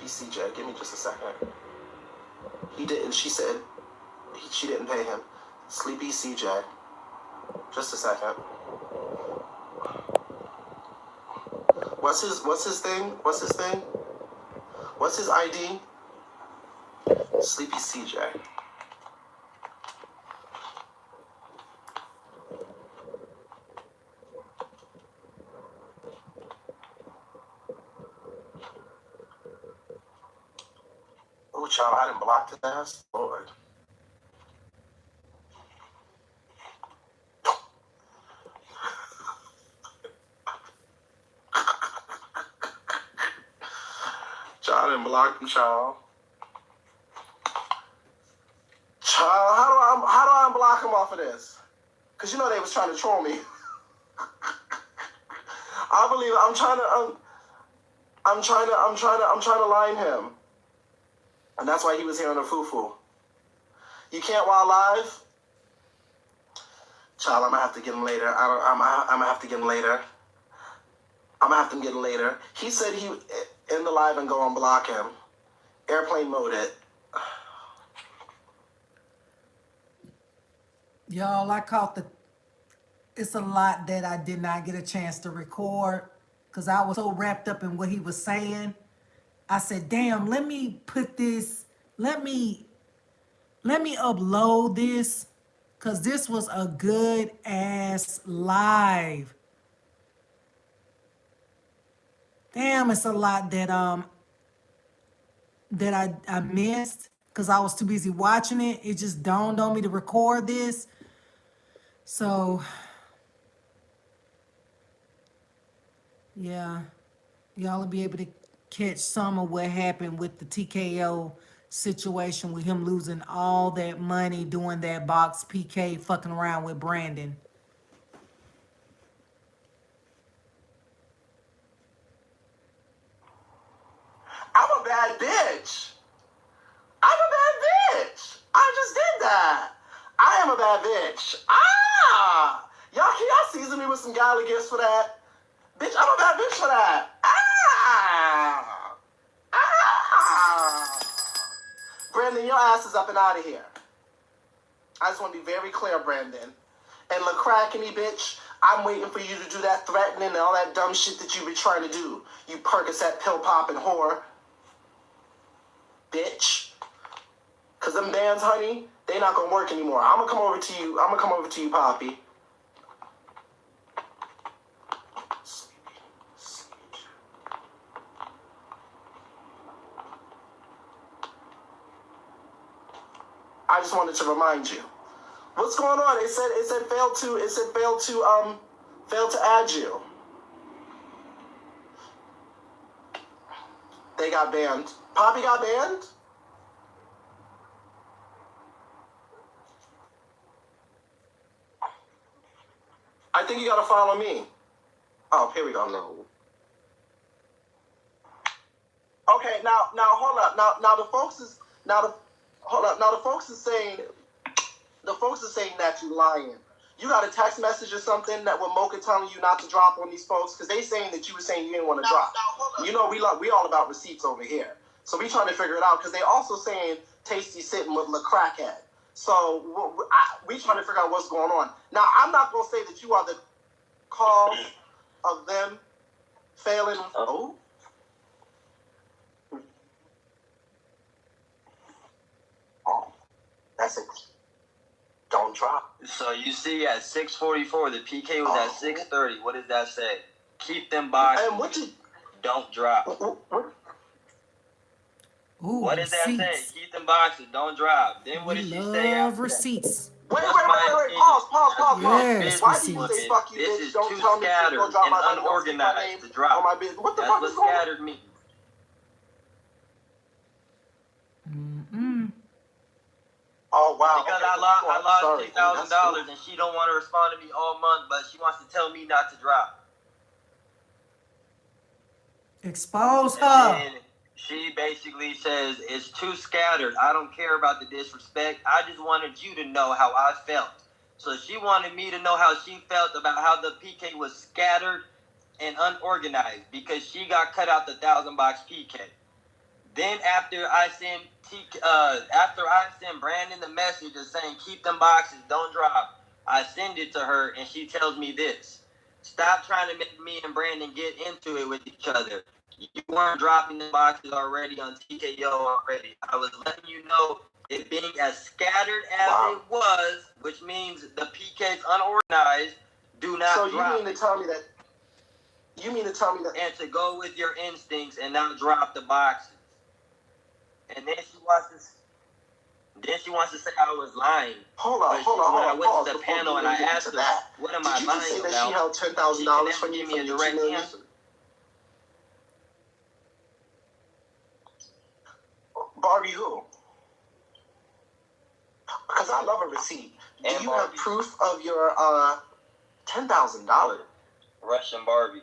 Sleepy CJ. Give me just a second. He didn't. She said she didn't pay him. Sleepy CJ. Just a second. What's his thing? What's his thing? What's his ID? Sleepy CJ. Oh, child, I didn't block his ass. Lord. Child, I didn't block him, child. Child, how do I unblock him off of this? Cause you know they was trying to troll me. I believe I'm trying to line him. And that's why he was here on the foo-foo. You can't while live? Child, I'm gonna have to get him later. I'm gonna have to get him later. I'm gonna have to get him later. He said he in the live and go unblock him. Airplane mode it. Y'all, I caught it's a lot that I did not get a chance to record because I was so wrapped up in what he was saying. I said, damn, let me put this, let me upload this because this was a good ass live. Damn, it's a lot that I missed because I was too busy watching it. It just dawned on me to record this. So yeah, y'all will be able to catch some of what happened with the TKO situation with him losing all that money doing that box PK fucking around with Brandon. I'm a bad bitch. I'm a bad bitch. I just did that. I am a bad bitch. Y'all, can y'all season me with some gala gifts for that? Bitch, I'm a bad bitch for that. Brandon, your ass is up and out of here. I just want to be very clear, Brandon. And LaCrackeny, bitch, I'm waiting for you to do that threatening and all that dumb shit that you be trying to do. You Percocet pill popping whore. Bitch. Cause them bands, honey, they not gonna work anymore. I'm gonna come over to you. Poppy. I just wanted to remind you. What's going on? It said failed to add you. They got banned. Poppy got banned? I think you gotta follow me. Oh, here we go. No. Okay, now hold up. Now the folks is saying that you lying. You got a text message or something that with Mocha telling you not to drop on these folks because they saying that you were saying you didn't want to drop. You know we all about receipts over here, so we trying to figure it out because they also saying Tasty sitting with LaCrackhead. So we trying to figure out what's going on. Now I'm not gonna say that you are the cause of them failing. Oh. That's it. Don't drop. So you see at 6:44, the PK was at 6:30. What does that say? Keep them boxes. And don't drop. Ooh, what does that say? Keep them boxes. Don't drop. Then what did she say? Love receipts. Wait. Pause. Yes, why do you say fuck you, this bitch? is Don't too tell me scattered to drop and my unorganized to drop. On my business. What the That's fuck what is going on? scattered me. Oh wow! Because I lost $6,000 and she don't want to respond to me all month, but she wants to tell me not to drop. Expose her. And she basically says it's too scattered. I don't care about the disrespect. I just wanted you to know how I felt. So she wanted me to know how she felt about how the PK was scattered and unorganized because she got cut out the 1,000 box PK. Then after I send Brandon the message saying keep them boxes, don't drop, I send it to her and she tells me this: stop trying to make me and Brandon get into it with each other. You weren't dropping the boxes already on TKO already. I was letting you know it being as scattered as it was, which means the PK's unorganized, do not drop. So you mean to tell me that? And to go with your instincts and not drop the boxes. And then she wants to say I was lying. Hold on. When I went to the panel and I asked her, what am I lying about? Did you say that she held $10,000 from you for your $2 million? Barbie who? Because I love a receipt. Do you have proof of your $10,000? Russian Barbie.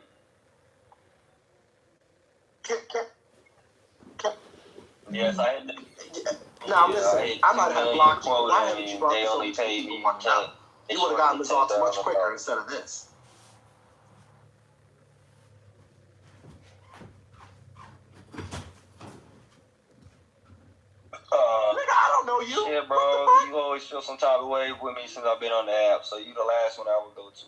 Yes, I had. Now listen, I might have blocked you. Why haven't you brought this over to people one time? You would have gotten results much quicker instead of this. Nigga, I don't know you. Yeah, bro, you always feel some type of way with me since I've been on the app, so you the last one I would go to.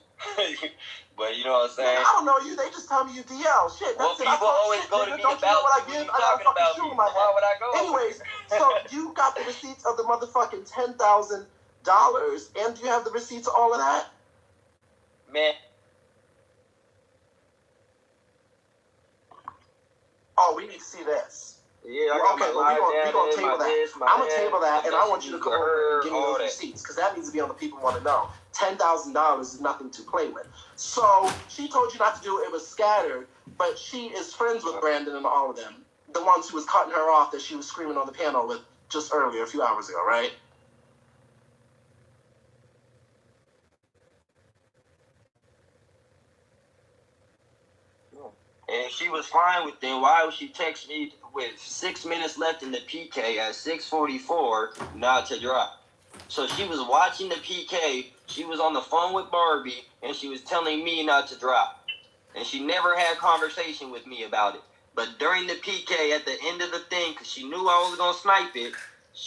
But you know what I'm saying? Nigga, I don't know you. They just tell me you DL. Shit, that's it. People always go to me don't about you know what I you give? I got a fucking shoe in my head. Why would I go? Anyways, so you got the receipts of the motherfucking $10,000, and do you have the receipts of all of that? Man. Oh, we need to see this. Yeah, we're gonna table that. I'm gonna table that, and I want you to come over and give me those receipts, because that needs to be on the people who want to know. $10,000 is nothing to play with. So she told you not to do it. It was scattered, but she is friends with Brandon and all of them. The ones who was cutting her off that she was screaming on the panel with just earlier, a few hours ago, right? And she was fine with it. Why would she text me with 6 minutes left in the PK at 6:44 not to drop? So she was watching the PK. She was on the phone with Barbie, and she was telling me not to drop. And she never had conversation with me about it. But during the PK, at the end of the thing, because she knew I was going to snipe it,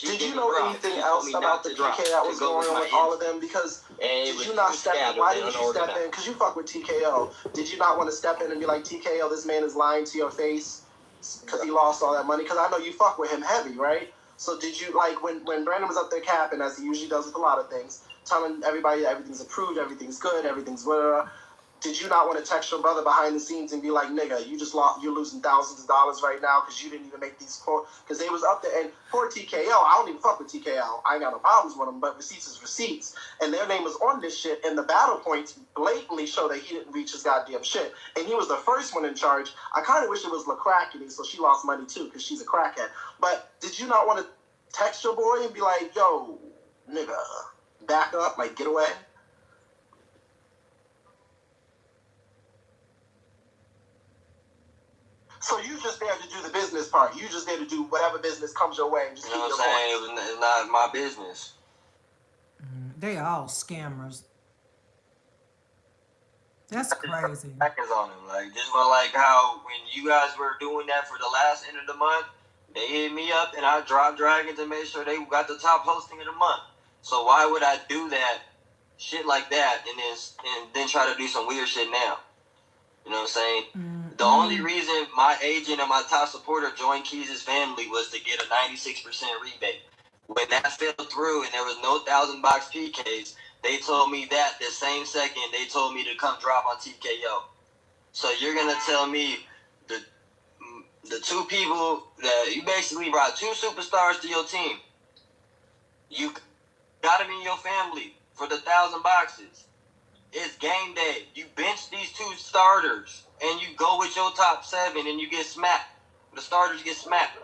did you know anything else about the PK that was going on with all of them? Because did you not step in? Why didn't you step in? Because you fuck with TKO. Did you not want to step in and be like, TKO, this man is lying to your face because he lost all that money? Because I know you fuck with him heavy, right? So did you, like, when Brandon was up there capping, as he usually does with a lot of things, telling everybody that everything's approved, everything's good, everything's blah, did you not want to text your brother behind the scenes and be like, nigga, you're losing thousands of dollars right now because you didn't even make these because they was up there, and poor TKO, I don't even fuck with TKO, I ain't got no problems with them, but receipts is receipts, and their name was on this shit, and the battle points blatantly show that he didn't reach his goddamn shit, and he was the first one in charge. I kind of wish it was LaCrackety, so she lost money too, because she's a crackhead, but did you not want to text your boy and be like, yo, nigga, back up, like, get away? So you just there to do the business part. You just there to do whatever business comes your way and just keep your points. It's not my business. They all scammers. That's crazy. Backers on them, like just like how when you guys were doing that for the last end of the month, they hit me up and I dropped Dragons and made sure they got the top posting of the month. So why would I do that, shit like that, and then try to do some weird shit now? You know what I'm saying? The only reason my agent and my top supporter joined Keys' family was to get a 96% rebate. When that fell through and there was no 1,000-box PKs, they told me that the same second they told me to come drop on TKO. So you're going to tell me the two people that you basically brought two superstars to your team. You got them in your family for the 1,000 boxes. It's game day. You bench these two starters, and you go with your top 7, and you get smacked. The starters get smacked.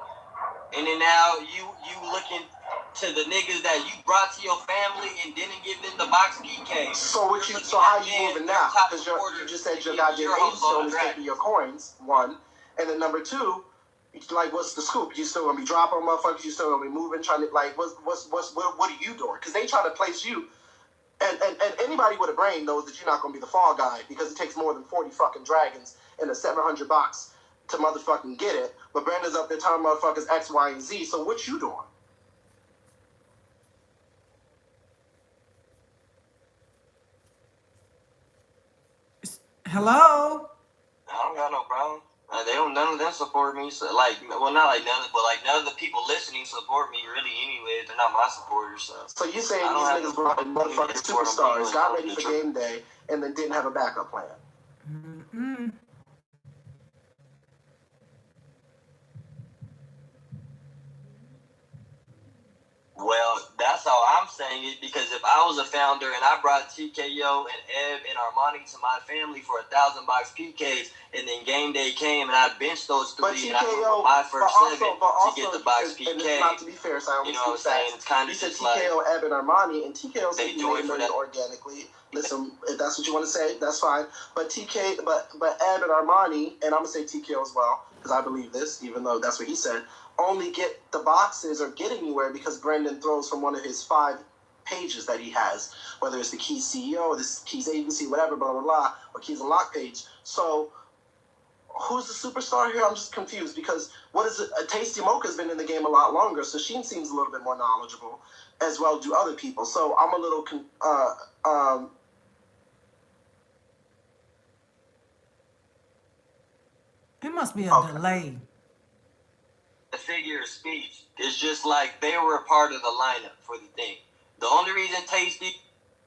And then now you looking to the niggas that you brought to your family and didn't give them the box PK. So how you moving now? Because you just said your goddamn agency only taking your coins, one. And then number 2, like, what's the scoop? You still gonna be dropping motherfuckers? You still gonna be moving, trying to, like, what are you doing? Because they try to place you. And anybody with a brain knows that you're not going to be the fall guy, because it takes more than 40 fucking dragons in a 700 box to motherfucking get it, but Brandon's up there telling motherfuckers X, Y, and Z. So what you doing? Hello? I don't got no problem. None of them support me. So not none, but none of the people listening support me really anyway. They're not my supporters. So you saying these niggas brought in motherfucking superstars, got ready for game day, and then didn't have a backup plan? Mm-mm. Well, that's how I'm saying it, because if I was a founder and I brought TKO and Eb and Armani to my family for 1,000 box PKs, and then game day came and I benched those three and I put my first seven to get the box PK. And not to be fair, so you know what I'm saying? It's kind of just like TKO, Eb, and Armani, and TKO said he made money organically. Listen, if that's what you want to say, that's fine. But Eb and Armani, and I'm gonna say TKO as well, because I believe this, even though that's what he said, only get the boxes or get anywhere because Brendan throws from one of his 5 pages that he has, whether it's the Keys CEO or the Keys agency, whatever, blah, blah, blah, or Keys Unlock page. So who's the superstar here? I'm just confused because what is it? Tasty Mocha's been in the game a lot longer, so she seems a little bit more knowledgeable, as well do other people. So I'm a little It must be a delay. The figure of speech. It's just like they were a part of the lineup for the thing. The only reason Tasty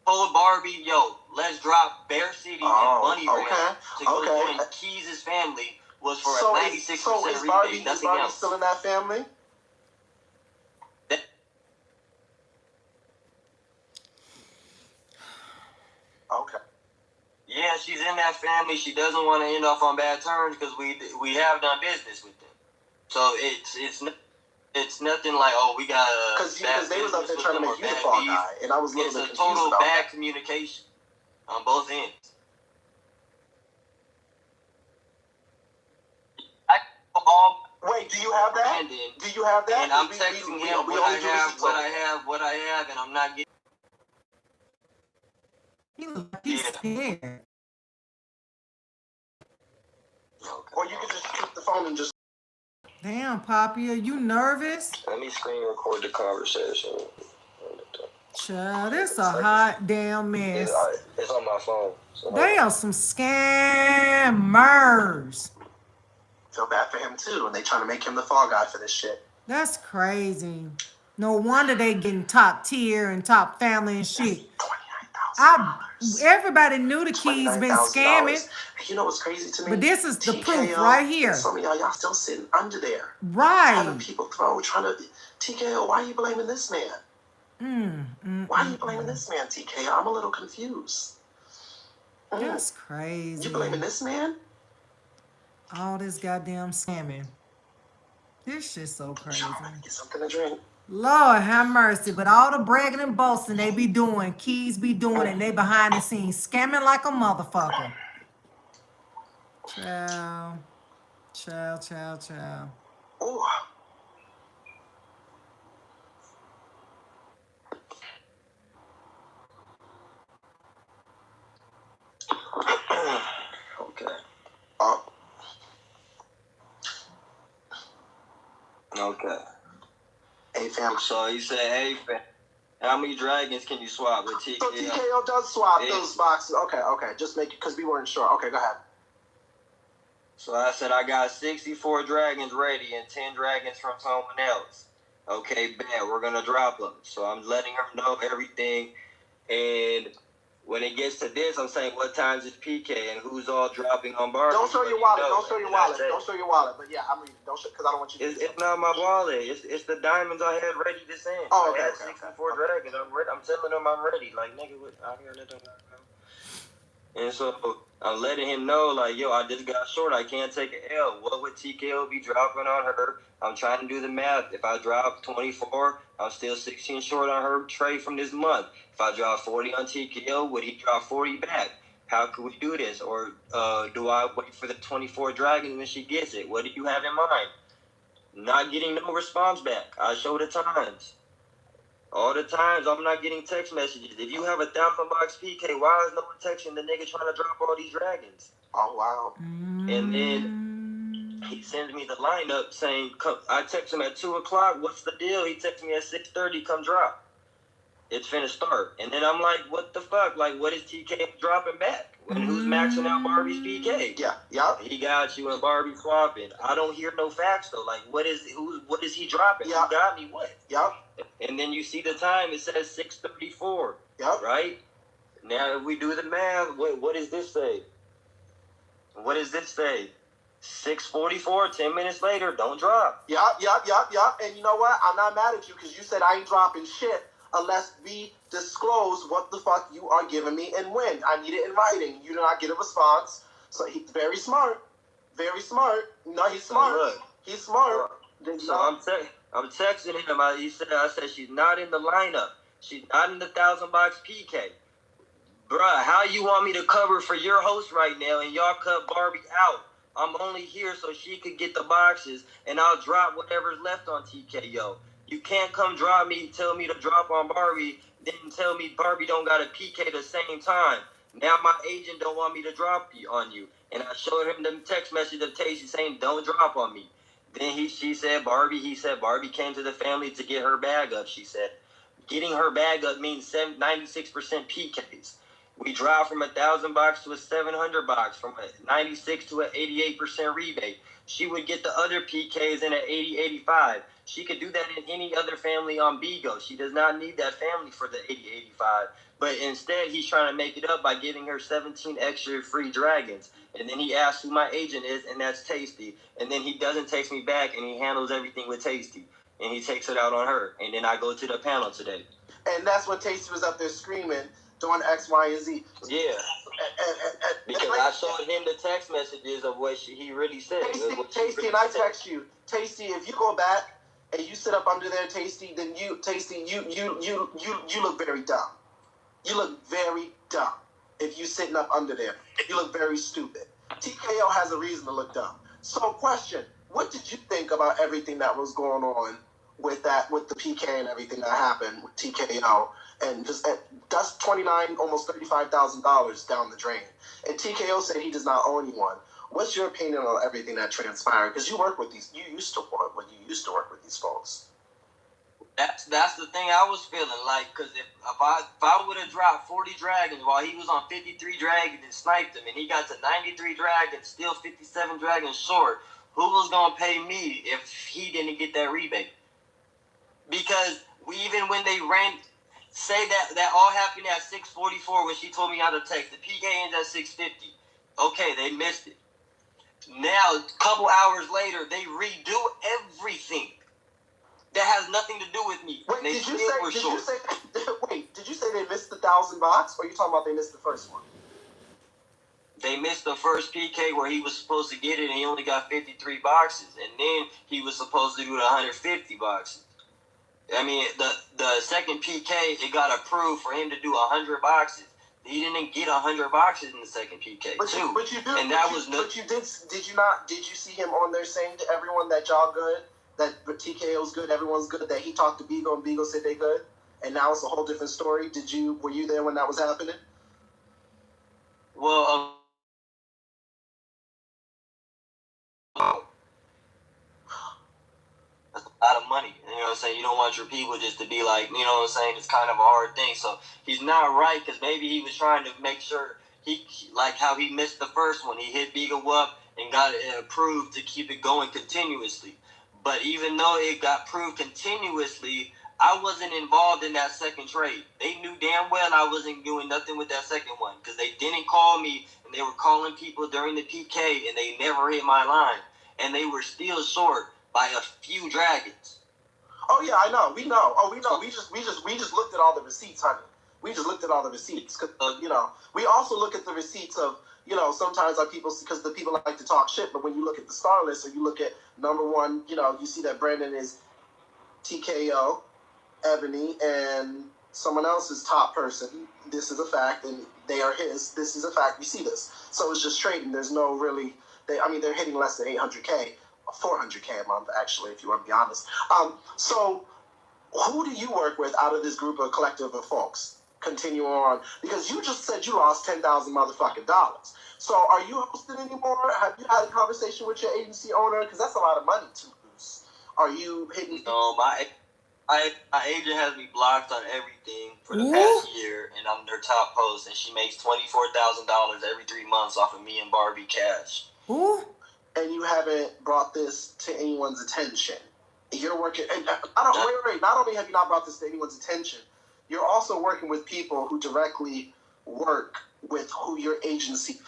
told Barbie, yo, let's drop Bear City and Bunny Ranch to go join Keys' family was for a 96% rebate. That's Barbie still in that family? Okay. Yeah, she's in that family. She doesn't want to end off on bad terms because we have done business with them. So it's nothing like, oh, we got because they was out there trying to make you the fall guy, and I was a little bit confused. It's a total bad communication on both ends. Wait, do you have that? Do you have that? And I'm texting him what I have, and I'm not getting. He's scared. Or you can just pick the phone and just. Damn, Poppy, are you nervous? Let me screen record the conversation. Child, this a hot damn mess. It's on my phone. So they are some scammers. Feel bad for him too, and they trying to make him the fall guy for this shit. That's crazy. No wonder they getting top tier and top family and shit. Everybody knew the Keys been scamming. You know what's crazy to me? But this is the proof right here. Some of y'all still sitting under there. Right. Having people trying to, TKO, why are you blaming this man? Why are you blaming this man, TKO? I'm a little confused. That's crazy. You blaming this man? All this goddamn scamming. This shit's so crazy. Get something to drink. Lord have mercy, but all the bragging and boasting they be doing, Keys be doing, and they behind the scenes scamming like a motherfucker. Child. Ooh. Okay. Okay. Hey, fam. So he said, hey, fam, how many dragons can you swap with TKO? So TKO does swap those boxes. Okay. Just make it, because we weren't sure. Okay, go ahead. So I said, I got 64 dragons ready and 10 dragons from someone else. Okay, bet. We're going to drop them. So I'm letting her know everything. And when it gets to this, I'm saying, what times is PK and who's all dropping on Barbie? Don't show your wallet. Don't show your wallet. Don't show your wallet. But yeah, I mean, don't show, because I don't want you to. It's not my wallet. It's the diamonds I had ready to send. Oh, okay. I had 64 dragons. I'm ready. I'm telling them I'm ready. Like, nigga, out here, let them know. And so I'm letting him know, like, yo, I just got short. I can't take an L. What would TKO be dropping on her? I'm trying to do the math. If I drop 24, I'm still 16 short on her trade from this month. If I drop 40 on TKO, would he drop 40 back? How could we do this? Or do I wait for the 24 dragons when she gets it? What do you have in mind? Not getting no response back. I show the times. All the times I'm not getting text messages. If you have 1,000 box PK, why is no one texting the nigga trying to drop all these dragons? Oh, wow. And then he sends me the lineup saying, I text him at 2 o'clock, what's the deal? He texts me at 6:30, come drop. It's finna start. And then I'm like, what the fuck? Like, what is TK dropping back? And who's maxing out Barbie's PK? Yeah. He got you and Barbie swapping. I don't hear no facts though. Like, what is he dropping? Yeah. Who got me what? Yeah. And then you see the time, it says 6:34. Yeah. Right? Now if we do the math, what does this say? What does this say? 6:44, 10 minutes later, don't drop. Yeah. And you know what? I'm not mad at you because you said I ain't dropping shit unless we disclose what the fuck you are giving me and when. I need it in writing. You do not get a response. So he's very smart. Very smart. No, he's smart. Look, he's smart. So I'm texting him. I said she's not in the lineup. She's not in the 1,000-box PK. Bruh, how you want me to cover for your host right now and y'all cut Barbie out? I'm only here so she could get the boxes and I'll drop whatever's left on TKO. You can't come drop me, tell me to drop on Barbie, then tell me Barbie don't got a PK the same time. Now my agent don't want me to drop on you. And I showed him the text message of Tasty saying don't drop on me. Then he said Barbie came to the family to get her bag up, she said. Getting her bag up means 96% PKs. We drop from 1,000 box to a 700 box, from a 96 to an 88% rebate. She would get the other PKs in an 80, 85. She could do that in any other family on Bigo. She does not need that family for the 80, 85. But instead, he's trying to make it up by giving her 17 extra free dragons. And then he asks who my agent is, and that's Tasty. And then he doesn't text me back, and he handles everything with Tasty. And he takes it out on her. And then I go to the panel today. And that's when Tasty was up there screaming, doing X, Y, and Z. Yeah. Because I showed him the text messages of what he really said. Tasty, and I text you, Tasty, if you go back and you sit up under there, Tasty, then you look very dumb. You look very dumb if you sitting up under there. You look very stupid. TKO has a reason to look dumb. So, question, what did you think about everything that was going on with the PK and everything that happened with TKO? And just that's $29,000, almost $35,000 down the drain. And TKO said he does not owe anyone. What's your opinion on everything that transpired? Because you used to work with these folks. That's the thing I was feeling like, because if I would have dropped 40 dragons while he was on 53 dragons and sniped him, and he got to 93 dragons, still 57 dragons short, who was gonna pay me if he didn't get that rebate? Because even when they ran. Say that all happened at 6:44 when she told me how to text. The PK ends at 6:50. Okay, they missed it. Now, a couple hours later, they redo everything. That has nothing to do with me. Wait, did you say they missed the 1,000 box, or are you talking about they missed the first one? They missed the first PK where he was supposed to get it, and he only got 53 boxes. And then he was supposed to do the 150 boxes. I mean, the second PK, it got approved for him to do 100 boxes. He didn't get 100 boxes in the second PK, But you see him on there saying to everyone that y'all good, that TKO's good, everyone's good, that he talked to Bigo and Bigo said they good, and now it's a whole different story? Were you there when that was happening? Well, that's a lot of money. You know what I'm saying? You don't want your people just to be like, you know what I'm saying? It's kind of a hard thing. So he's not right, because maybe he was trying to make sure he like how he missed the first one. He hit Bigo up and got it approved to keep it going continuously. But even though it got approved continuously, I wasn't involved in that second trade. They knew damn well I wasn't doing nothing with that second one, because they didn't call me, and they were calling people during the PK, and they never hit my line. And they were still short by a few dragons. Oh yeah, I know. We know. Oh, we know. We just looked at all the receipts, honey. We just looked at all the receipts, because we also look at the receipts of, sometimes our people, because the people like to talk shit, but when you look at the star list, or you look at number one, you see that Brandon is TKO, Ebony, and someone else's top person. This is a fact, and they are his. This is a fact. We see this. So it's just trading. There's no really, they're hitting less than 800K. 400K a month, actually, if you want to be honest. So who do you work with out of this group of collective of folks? continue on? Because you just said you lost $10,000 motherfucking dollars. So are you hosting anymore? Have you had a conversation with your agency owner? Because that's a lot of money to lose. Are you hitting? No, my agent has me blocked on everything for the past year, and I'm their top host, and she makes $24,000 every 3 months off of me and Barbie cash. Ooh. And you haven't brought this to anyone's attention. You're working, and wait. Not only have you not brought this to anyone's attention, you're also working with people who directly work with who your agency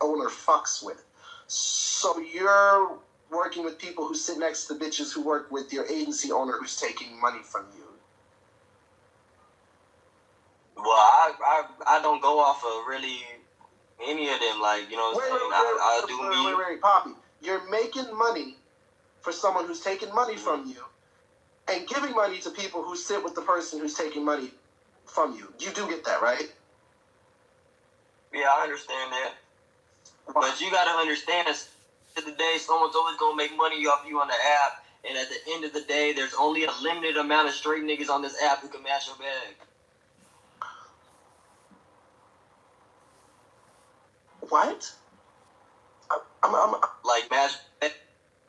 owner fucks with. So you're working with people who sit next to bitches who work with your agency owner who's taking money from you. Well, I don't go off of really any of them. Like, you know what I'm saying? Wait, Poppy. You're making money for someone who's taking money from you and giving money to people who sit with the person who's taking money from you. You do get that, right? Yeah, I understand that. But you got to understand, at the end of the day, someone's always going to make money off you on the app. And at the end of the day, there's only a limited amount of straight niggas on this app who can match your bag. What? I'm like, match.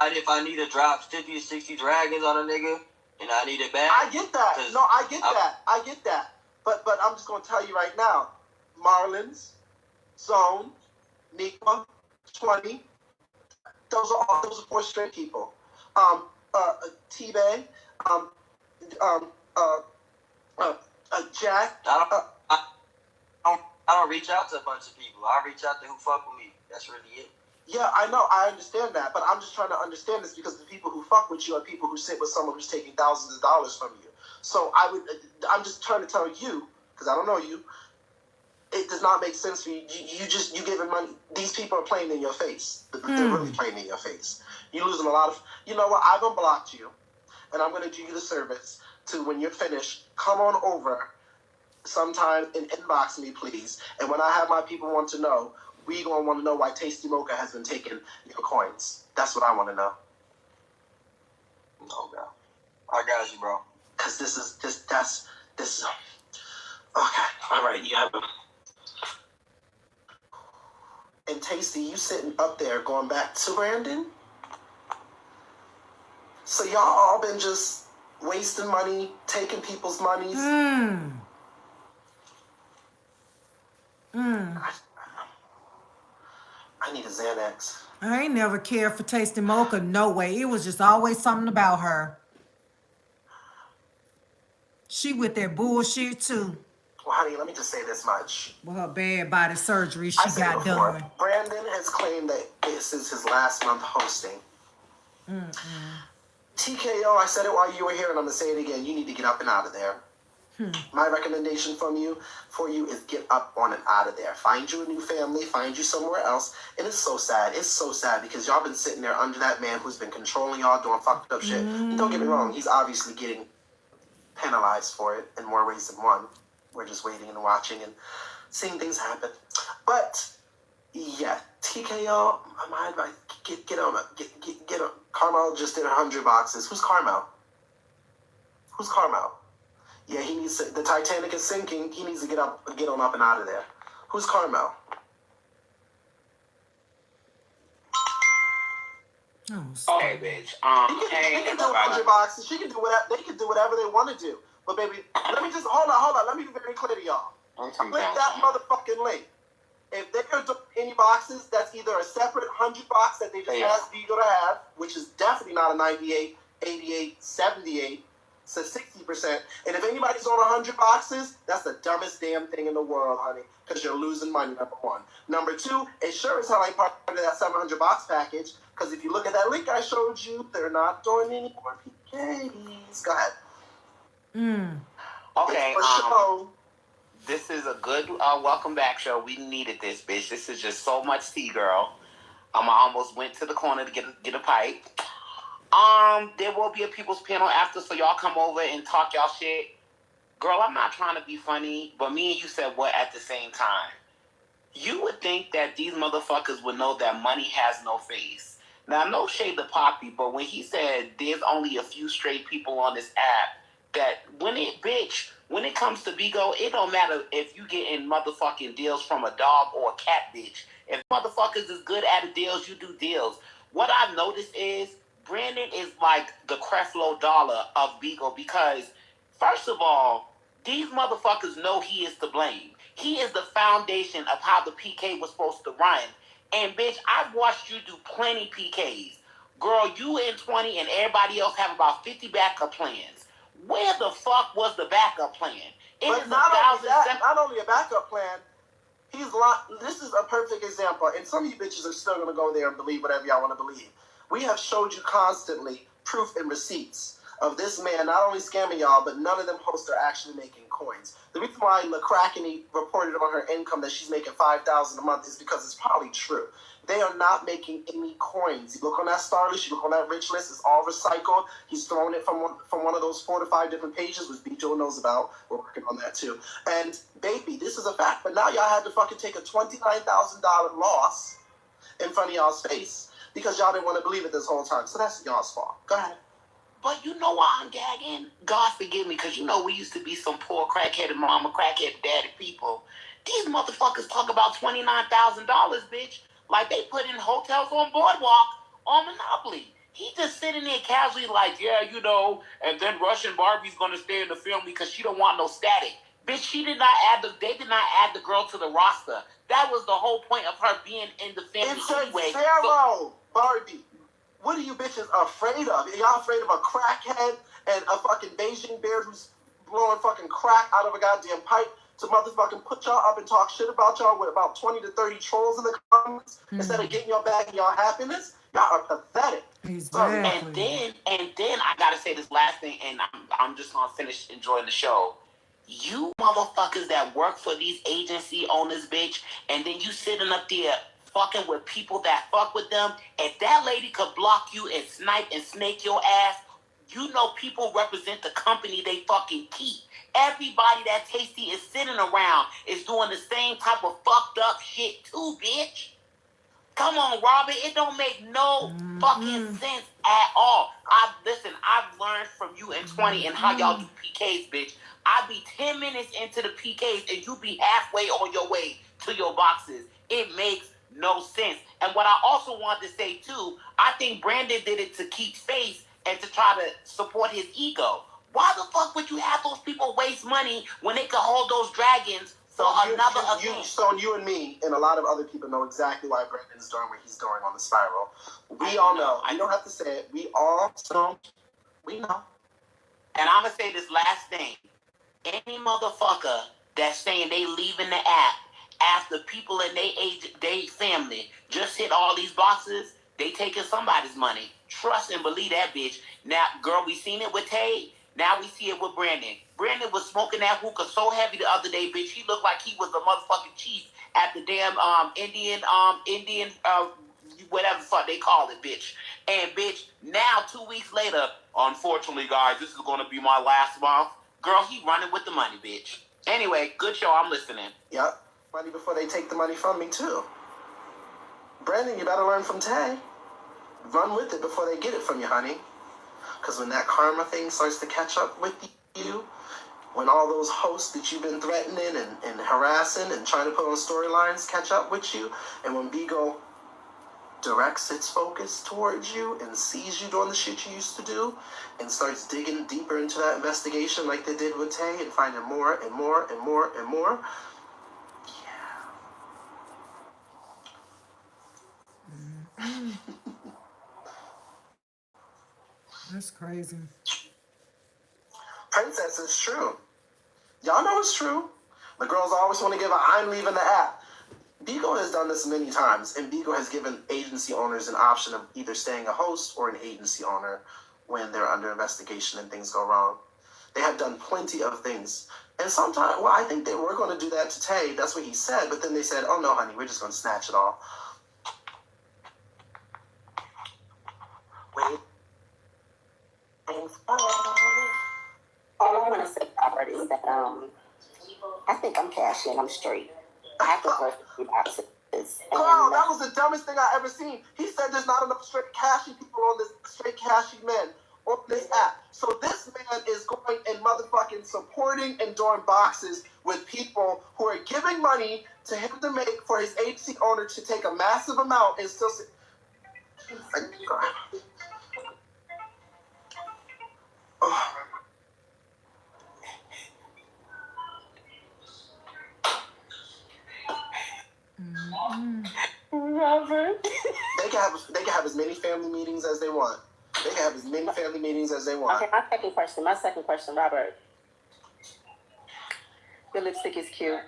If I need to drop 50 or 60 dragons on a nigga and I need it back. I get that. No, I get that. But I'm just going to tell you right now. Marlins, Zone, Niqua, 20. Those are 4 straight people. T-Bay, Jack. I don't reach out to a bunch of people. I reach out to who fuck with me. That's really it. Yeah, I know. I understand that. But I'm just trying to understand this because the people who fuck with you are people who sit with someone who's taking thousands of dollars from you. So I'm just trying to tell you, because I don't know you, it does not make sense for you. You giving money. These people are playing in your face. They're really playing in your face. You're losing a lot of... You know what? I've unblocked you, and I'm going to do you the service to, when you're finished, come on over sometime and inbox me, please. And when I have my people want to know, we going to want to know why Tasty Mocha has been taking your coins. That's what I want to know. Okay. I got you, bro. Because this is... Okay. All right. You have a... And Tasty, you sitting up there going back to Brandon? So y'all all been just wasting money, taking people's monies? I need a Xanax. I ain't never cared for Tasty Mocha, no way. It was just always something about her. She with that bullshit too. Well, honey, let me just say this much. With her bad body surgery she got done. Brandon has claimed that this is his last month hosting. TKO, I said it while you were here, and I'm going to say it again. You need to get up and out of there. My recommendation for you is get up on and out of there. Find you a new family. Find you somewhere else. And it's so sad. It's so sad because y'all been sitting there under that man who's been controlling y'all, doing fucked up shit. And don't get me wrong. He's obviously getting penalized for it in more ways than one. We're just waiting and watching and seeing things happen. But yeah, TKO, my advice, get on. Carmel just did 100 boxes. Who's Carmel? Yeah, he needs to, the Titanic is sinking. He needs to get on up and out of there. Who's Carmel? Okay, bitch. She can do 100 boxes. She can do whatever. They can do whatever they want to do. But baby, let me just hold on. Let me be very clear to y'all. Click that motherfucking link. If they are doing any boxes, that's either a separate 100 box that they just asked Vigo to have, which is definitely not a 98, 88, 78. So 60%. And if anybody's on 100 boxes, that's the dumbest damn thing in the world, honey. Because you're losing money, number one. Number two, it sure as hell ain't part of that 700 box package. Because if you look at that link I showed you, they're not doing any more PKs. Go ahead. Okay. This is a good welcome back show. We needed this, bitch. This is just so much tea, girl. I almost went to the corner to get a pipe. There will be a people's panel after, so y'all come over and talk y'all shit. Girl, I'm not trying to be funny, but me and you said what at the same time? You would think that these motherfuckers would know that money has no face. Now, no shade to Poppy, but when he said there's only a few straight people on this app, that when it comes to Bigo, it don't matter if you getting motherfucking deals from a dog or a cat, bitch. If motherfuckers is good at the deals, you do deals. What I've noticed is Brandon is like the Creflo Dollar of Bigo because, first of all, these motherfuckers know he is to blame. He is the foundation of how the PK was supposed to run. And bitch, I've watched you do plenty PKs. Girl, you and 20 and everybody else have about 50 backup plans. Where the fuck was the backup plan? But not only a backup plan, this is a perfect example. And some of you bitches are still going to go there and believe whatever y'all want to believe. We have showed you constantly proof and receipts of this man not only scamming y'all, but none of them hosts are actually making coins. The reason why LaCrackeny reported on her income that she's making $5,000 a month is because it's probably true. They are not making any coins. You look on that star list, you look on that rich list, it's all recycled. He's throwing it from one of those 4 to 5 different pages, which B. Joe knows about. We're working on that too. And baby, this is a fact. But now y'all had to fucking take a $29,000 loss in front of y'all's face because y'all didn't want to believe it this whole time. So that's y'all's fault. Go ahead. But you know why I'm gagging? God forgive me, because you know we used to be some poor crackheaded mama, crackheaded daddy people. These motherfuckers talk about $29,000, bitch. Like they put in hotels on Boardwalk on Monopoly. He just sitting there casually like, yeah, you know, and then Russian Barbie's gonna stay in the film because she don't want no static. Bitch, they did not add the girl to the roster. That was the whole point of her being in the film anyway. So, Barbie. What are you bitches afraid of? Are y'all afraid of a crackhead and a fucking Beijing bear who's blowing fucking crack out of a goddamn pipe to motherfucking put y'all up and talk shit about y'all with about 20 to 30 trolls in the comments instead of getting y'all back and y'all happiness? Y'all are pathetic. Exactly. And then I gotta say this last thing, and I'm just gonna finish enjoying the show. You motherfuckers that work for these agency owners, bitch, and then you sitting up there fucking with people that fuck with them, if that lady could block you and snipe and snake your ass, you know people represent the company they fucking keep. Everybody that Tasty is sitting around is doing the same type of fucked up shit too, bitch. Come on, Robert. It don't make no fucking sense at all. I've learned from you and 20 and how y'all do PKs, bitch. I be 10 minutes into the PKs and you be halfway on your way to your boxes. It makes no sense. And what I also wanted to say too, I think Brandon did it to keep face and to try to support his ego. Why the fuck would you have those people waste money when they could hold those dragons for another event? So you and me and a lot of other people know exactly why Brandon's doing what he's doing on the spiral. We all know. You don't have to say it. We all know. We know. And I'm going to say this last thing. Any motherfucker that's saying they leaving the app after people in they family just hit all these boxes, they taking somebody's money. Trust and believe that, bitch. Now, girl, we seen it with Tay. Now we see it with Brandon. Brandon was smoking that hookah so heavy the other day, bitch. He looked like he was a motherfucking chief at the damn Indian whatever the fuck they call it, bitch. And bitch, now 2 weeks later, unfortunately, guys, this is gonna be my last month. Girl, he running with the money, bitch. Anyway, good show. I'm listening. Yep. Money before they take the money from me, too. Brandon, you better learn from Tay. Run with it before they get it from you, honey. Because when that karma thing starts to catch up with you, when all those hosts that you've been threatening and harassing and trying to put on storylines catch up with you, and when Bigo directs its focus towards you and sees you doing the shit you used to do and starts digging deeper into that investigation like they did with Tay and finding more and more and more and more, That's crazy. Princess, it's true. Y'all know it's true. The girls always want to give a I'm leaving the app. Bigo has done this many times, and Bigo has given agency owners an option of either staying a host or an agency owner when they're under investigation and things go wrong. They have done plenty of things. And sometimes, well, I think they were going to do that to Tay. That's what he said. But then they said, oh, no, honey, we're just going to snatch it all. Wait. All I want to say, Robert, is that I think I'm cashing. I'm straight. I have to first be boxes. Girl, that was the dumbest thing I ever seen. He said there's not enough straight cashy people on this, straight cashy men on this app. So this man is going and supporting and doing boxes with people who are giving money to him to make for his agency owner to take a massive amount and still say, Robert. They can have as many family meetings as they want. They can have as many family meetings as they want. Okay, my second question, Robert. Your lipstick is cute.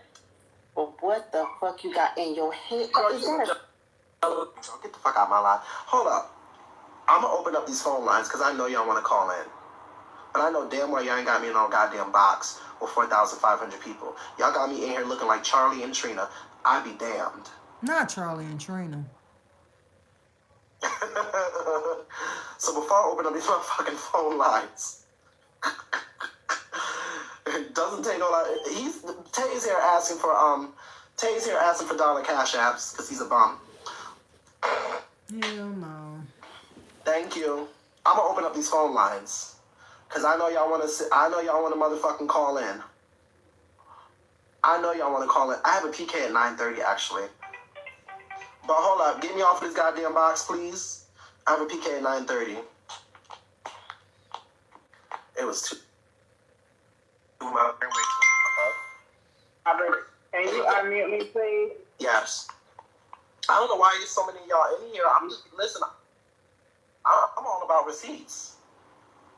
But what the fuck you got in your head? Is that Get the fuck out of my life. Hold up. I'm going to open up these phone lines because I know y'all want to call in. But I know damn well y'all ain't got me in no goddamn box with 4,500 people. Y'all got me in here looking like Charlie and Trina. I be damned. Not Charlie and Trina. So before I open up these motherfucking phone lines, it doesn't take a lot. Tay's here asking for dollar cash apps because he's a bum. Hell no. Thank you. I'm gonna open up these phone lines because I know y'all want to. I know y'all want to motherfucking call in. I know y'all want to call in. I have a PK at 9:30 actually. But hold up, get me off of this goddamn box, please. I have a PK at 9:30. It was too. Robert, can you unmute me, please? Yes. I don't know why there's so many of y'all in here. Listen. I'm all about receipts.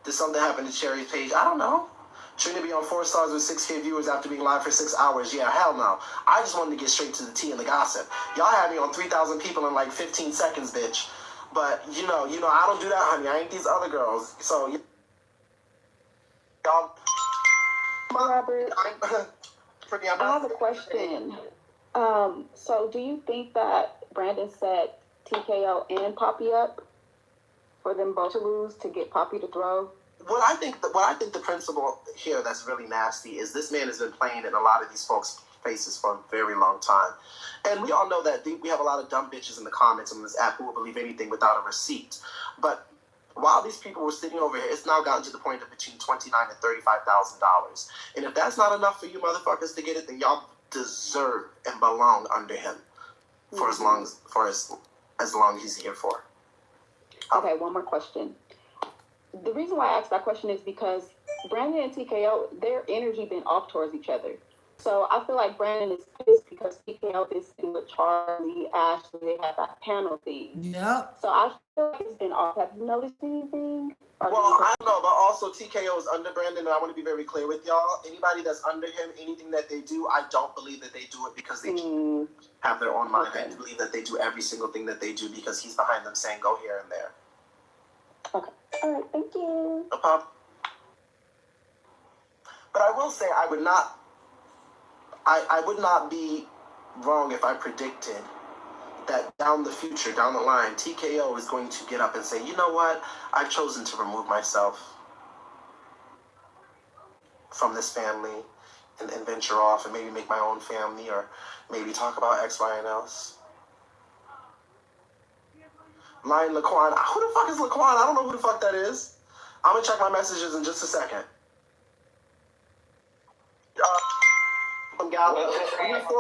Did something happen to Cherry's page? I don't know. Trina be on 4 stars with 6K viewers after being live for 6 hours. Yeah, hell no. I just wanted to get straight to the tea and the gossip. Y'all had me on 3,000 people in like 15 seconds, bitch. But you know, I don't do that, honey. I ain't these other girls. So y'all. Robert, I I have a question. So do you think that Brandon set TKO and Poppy up for them both to lose to get Poppy to throw? What I think the principle here that's really nasty is this man has been playing in a lot of these folks' faces for a very long time. And we all know that we have a lot of dumb bitches in the comments on this app who will believe anything without a receipt. But while these people were sitting over here, it's now gotten to the point of between $29,000 and $35,000. And if that's not enough for you motherfuckers to get it, then y'all deserve and belong under him for as long as he's here for. Okay, one more question. The reason why I asked that question is because Brandon and TKO, their energy been off towards each other. So I feel like Brandon is pissed because TKO is sitting with Charlie, Ashley, they had that panel thing. Yep. So I feel like it's been off. Have you noticed anything? Well, I don't know, but also TKO is under Brandon, and I want to be very clear with y'all. Anybody that's under him, anything that they do, I don't believe that they do it because they have their own mind. Okay. I believe that they do every single thing that they do because he's behind them saying, go here and there. Okay. All right. Thank you. No problem. But I will say I would not be wrong if I predicted that down the line, TKO is going to get up and say, you know what? I've chosen to remove myself from this family and venture off and maybe make my own family or maybe talk about X, Y, and else. Lion Laquan. Who the fuck is Laquan? I don't know who the fuck that is. I'm going to check my messages in just a second.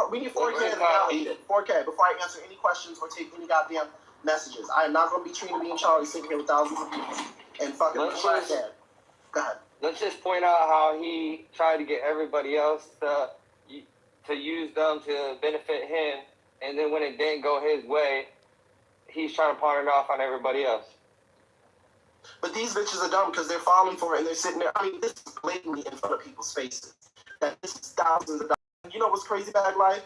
We need 4K. 4K before I answer any questions or take any goddamn messages. I am not going to be Trina B and Charlie sitting here with thousands of people and fucking Go ahead. Let's just point out how he tried to get everybody else to use them to benefit him, and then when it didn't go his way, he's trying to pawn it off on everybody else. But these bitches are dumb because they're falling for it and they're sitting there. I mean, this is blatantly in front of people's faces. That this is thousands of dollars. You know what's crazy, Bag Life?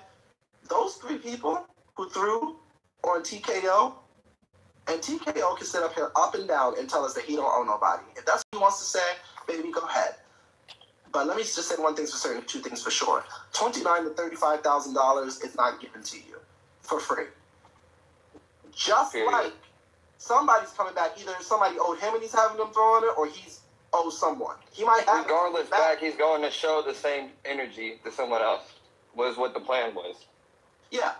Those 3 people who threw on TKO, and TKO can sit up here up and down and tell us that he don't owe nobody. If that's what he wants to say, baby, go ahead. But let me just say one thing for certain, 2 things for sure. $29,000 to $35,000 is not given to you for free. Just like somebody's coming back. Either somebody owed him and he's having them throw on it, or he's owed someone. He might have. Regardless, back he's going to show the same energy to someone else. Was what the plan was. Yeah.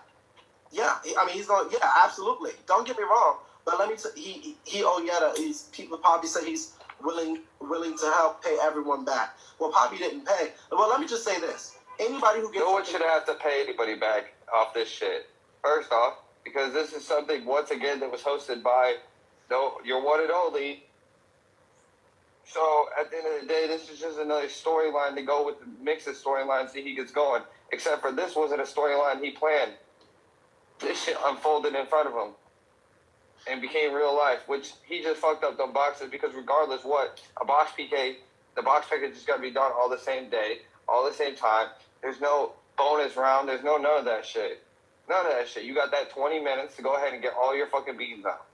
I mean, he's going. Yeah, absolutely. Don't get me wrong. But let me. He owed Yetta. People probably say he's willing to help pay everyone back. Well, Poppy didn't pay. Well, let me just say this. Anybody who gets... No one should have to pay anybody back off this shit. First off, because this is something, once again, that was hosted by your one and only. So, at the end of the day, this is just another storyline to go with the mix of storylines that he gets going. Except for this wasn't a storyline he planned. This shit unfolded in front of him and became real life, which he just fucked up the boxes because regardless what, a box PK, the box package is going to be done all the same day, all the same time. There's no bonus round. There's none of that shit. None of that shit. You got that 20 minutes to go ahead and get all your fucking beans out.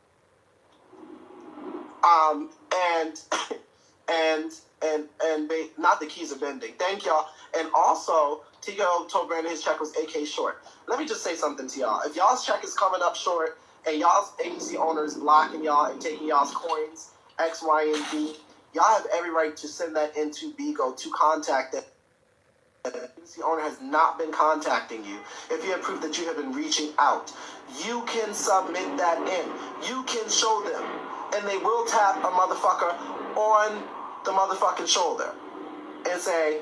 Not the keys are bending. Thank y'all. And also, TKO told Brandon his check was AK short. Let me just say something to y'all. If y'all's check is coming up short and y'all's agency owner is blocking y'all and taking y'all's coins, X, Y, and Z, y'all have every right to send that into Bigo to contact it. The agency owner has not been contacting you. If you have proof that you have been reaching out, you can submit that in. You can show them. And they will tap a motherfucker on the motherfucking shoulder and say,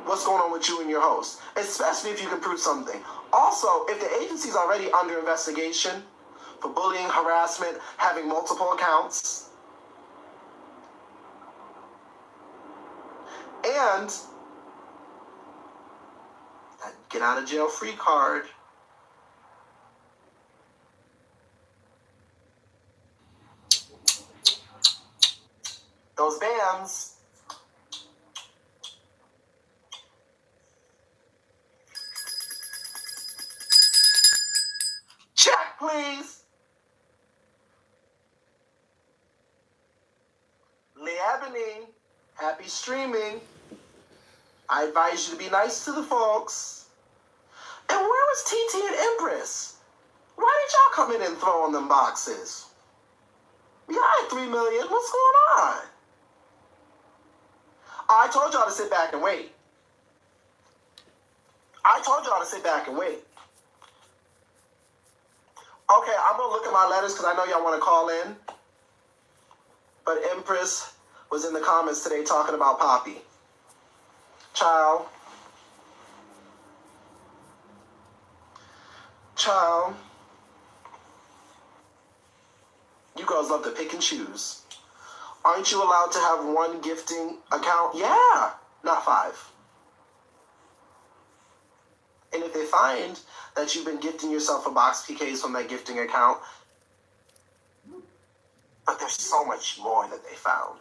what's going on with you and your host? Especially if you can prove something. Also, if the agency's already under investigation for bullying, harassment, having multiple accounts, and that get out of jail free card, those bands, check please. Lee Ebony, happy streaming. I advise you to be nice to the folks. And where was TT and Empress? Why did y'all come in and throw on them boxes? Y'all had 3 million. What's going on? I told y'all to sit back and wait. Okay, I'm going to look at my letters because I know y'all want to call in. But Empress was in the comments today talking about Poppy. Child. You girls love to pick and choose. Aren't you allowed to have one gifting account? Yeah, not 5. And if they find that you've been gifting yourself a box PKs from that gifting account, but there's so much more that they found.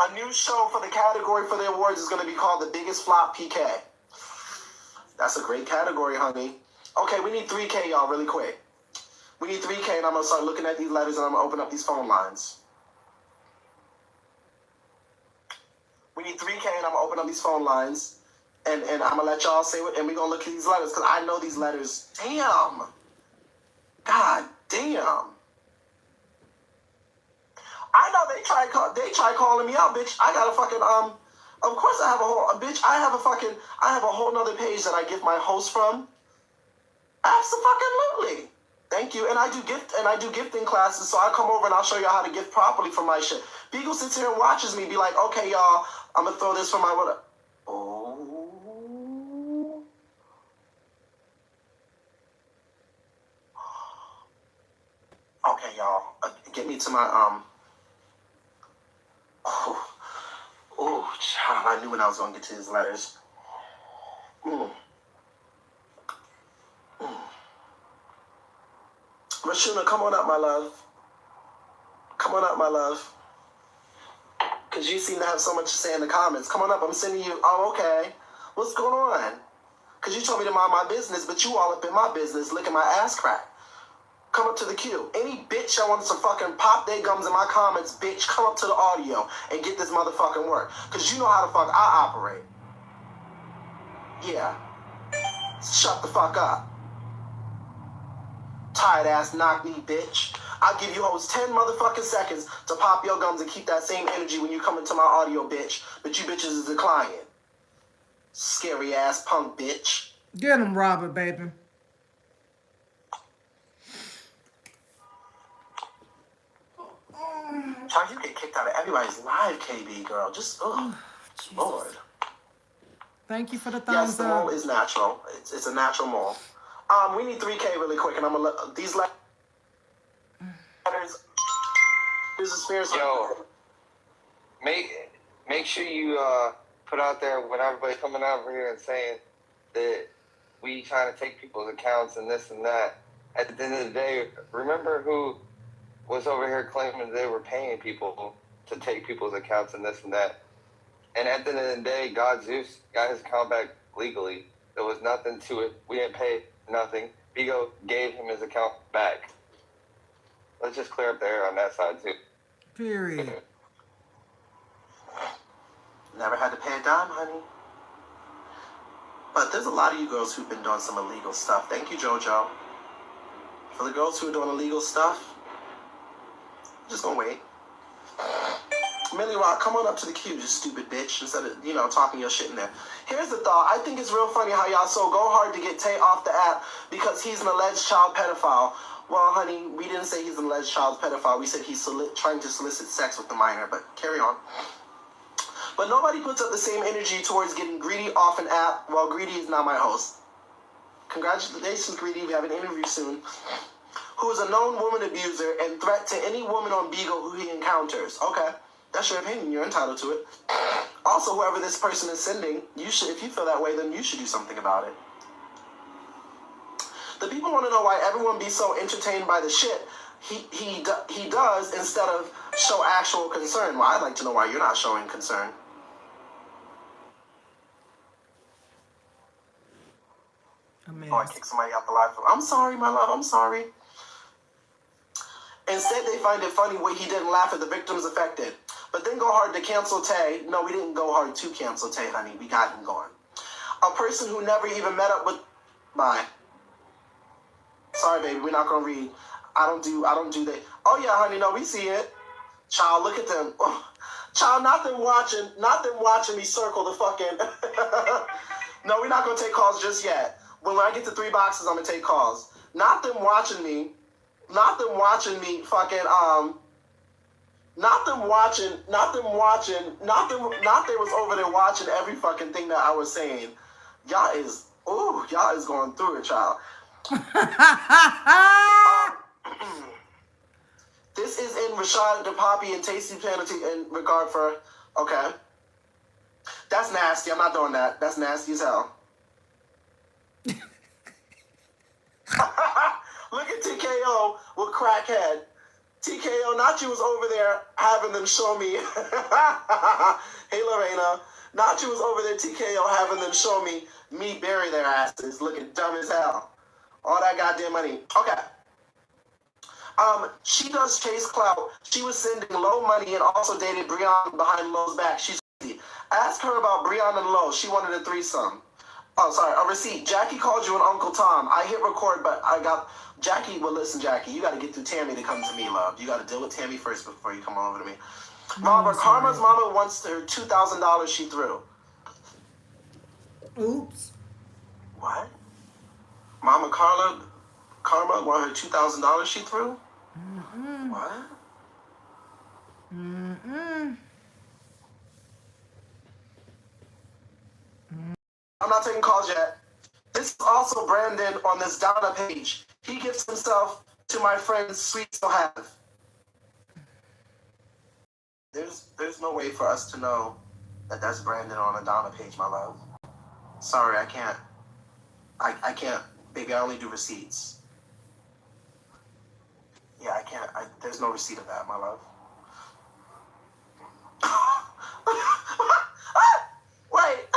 A new show for the category for the awards is going to be called The Biggest Flop PK. That's a great category, honey. Okay, we need 3K, y'all, really quick. We need 3K, and I'm going to start looking at these letters, and I'm going to open up these phone lines. We need 3K, and I'm going to open up these phone lines, and I'm going to let y'all say what, and we're going to look at these letters, because I know these letters. Damn. God damn. I know they try calling me out, bitch. I got a fucking, of course I have a whole nother page that I give my host from. Absolutely. Thank you. And I do gifting classes, so I come over and I'll show y'all how to gift properly for my shit. Beagle sits here and watches me be like, okay, y'all, I'm gonna throw this for my what? Oh. Okay, y'all. Get me to my Oh, child, I knew when I was gonna get to his letters. Rashuna, come on up, my love. Come on up, my love. Because you seem to have so much to say in the comments. Come on up, I'm sending you. Oh, okay. What's going on? Because you told me to mind my business, but you all up in my business licking my ass crack. Come up to the queue. Any bitch that wants to fucking pop their gums in my comments, bitch, come up to the audio and get this motherfucking work. Because you know how the fuck I operate. Yeah. Shut the fuck up. Tired ass knock me, bitch. I'll give you hoes 10 motherfucking seconds to pop your gums and keep that same energy when you come into my audio, bitch. But you bitches is declining. Scary ass punk bitch. Get him, Robert, baby. Child, you get kicked out of everybody's live, KB girl. Just, Lord. Thank you for the Yes, thumbs the up. mole is natural. It's a natural mole. We need 3K really quick, and I'm gonna let these letters. This is fierce. Yo, make sure you put out there when everybody's coming over here and saying that we trying to take people's accounts and this and that. At the end of the day, remember who was over here claiming they were paying people to take people's accounts and this and that. And at the end of the day, God Zeus got his account back legally. There was nothing to it. We didn't pay nothing. Vigo gave him his account back. Let's just clear up the air on that side too. Period. Never had to pay a dime, honey. But there's a lot of you girls who've been doing some illegal stuff. Thank you, JoJo. For the girls who are doing illegal stuff, I'm just gonna wait. Millie Rock, come on up to the queue, you stupid bitch, instead of, talking your shit in there. Here's the thought. I think it's real funny how y'all so go hard to get Tay off the app because he's an alleged child pedophile. Well, honey, we didn't say he's an alleged child pedophile. We said he's trying to solicit sex with the minor, but carry on. But nobody puts up the same energy towards getting Greedy off an app. Well, Greedy is now my host. Congratulations, Greedy. We have an interview soon. Who is a known woman abuser and threat to any woman on Beagle who he encounters. Okay. That's your opinion. You're entitled to it. Also, whoever this person is sending, you should. If you feel that way, then you should do something about it. The people want to know why everyone be so entertained by the shit he does instead of show actual concern. Well, I'd like to know why you're not showing concern. Oh, I kicked somebody out the live. I'm sorry, my love. I'm sorry. Instead, they find it funny when he didn't laugh at the victims affected. But then go hard to cancel Tay. No, we didn't go hard to cancel Tay, honey. We got him going. A person who never even met up with... Bye. Sorry, baby. We're not going to read. I don't do that. Oh, yeah, honey. No, we see it. Child, look at them. Oh. Child, not them watching me circle the fucking... No, we're not going to take calls just yet. When I get to 3 boxes, I'm going to take calls. Not them watching me fucking, not they was over there watching every fucking thing that I was saying. Y'all is going through it, child. This is in Rashad DePapi and Tasty Penalty in regard for, okay. That's nasty. I'm not doing that. That's nasty as hell. Look at TKO with crackhead. TKO, Nachi was over there having them show me. Hey, Lorena. Nachi was over there, TKO, having them show me bury their asses, looking dumb as hell. All that goddamn money. Okay. She does chase clout. She was sending Low money and also dated Brianna behind Low's back. She's crazy. Ask her about Brianna and Low. She wanted a threesome. Oh, sorry, a receipt. Jackie called you an Uncle Tom. I hit record, but I got... Jackie, well, listen, Jackie, you got to get through Tammy to come to me, love. You got to deal with Tammy first before you come over to me. Mama, Karma's mama wants her $2,000 she threw. Oops. What? Mama Karma want her $2,000 she threw? Mm-hmm. What? Mm-mm. I'm not taking calls yet. This is also Brandon on this Donna page. He gives himself to my friend Sweet So Have. There's no way for us to know that that's Brandon on a Donna page, my love. Sorry, I can't. I can't. Baby, I only do receipts. Yeah, I can't. There's no receipt of that, my love. Wait.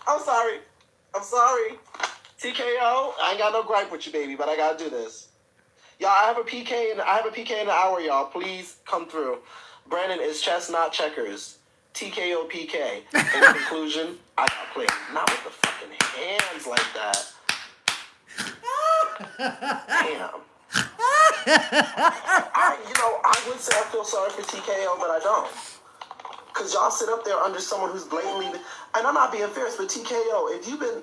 I'm sorry. TKO, I ain't got no gripe with you, baby, but I gotta do this. Y'all, I have a PK in an hour, y'all. Please come through. Brandon is chess, not checkers. TKO PK. In conclusion, I got played. Not with the fucking hands like that. Damn. I would say I feel sorry for TKO, but I don't. Because y'all sit up there under someone who's blatantly... And I'm not being fierce, but TKO, if you've been...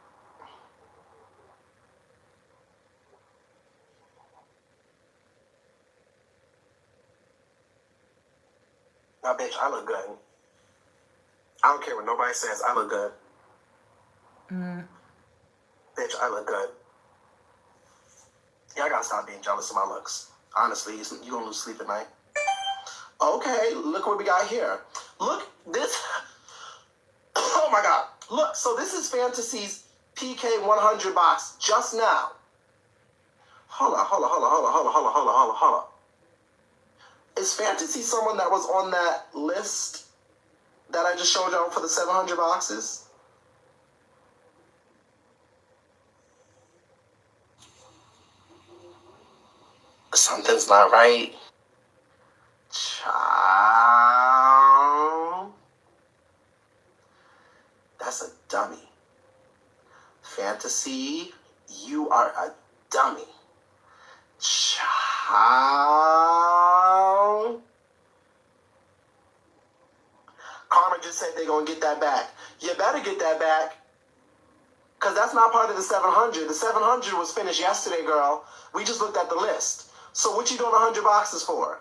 Now, bitch, I look good. I don't care what nobody says. I look good. Bitch, I look good. Yeah, I gotta stop being jealous of my looks. Honestly, you gonna lose sleep at night. Okay, look what we got here. Look, this. Oh my God. Look, so this is Fantasy's PK 100 box just now. Hold on. Is Fantasy someone that was on that list that I just showed y'all for the 700 boxes? Something's not right. Child. That's a dummy. Fantasy, you are a dummy. Child. Karma just said they're going to get that back. You better get that back. Because that's not part of the 700. The 700 was finished yesterday, girl. We just looked at the list. So what you doing 100 boxes for?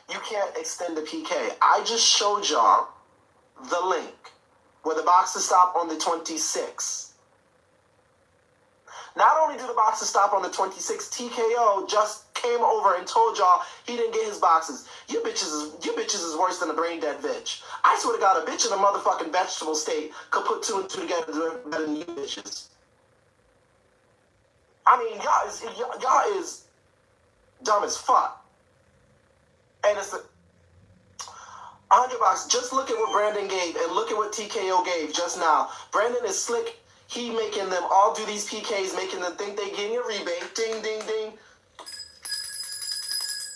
You can't extend the PK. I just showed y'all the link where the boxes stop on the 26th. Not only did the boxes stop on the 26th, TKO just came over and told y'all he didn't get his boxes. You bitches is worse than a brain dead bitch. I swear to God, a bitch in a motherfucking vegetable state could put two and two together better than you bitches. I mean, y'all is dumb as fuck. And it's 100 boxes. Just look at what Brandon gave and look at what TKO gave just now. Brandon is slick. He making them all do these PKs, making them think they're getting a rebate. Ding, ding, ding.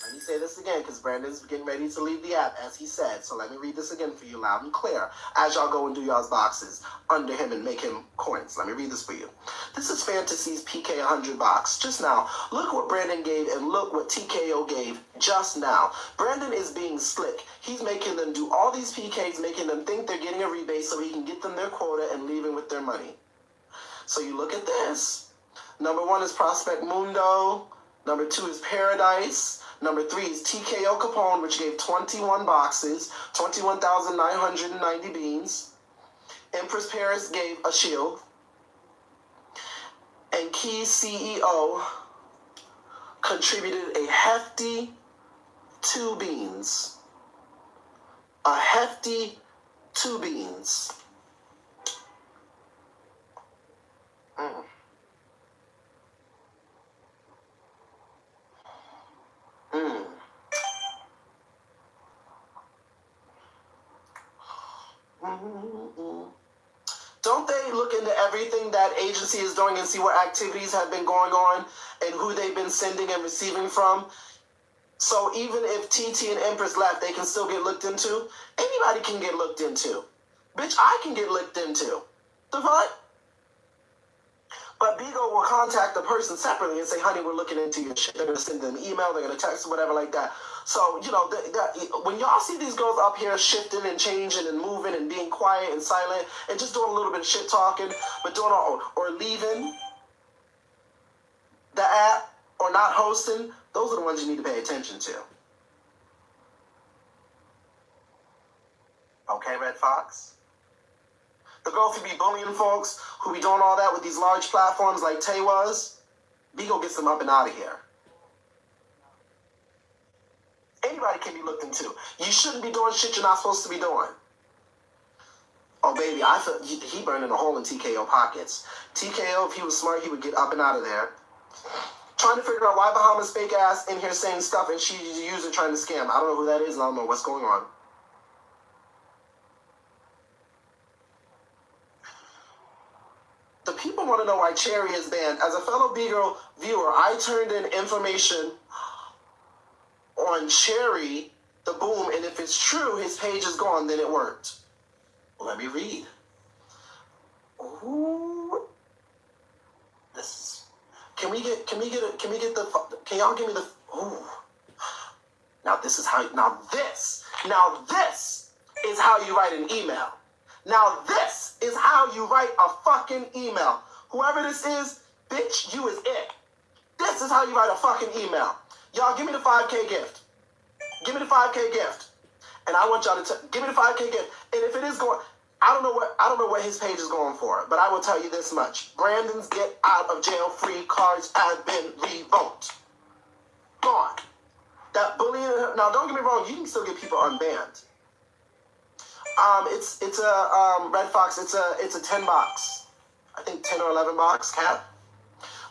Let me say this again because Brandon's getting ready to leave the app, as he said. So let me read this again for you loud and clear as y'all go and do y'all's boxes under him and make him coins. Let me read this for you. This is Fantasy's PK 100 box. Just now, look what Brandon gave and look what TKO gave just now. Brandon is being slick. He's making them do all these PKs, making them think they're getting a rebate so he can get them their quota and leaving with their money. So you look at this. Number 1 is Prospect Mundo. Number 2 is Paradise. Number 3 is TKO Capone, which gave 21 boxes, 21,990 beans. Empress Paris gave a shield. And Key CEO contributed a hefty 2 beans. A hefty 2 beans. Don't they look into everything that agency is doing and see what activities have been going on and who they've been sending and receiving from? So even if TT and Empress left, they can still get looked into? Anybody can get looked into. Bitch, I can get looked into. The fuck? But Bigo will contact the person separately and say, honey, we're looking into your shit. They're going to send them an email. They're going to text or whatever like that. So, you know, when y'all see these girls up here shifting and changing and moving and being quiet and silent and just doing a little bit of shit talking, but doing or leaving the app or not hosting, those are the ones you need to pay attention to. Okay, Red Fox? The girls who be bullying folks, who be doing all that with these large platforms like Tay was, Bigo gets them up and out of here. Anybody can be looked into. You shouldn't be doing shit you're not supposed to be doing. Oh, baby, I feel he burning a hole in TKO pockets. TKO, if he was smart, he would get up and out of there. Trying to figure out why Bahama's fake ass in here saying stuff and she's a user trying to scam. I don't know who that is and I don't know what's going on. The people want to know why Cherry is banned. As a fellow B-Girl viewer, I turned in information on Cherry, the boom, and if it's true, his page is gone, then it worked. Let me read. Ooh. This. Can y'all give me the, ooh. Now this is how you write an email. Now this is how you write a fucking email. Whoever this is, bitch, you is it. This is how you write a fucking email. Y'all give me the 5K gift. Give me the 5K gift. And I want y'all to give me the 5K gift. And if it is going, I don't know what his page is going for, but I will tell you this much. Brandon's get out of jail free cards have been revoked. Gone. That bullying, now don't get me wrong, you can still get people unbanned. It's a Red Fox, it's a 10 box. I think 10 or 11 box cap.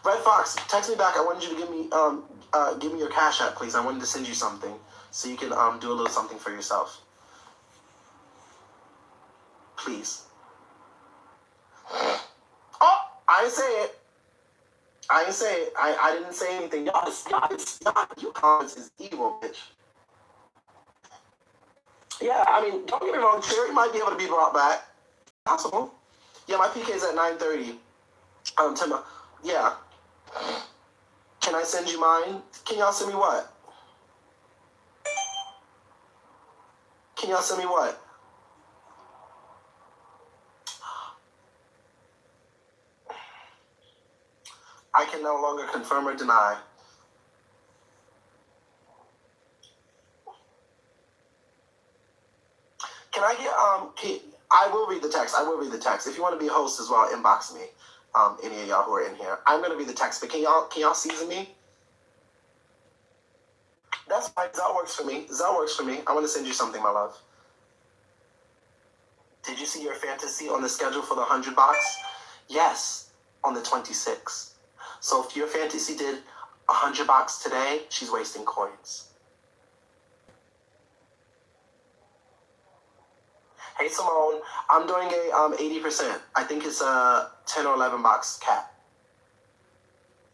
Red Fox, text me back. I wanted you to give me your Cash App, please. I wanted to send you something so you can do a little something for yourself. Please. Oh, I didn't say it. I didn't say anything. Y'all, you comments is evil, bitch. Yeah, I mean, don't get me wrong. Cherry might be able to be brought back. Possible. Yeah, my PK's at 9:30. Yeah. Can I send you mine? Can y'all send me what? Can y'all send me what? I can no longer confirm or deny. Can I get I will read the text. If you want to be a host as well, inbox me. Any of y'all who are in here. I'm gonna read the text, but can y'all season me? That's fine. Zell works for me. I want to send you something, my love. Did you see your fantasy on the schedule for the 100 box? Yes, on the 26th. So if your fantasy did 100 box today, she's wasting coins. Hey Simone, I'm doing a 80%. I think it's a 10 or 11 box cap.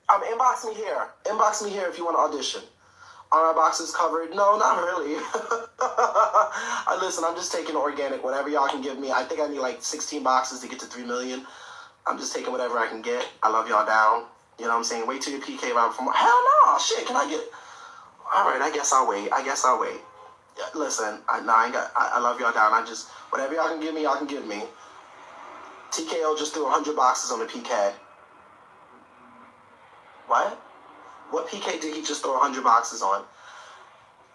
Inbox me here. If you want to audition. Are our boxes covered? No, not really. Listen, I'm just taking organic, whatever y'all can give me. I think I need like 16 boxes to get to 3 million. I'm just taking whatever I can get. I love y'all down. You know what I'm saying? Wait till your PK round from. Hell no! Shit, can I get? All right, I guess I'll wait. Yeah, listen, I love y'all down. I just whatever y'all can give me, y'all can give me. TKO just threw 100 boxes on the PK. What? What PK did he just throw 100 boxes on?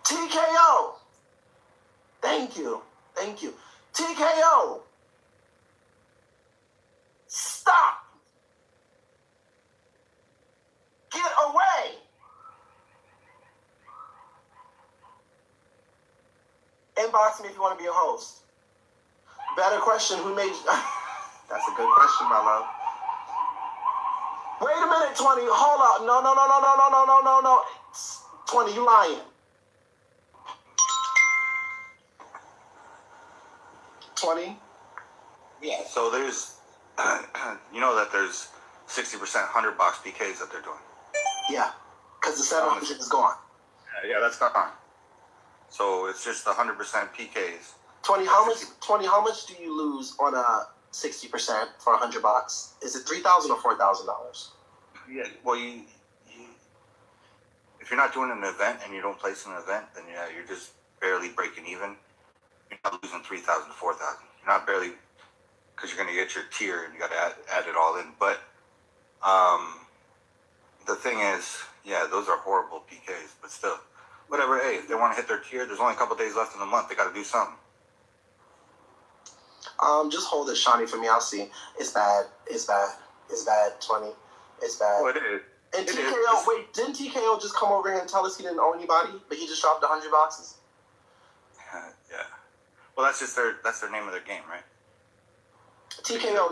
TKO! Thank you. TKO! Stop! Get away! Inbox me if you want to be a host. Better question, who made you? That's a good question, my love. Wait a minute, 20. Hold up. No. 20, you lying. 20? Yeah. So there's, you know that there's 60% 100 box PKs that they're doing. Yeah, because the 700 is gone. Yeah, that's gone. So it's just 100% PKs. 20, how much do you lose on a 60% for 100 bucks? Is it $3,000 or $4,000? Yeah, well, you if you're not doing an event and you don't place an event, then yeah, you're just barely breaking even. You're not losing 3,000 to 4,000. You're not barely, because you're going to get your tier and you got to add it all in. But the thing is, yeah, those are horrible PKs, but still, whatever. Hey, if they want to hit their tier, there's only a couple days left in the month. They got to do something. Just hold it, Shawnee, for me. I'll see. It's bad. 20. It's bad. Oh, it is. And TKO, wait, didn't TKO just come over here and tell us he didn't owe anybody, but he just dropped 100 boxes? Yeah. Well, that's their name of their game, right? TKO,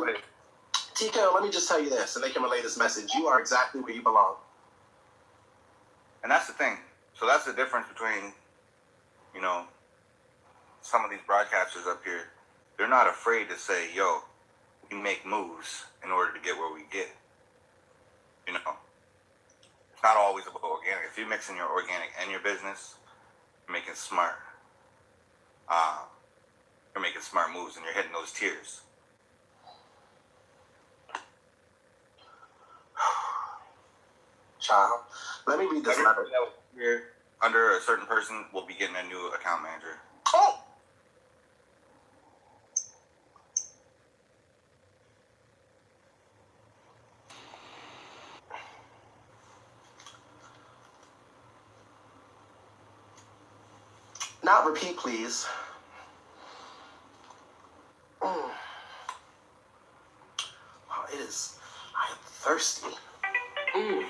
let me just tell you this, and they can relay this message. You are exactly where you belong. And that's the thing. So that's the difference between, some of these broadcasters up here. They're not afraid to say, yo, we make moves in order to get where we get. It's not always about organic. If you're mixing your organic and your business, you're making smart. You're making smart moves and you're hitting those tiers. Child, let me read this letter. Under a certain person, we'll be getting a new account manager. Oh! Not repeat, please. Wow, it is. I am thirsty. Mm.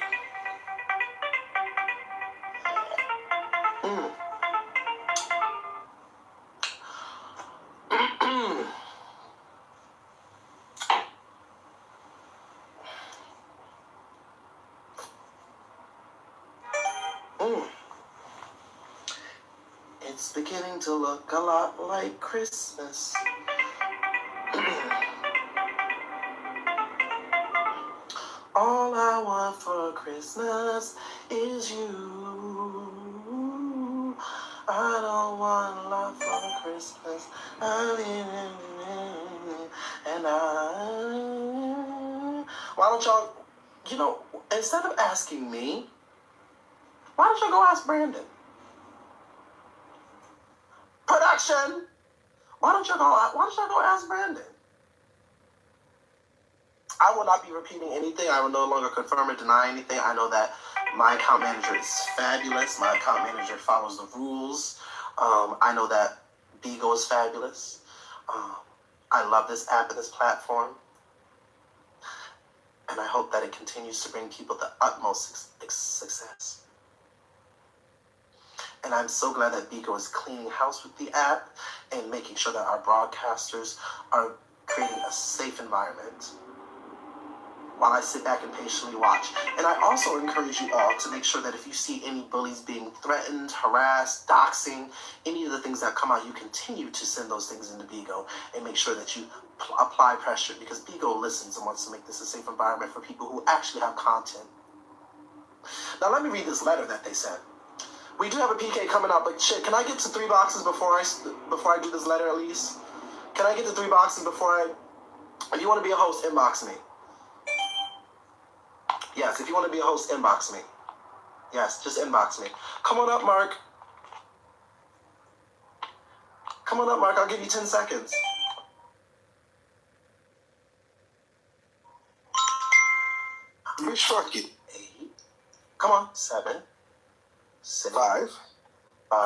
It's beginning to look a lot like Christmas. All I want for Christmas is you. I don't want a lot for Christmas. Why don't y'all, instead of asking me, why don't y'all go ask Brandon? Production! Why don't y'all go ask Brandon? I will not be repeating anything. I will no longer confirm or deny anything. I know that my account manager is fabulous. My account manager follows the rules. I know that Bigo is fabulous. I love this app and this platform. And I hope that it continues to bring people the utmost success. And I'm so glad that Bigo is cleaning house with the app and making sure that our broadcasters are creating a safe environment while I sit back and patiently watch. And I also encourage you all to make sure that if you see any bullies being threatened, harassed, doxing, any of the things that come out, you continue to send those things into Bigo and make sure that you apply pressure, because Bigo listens and wants to make this a safe environment for people who actually have content. Now let me read this letter that they sent. We do have a PK coming up, but shit, can I get to 3 boxes before I do this letter at least? Can I get to 3 boxes before if you want to be a host, inbox me. Yes, if you want to be a host, inbox me. Yes, just inbox me. Come on up, Mark. Come on up, Mark. I'll give you 10 seconds. Reshort it. 8. Come on. 7. 6. 5.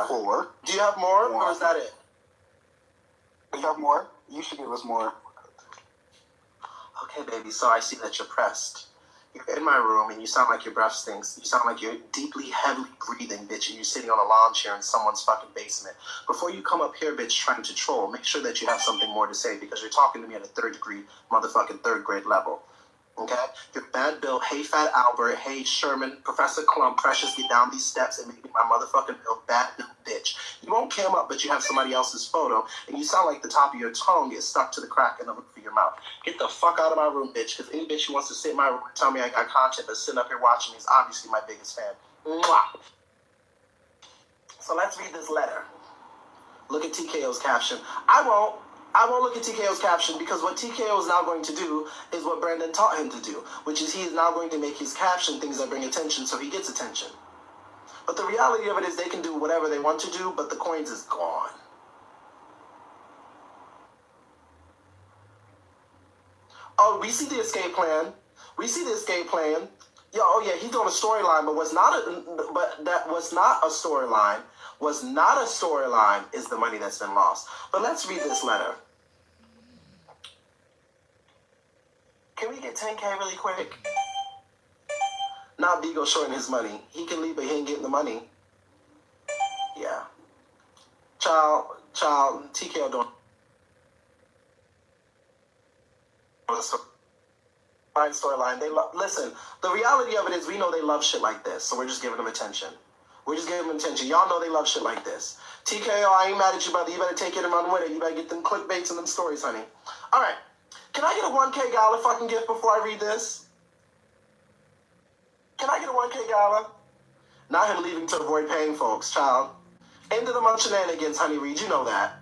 4. Do you have more, 1. Or is that it? Do you have more? You should give us more. Okay, baby. So I see that you're pressed. You're in my room and you sound like your breath stinks. You sound like you're deeply, heavily breathing, bitch, and you're sitting on a lawn chair in someone's fucking basement. Before you come up here, bitch, trying to troll, make sure that you have something more to say, because you're talking to me at a 3rd degree, motherfucking 3rd grade level. Okay? You're Bad Bill, Hey Fat Albert, Hey Sherman, Professor Clump, Precious, get down these steps and make me my motherfucking Bill, Bad Bill, bitch. You won't come up, but you have somebody else's photo, and you sound like the top of your tongue is stuck to the crack in the roof of your mouth. Get the fuck out of my room, bitch, because any bitch who wants to sit in my room and tell me I got content but sitting up here watching me is obviously my biggest fan. Mwah. So let's read this letter. Look at TKO's caption. I won't look at TKO's caption, because what TKO is now going to do is what Brandon taught him to do, which is he's now going to make his caption things that bring attention so he gets attention. But the reality of it is they can do whatever they want to do, but the coins is gone. Oh, we see the escape plan. We see the escape plan. Yeah, oh yeah, he's doing a storyline, but that was not a storyline. Was not a storyline is the money that's been lost. But let's read this letter. Can we get 10K really quick? Not Bigo shorting his money. He can leave, but he ain't getting the money. Yeah. Child, TKO don't. Storyline. Listen. The reality of it is, we know they love shit like this, so we're just giving them attention. We're just giving them attention. Y'all know they love shit like this. TKO, I ain't mad at you, brother. You better take it and run with it. You better get them clickbaits and them stories, honey. All right. Can I get a 1K gala fucking gift before I read this? Can I get a 1K gala? Not him leaving to avoid paying folks, child. End of the month shenanigans, honey Reed. You know that.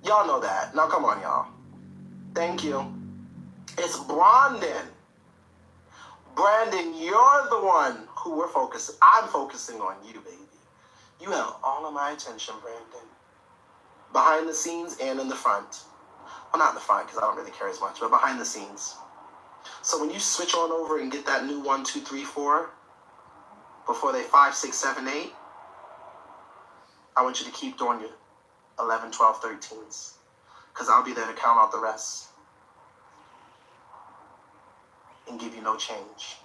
Y'all know that. Now come on, y'all. Thank you. It's Brandon. Brandon, you're the one who I'm focusing on you, baby. You have all of my attention, Brandon. Behind the scenes and in the front. Well, not in the front, because I don't really care as much, but behind the scenes. So when you switch on over and get that new 1, 2, 3, 4, before they 5, 6, 7, 8, I want you to keep doing your 11, 12, 13s. Because I'll be there to count out the rest. And give you no change.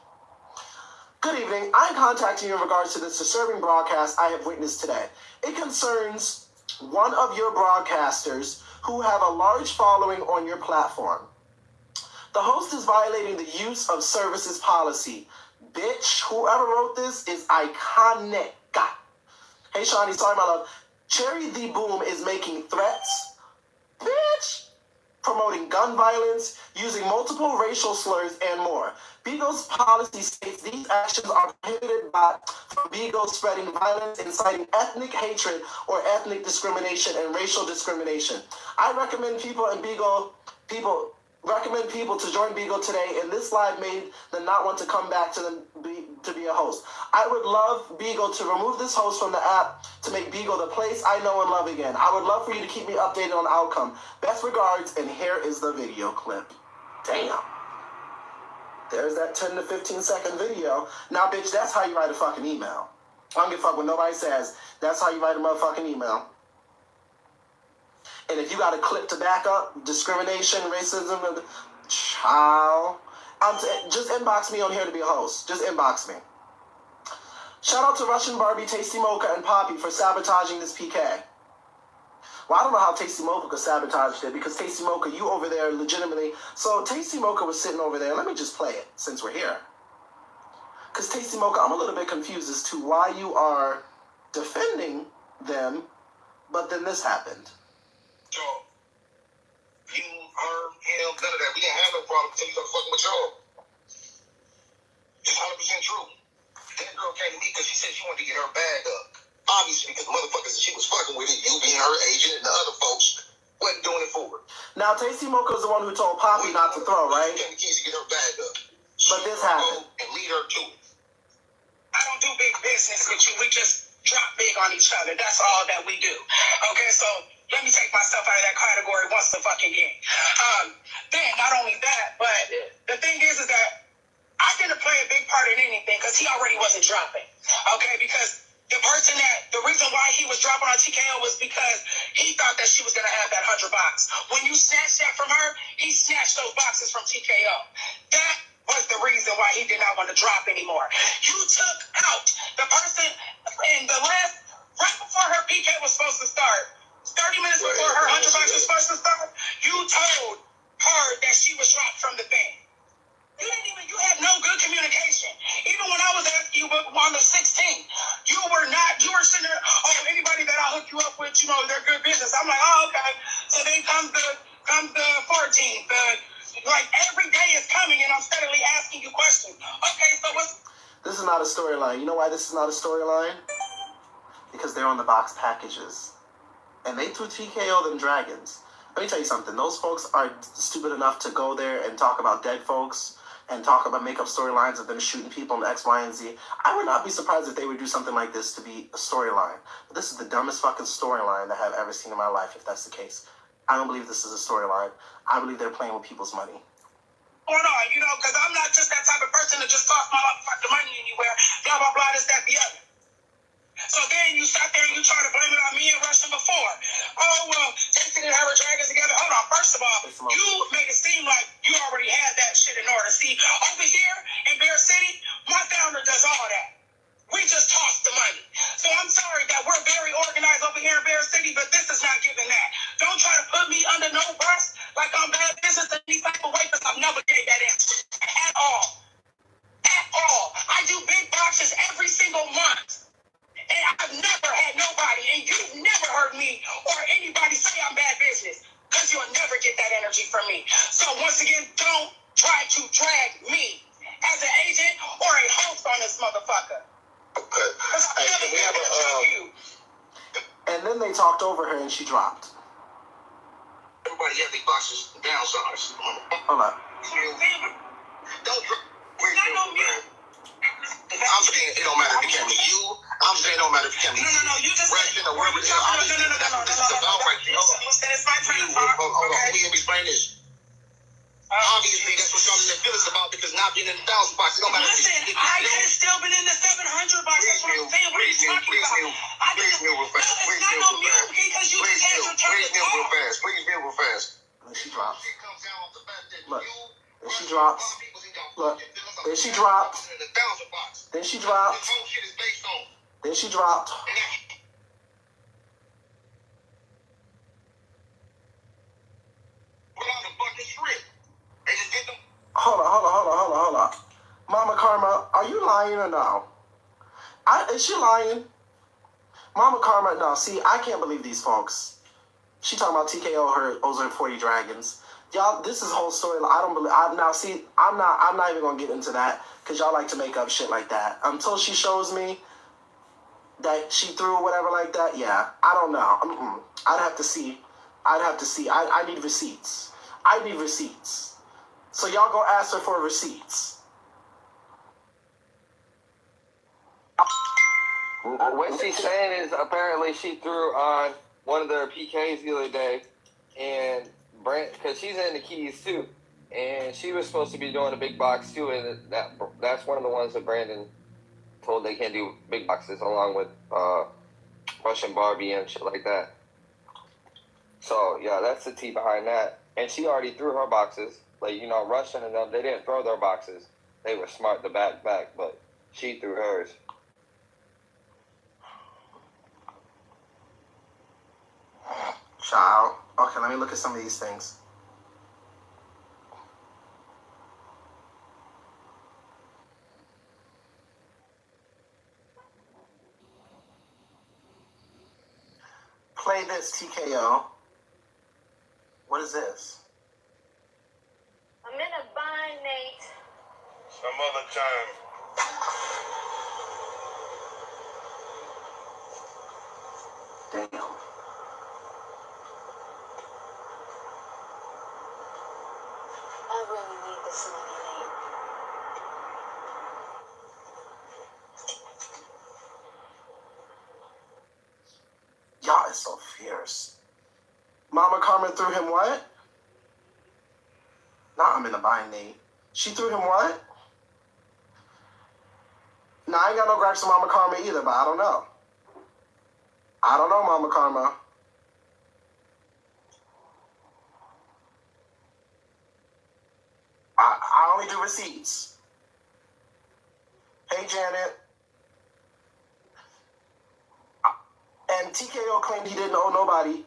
Good evening. I'm contacting you in regards to this disturbing broadcast I have witnessed today. It concerns one of your broadcasters who have a large following on your platform. The host is violating the use of services policy. Bitch, whoever wrote this is iconic. Hey, Shawnee, sorry, my love. Cherry the Boom is making threats. Bitch. Promoting gun violence, using multiple racial slurs, and more. Beagle's policy states these actions are prohibited from Beagle spreading violence, inciting ethnic hatred or ethnic discrimination and racial discrimination. I recommend people to join Beagle today, and this live made them not want to come back to be a host. I would love Beagle to remove this host from the app to make Beagle the place I know and love again. I would love for you to keep me updated on the outcome. Best regards, and here is the video clip. Damn. There's that 10 to 15 second video. Now, bitch, that's how you write a fucking email. I don't give a fuck what nobody says. That's how you write a motherfucking email. And if you got a clip to back up discrimination, racism, child, just inbox me on here to be a host. Just inbox me. Shout out to Russian Barbie, Tasty Mocha, and Poppy for sabotaging this PK. Well, I don't know how Tasty Mocha sabotaged it, because Tasty Mocha, you over there legitimately. So Tasty Mocha was sitting over there. Let me just play it since we're here. Because Tasty Mocha, I'm a little bit confused as to why you are defending them, but then this happened. So, you, her, him, none of that. We didn't have no problem until you started fucking with y'all. It's 100% true. That girl came to me because she said she wanted to get her bag up. Obviously, because the motherfuckers that she was fucking with, you being her agent and the other folks, wasn't doing it for her. Now, Tasty Mocha is the one who told Poppy not to throw, right? She came to keys to get her bag up. But this happened. And lead her to it. I don't do big business with you. We just drop big on each other. That's all that we do. Okay, so let me take myself out of that category once again. Then, not only that, but the thing is that I didn't play a big part in anything because he already wasn't dropping. Okay, because the reason why he was dropping on TKO was because he thought that she was going to have that 100 box. When you snatched that from her, he snatched those boxes from TKO. That was the reason why he did not want to drop anymore. You took out the person in the last, right before her PK was supposed to start, 30 minutes before her 100 bucks was supposed to start, you told her that she was dropped from the thing. You had no good communication. Even when I was asking you on the 16th, you were sitting there, anybody that I hook you up with, they're good business. I'm like, okay. So then comes the 14th. Like every day is coming and I'm steadily asking you questions. Okay, so what's... This is not a storyline. You know why this is not a storyline? Because they're on the box packages. And they threw TKO them dragons. Let me tell you something. Those folks are stupid enough to go there and talk about dead folks and make up storylines of them shooting people in X, Y, and Z. I would not be surprised if they would do something like this to be a storyline. But this is the dumbest fucking storyline that I've ever seen in my life, if that's the case. I don't believe this is a storyline. I believe they're playing with people's money. Going on, because I'm not just that type of person to just toss my fucking money anywhere, blah, blah, blah, this, that, the other. So then you sat there and you try to blame it on me and Russian before. Oh, well, they didn't have her dragons together. Hold on. First of all, you made it seem like you already had that shit in order. See, over here in Bear City, my founder does all that. We just toss the money. So I'm sorry that we're very organized over here in Bear City, but this is not giving that. Don't try to put me under no bus like I'm bad business in any type of way, because I've never gave that answer at all. At all. I do big boxes every single month. And I've never had nobody, and you've never heard me or anybody say I'm bad business, because you'll never get that energy from me. So once again, don't try to drag me as an agent or a host on this motherfucker. Okay. Hey, we have and then they talked over her and she dropped. Everybody has their boxes downsized. Hold up. Don't drop. Not no mute. I'm saying it don't matter if it came to you. I'm saying it don't matter if it came to you. No, you just said, or wherever it is. That's what this is about right here. It's my train of thought. Hold on, let me explain this. Obviously, that's what y'all in the feelings about, because not being in the 1,000 box, it don't matter. Listen, I could have still been in the 700 box. That's what real fast. And she drops. Look. And she drops. Look. Then she dropped. Then she dropped. Then she dropped. Hold on. Mama Karma, are you lying or no? Is she lying? Mama Karma, no. See, I can't believe these folks. She talking about TKO owes her 40 dragons. Y'all, this is whole story. I don't believe. I'm not even gonna get into that because y'all like to make up shit like that. Until she shows me that she threw whatever like that. Yeah, I don't know. I'd have to see. I need receipts. So y'all go ask her for receipts. What she's saying is apparently she threw on one of their PKs the other day, and because she's in the keys too, and she was supposed to be doing a big box too, and that's one of the ones that Brandon told they can't do big boxes along with Russian Barbie and shit like that. So yeah, that's the tea behind that. And she already threw her boxes. Like, you know, Russian and them, they didn't throw their boxes. They were smart to back, but she threw hers. Child. Okay, let me look at some of these things. Play this, TKO. What is this? I'm in a bind, Nate. Some other time. Damn. I really need this money, Nate. Y'all is so fierce. Mama Carmen threw him what? Nah, I'm in a bind, Nate. She threw him what? Nah, I ain't got no gripes to Mama Karma either, but I don't know. Mama Karma. I only do receipts. Hey, Janet. And TKO claimed he didn't owe nobody.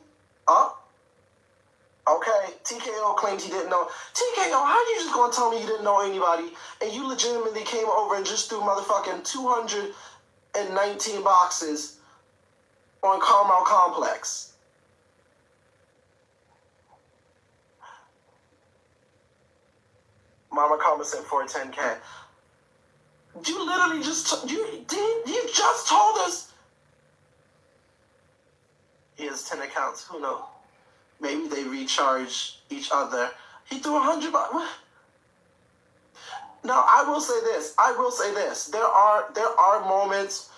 Okay, TKO claimed he didn't know. TKO, how you just gonna tell me you didn't know anybody and you legitimately came over and just threw motherfucking 219 boxes on Carmel Complex? Mama Karma sent for 10K. You literally just you just told us he has 10 accounts. Who knows? Maybe they recharge each other. He threw 100 bucks. Now I will say this. There are moments.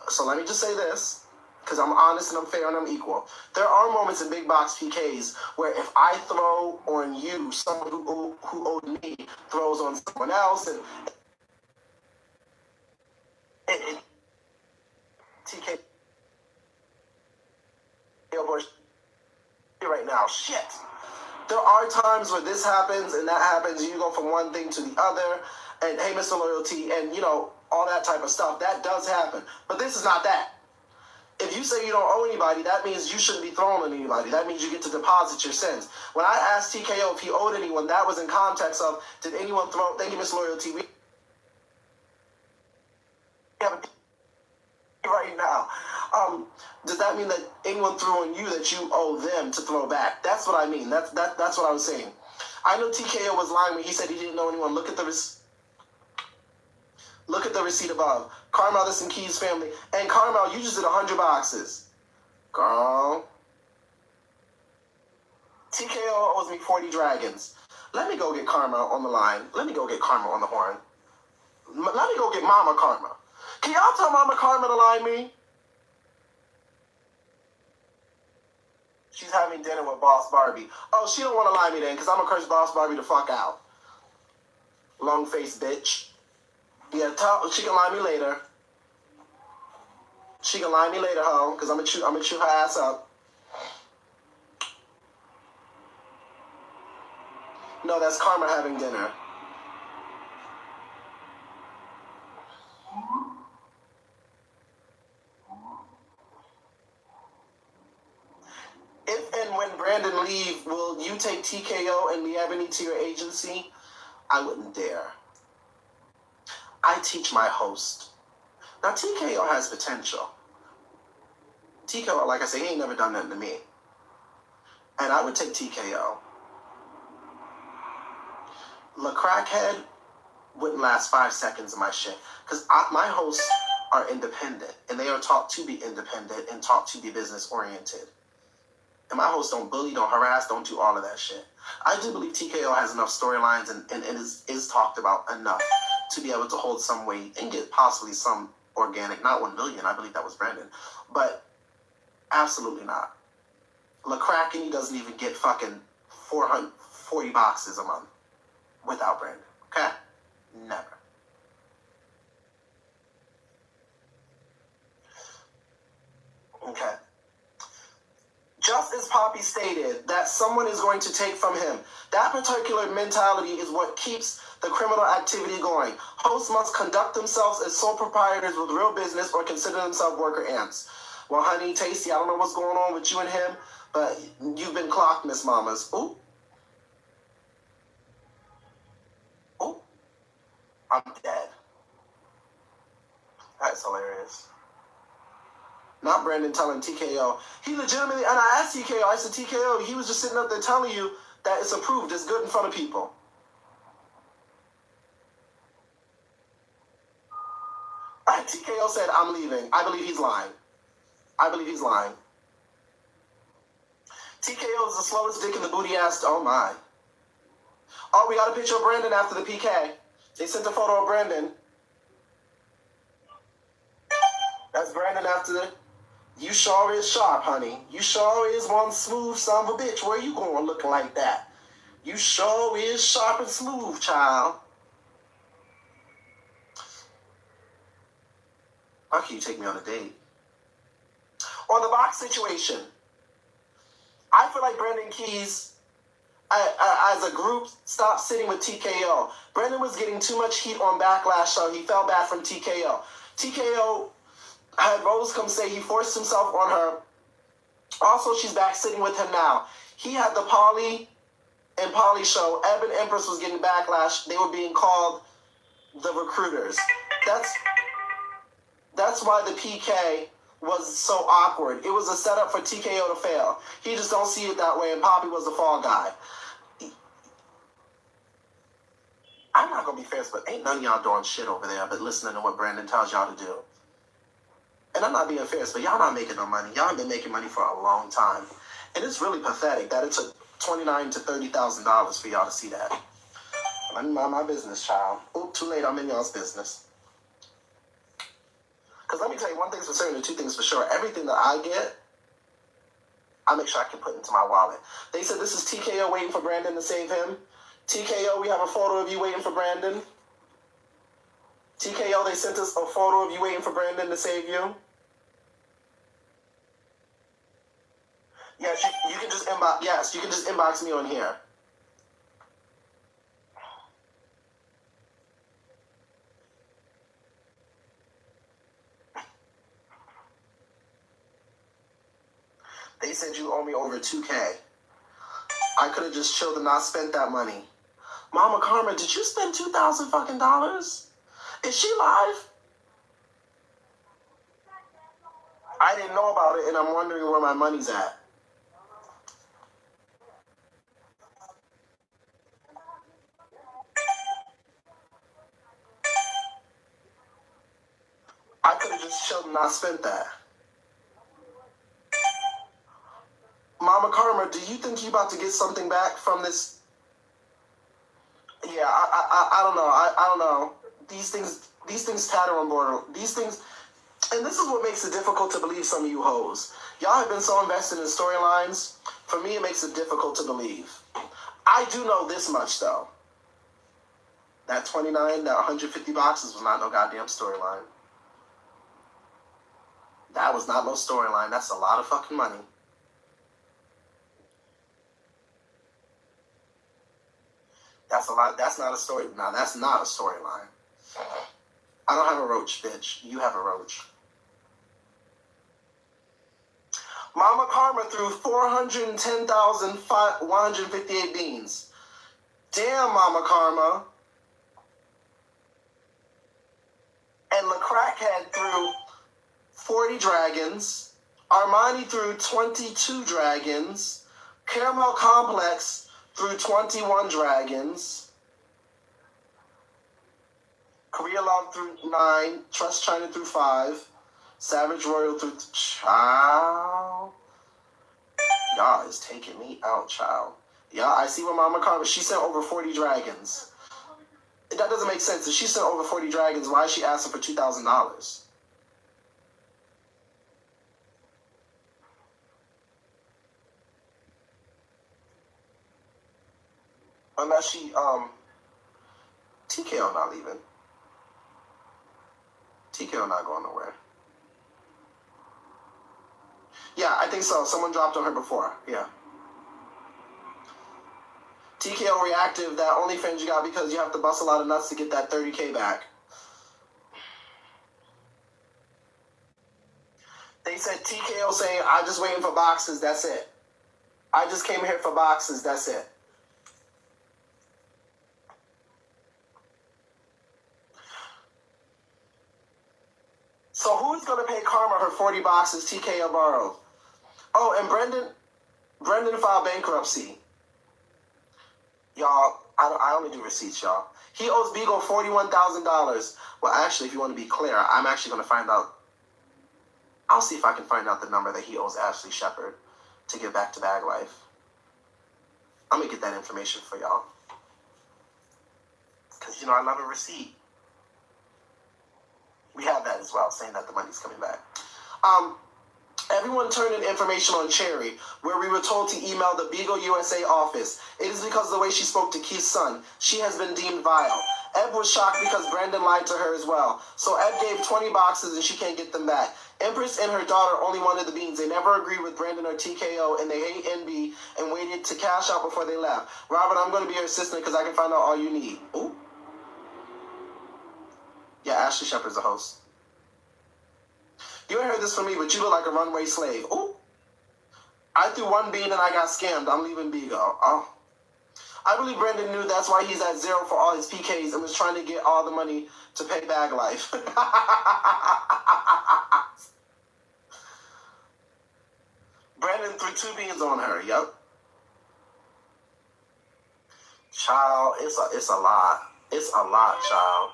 So let me just say this, because I'm honest and I'm fair and I'm equal. There are moments in big box PKs where if I throw on you, someone who owed me throws on someone else, and TK right now. Shit. There are times where this happens and that happens, and you go from one thing to the other, and hey, Mr. Loyalty, and you know, all that type of stuff. That does happen. But this is not that. If you say you don't owe anybody, that means you shouldn't be throwing on anybody. That means you get to deposit your sins. When I asked TKO if he owed anyone, that was in context of, did anyone throw, thank you, Miss Loyalty, we have a right now. Does that mean that anyone threw on you that you owe them to throw back? That's what I mean. That's what I was saying. I know TKO was lying when he said he didn't know anyone. Look at the receipt above. Carmel, this and Key's family. And Carmel, you just did 100 boxes. Girl. TKO owes me 40 dragons. Let me go get Carmel on the line. Let me go get Carmel on the horn. Let me go get Mama Karma. Can y'all tell Mama Karma to line me? She's having dinner with Boss Barbie. Oh, she don't want to line me then, because I'm going to curse Boss Barbie the fuck out. Long face bitch. Yeah, she can line me later. She can line me later, ho, because I'm gonna chew her ass up. No, that's Karma having dinner. If and when Brandon leave, will you take TKO and Lee Ebony to your agency? I wouldn't dare. I teach my host. Now, TKO has potential. TKO, like I say, he ain't never done nothing to me. And I would take TKO. La Crackhead wouldn't last 5 seconds of my shit. Because my hosts are independent. And they are taught to be independent and taught to be business oriented. And my hosts don't bully, don't harass, don't do all of that shit. I do believe TKO has enough storylines and is talked about enough to be able to hold some weight and get possibly some organic, not 1 million, I believe that was Brandon, but absolutely not. LaCracken, he doesn't even get fucking 440 boxes a month without Brandon, okay? Never. Okay. Just as Poppy stated that someone is going to take from him, that particular mentality is what keeps the criminal activity going. Hosts must conduct themselves as sole proprietors with real business or consider themselves worker ants. Well, honey, Tasty, I don't know what's going on with you and him, but you've been clocked, Miss Mamas. Ooh. Ooh. I'm dead. That's hilarious. Not Brandon telling TKO. He legitimately, and I asked TKO, I said, TKO, he was just sitting up there telling you that it's approved, it's good in front of people. TKO said, I'm leaving. I believe he's lying. I believe he's lying. TKO is the slowest dick in the booty ass. Oh my. Oh, we got a picture of Brandon after the PK. They sent a photo of Brandon. That's Brandon after the... You sure is sharp, honey. You sure is one smooth son of a bitch. Where you going looking like that? You sure is sharp and smooth, child. How can you take me on a date? On the box situation, I feel like Brandon Keys, as a group, stopped sitting with TKO. Brandon was getting too much heat on Backlash, so he fell back from TKO. TKO had Rose come say he forced himself on her. Also, she's back sitting with him now. He had the Polly and Polly show. Ebb and Empress was getting backlash. They were being called the recruiters. That's why the PK was so awkward. It was a setup for TKO to fail. He just don't see it that way, and Poppy was the fall guy. I'm not going to be fierce, but ain't none of y'all doing shit over there but listening to what Brandon tells y'all to do. And I'm not being fierce, but y'all not making no money. Y'all been making money for a long time. And it's really pathetic that it took $29,000 to $30,000 for y'all to see that. Let me mind my business, child. Oop, too late, I'm in y'all's business. Because let me tell you one thing's for certain and two things for sure. Everything that I get, I make sure I can put into my wallet. They said this is TKO waiting for Brandon to save him. TKO, we have a photo of you waiting for Brandon. TKO, they sent us a photo of you waiting for Brandon to save you. Yes, you can just inbox. Yes, you can just inbox me on here. They said you owe me over $2K. I could have just chilled and not spent that money. Mama Karma, did you spend $2,000 fucking dollars? Is she live? I didn't know about it, and I'm wondering where my money's at. I could have just chilled and not spent that. Mama Karma, do you think you about to get something back from this? Yeah, I don't know. I don't know. These things tatter on border. These things, and this is what makes it difficult to believe some of you hoes. Y'all have been so invested in storylines. For me, it makes it difficult to believe. I do know this much, though. That 150 boxes was not no goddamn storyline. That was not no storyline. That's a lot of fucking money. That's a lot. That's not a story. Now, that's not a storyline. I don't have a roach, bitch. You have a roach. Mama Karma threw 410,158 beans. Damn, Mama Karma. And La Crackhead threw 40 dragons. Armani threw 22 dragons. Caramel Complex threw 21 dragons. Korea Love threw 9. Trust China threw 5. Savage Royal threw... Child. Y'all is taking me out, child. Yeah, I see what Mama Karma... She sent over 40 dragons. That doesn't make sense. If she sent over 40 dragons, why is she asking for $2,000? Unless she, TKO not leaving. TKO not going nowhere. Yeah, I think so. Someone dropped on her before. Yeah. TKO reactive, that OnlyFans you got because you have to bust a lot of nuts to get that 30K back. They said TKO saying, I just waiting for boxes, that's it. I just came here for boxes, that's it. So who's going to pay Karma her 40 boxes TKO borrowed? Oh, and Brendan filed bankruptcy. Y'all, I only do receipts, y'all. He owes Beagle $41,000. Well, actually, if you want to be clear, I'm actually going to find out. I'll see if I can find out the number that he owes Ashley Shepard to get back to Bag Life. I'm going to get that information for y'all. Because, I love a receipt. We have that as well, saying that the money's coming back. Everyone turned in information on Cherry, where we were told to email the Beagle USA office. It is because of the way she spoke to Keith's son. She has been deemed vile. Eb was shocked because Brandon lied to her as well. So Eb gave 20 boxes and she can't get them back. Empress and her daughter only wanted the beans. They never agreed with Brandon or TKO, and they hate NB and waited to cash out before they left. Robert, I'm going to be your assistant because I can find out all you need. Ooh. Yeah, Ashley Shepard's a host. You ain't heard this from me, but you look like a runway slave. Ooh. I threw one bean and I got scammed. I'm leaving Bigo. Oh. I believe Brandon knew that's why he's at 0 for all his PKs and was trying to get all the money to pay Bag Life. Brandon threw 2 beans on her. Yep. Child, it's a lot. It's a lot, child.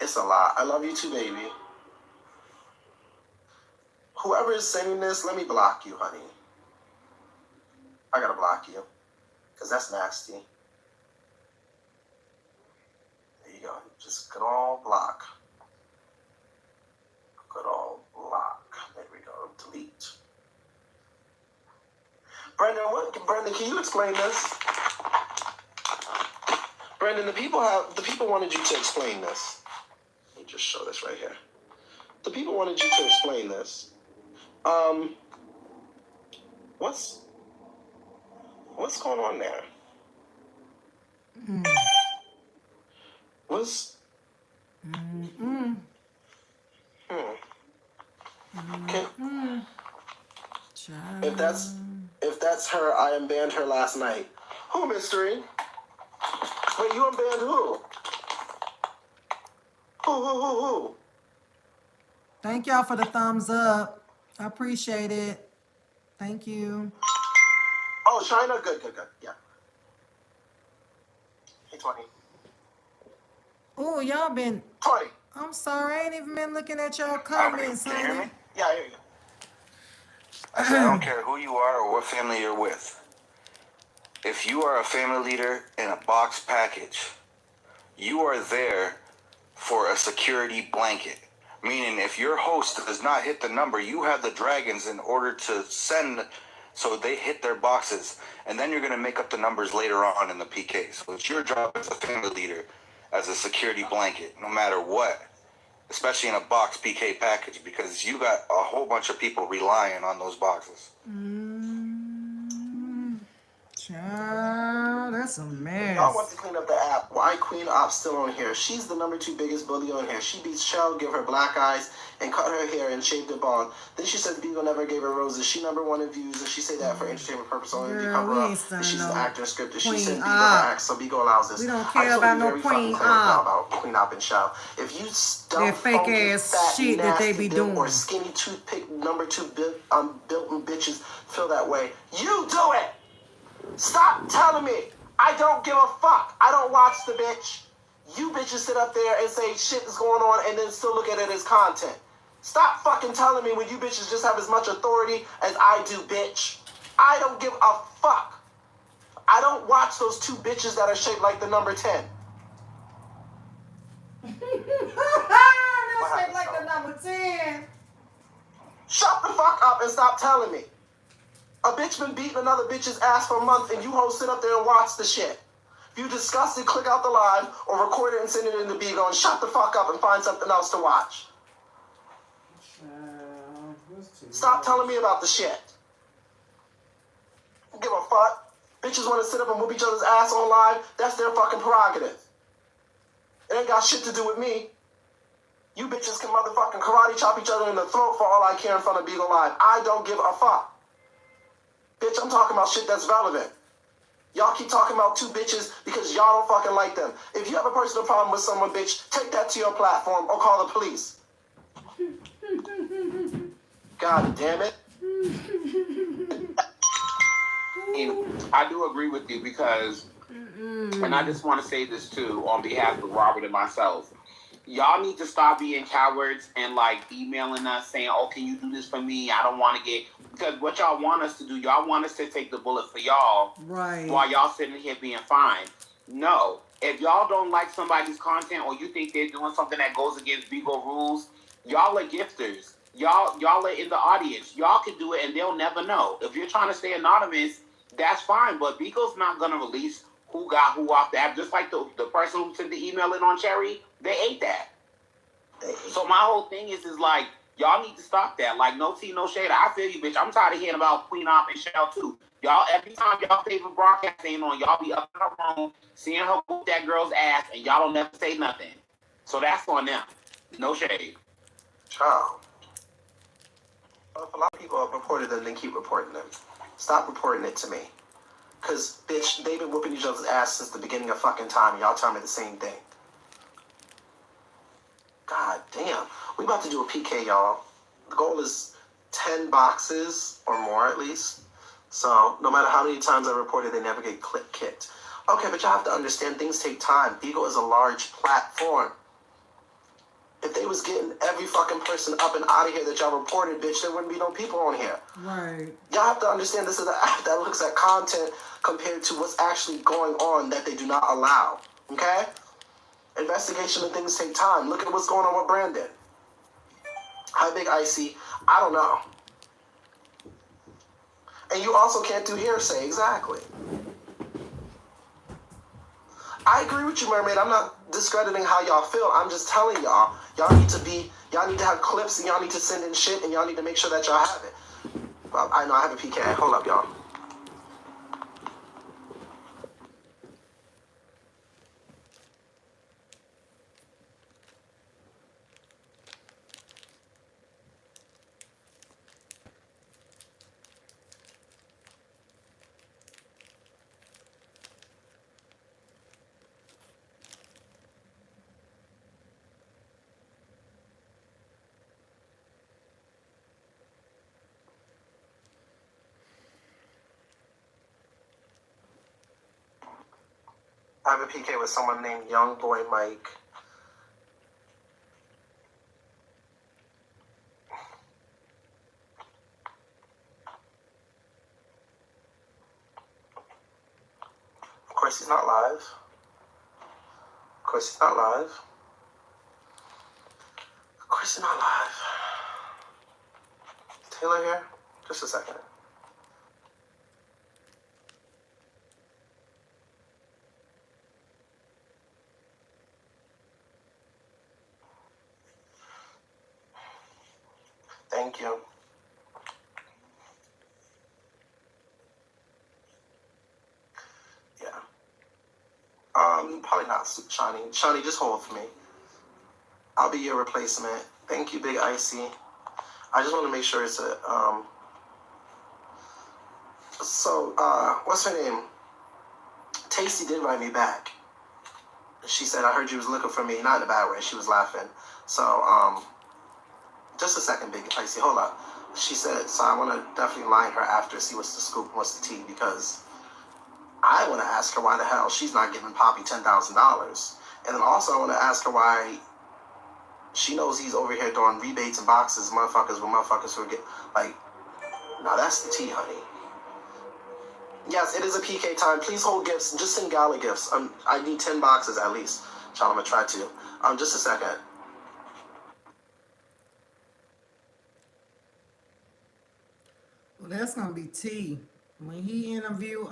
It's a lot. I love you too, baby. Whoever is sending this, let me block you, honey. I gotta block you. Because that's nasty. There you go. Just good old block. Good old block. There we go. Delete. Brendan, can you explain this? Brendan, the people wanted you to explain this. Let me just show this right here. The people wanted you to explain this. What's going on there? What's... If that's her, I unbanned her last night. Who, mystery? Wait, you unbanned who? Who? Thank y'all for the thumbs up. I appreciate it. Thank you. Oh, China? Good. Yeah. Hey, 20. Oh, y'all been... 20. I'm sorry, I ain't even been looking at y'all comments, Can you hear me? Yeah, I hear you. I said, I don't care who you are or what family you're with. If you are a family leader in a box package, you are there for a security blanket. Meaning, if your host does not hit the number, you have the dragons in order to send so they hit their boxes. And then you're going to make up the numbers later on in the PK. So it's your job as a family leader, as a security blanket, no matter what. especially in a box PK package, because you got a whole bunch of people relying on those boxes. Child, that's a mess. Y'all want to clean up the app. Why Queen Op's still on here? She's the number 2 biggest bully on here. She beats Shell, give her black eyes, and cut her hair and shaved it bald. Then she says Beagle never gave her roses. She number 1 in views, and she say that for entertainment purpose only. Girl, cover we up. ain't starting She's no an actor and scripter. She Queen said Beagle Op. her acts, so Beagle allows this. We don't I care just about wanna no be very fucking Queen clear right now Op. about Queen Op and Shell. If you dumb, That fake funky, ass fat, shit that they nasty, be built, doing. or skinny toothpick number 2 built bitches feel that way, you do it. Stop telling me. I don't give a fuck. I don't watch the bitch. You bitches sit up there and say shit is going on and then still look at it as content. Stop fucking telling me when you bitches just have as much authority as I do, bitch. I don't give a fuck. I don't watch those 2 bitches that are shaped like the number 10. That's shaped like the number 10. Shut the fuck up and stop telling me. A bitch been beating another bitch's ass for a month and you hoes sit up there and watch the shit. If you disgusted, click out the live or record it and send it in the Beagle and shut the fuck up and find something else to watch. Stop telling me about the shit. Don't give a fuck. Bitches want to sit up and whoop each other's ass on live. That's their fucking prerogative. It ain't got shit to do with me. You bitches can motherfucking karate chop each other in the throat for all I care in front of Beagle Live. I don't give a fuck. Bitch, I'm talking about shit that's relevant. Y'all keep talking about 2 bitches because y'all don't fucking like them. If you have a personal problem with someone, bitch, take that to your platform or call the police. God damn it. I do agree with you because, and I just want to say this too on behalf of Robert and myself. Y'all need to stop being cowards and like emailing us saying, "Oh, can you do this for me? I don't want to get," because what y'all want us to do, y'all want us to take the bullet for y'all, right? While y'all sitting here being fine. No, if y'all don't like somebody's content or you think they're doing something that goes against Beagle rules, y'all are gifters. Y'all are in the audience. Y'all can do it and they'll never know. If you're trying to stay anonymous, that's fine. But Beagle's not gonna release who got who off the app. Just like the person who sent the email in on Cherry, they ate that. So my whole thing is like, y'all need to stop that. Like, no tea, no shade. I feel you, bitch. I'm tired of hearing about Queen Op and Shell too. Y'all, every time y'all favorite broadcast ain't on, y'all be up in her room, seeing her whoop that girl's ass, and y'all don't never say nothing. So that's on them. No shade. Child. If a lot of people have reported them, then keep reporting them. Stop reporting it to me. Because, bitch, they've been whooping each other's ass since the beginning of fucking time, and y'all tell me the same thing. God damn. We about to do a PK, y'all. The goal is 10 boxes or more at least. So no matter how many times I report it, they never get kicked. Okay, but y'all have to understand things take time. Beagle is a large platform. If they was getting every fucking person up and out of here that y'all reported, bitch, there wouldn't be no people on here. Right. Y'all have to understand this is an app that looks at content compared to what's actually going on that they do not allow. Okay? Investigation and things take time. Look at what's going on with Brandon. How big Icy? I don't know. And you also can't do hearsay, exactly. I agree with you, Mermaid. I'm not discrediting how y'all feel. I'm just telling y'all need to have clips and y'all need to send in shit and y'all need to make sure that y'all have it. Well, I know I have a PK. Hold up, y'all. I have a PK with someone named Young Boy Mike. Of course he's not live. Of course he's not live. Of course he's not live. Taylor here? Just a second. Thank you. Yeah. Probably not Shawnee. Shawnee, just hold for me. I'll be your replacement. Thank you, Big Icy. I just want to make sure it's a So, what's her name? Tasty did write me back. She said, I heard you was looking for me. Not in a bad way. She was laughing. So, just a second, Big Icy. Hold up. She said, so I want to definitely line her after, see what's the scoop, what's the tea, because I want to ask her why the hell she's not giving Poppy $10,000. And then also I want to ask her why she knows he's over here doing rebates and boxes, motherfuckers who get, like, now that's the tea, honey. Yes, it is a PK time. Please hold gifts. Just send gala gifts. I need 10 boxes at least. Child, I'm going to try to. Just a second. Well, that's gonna be T. When he interview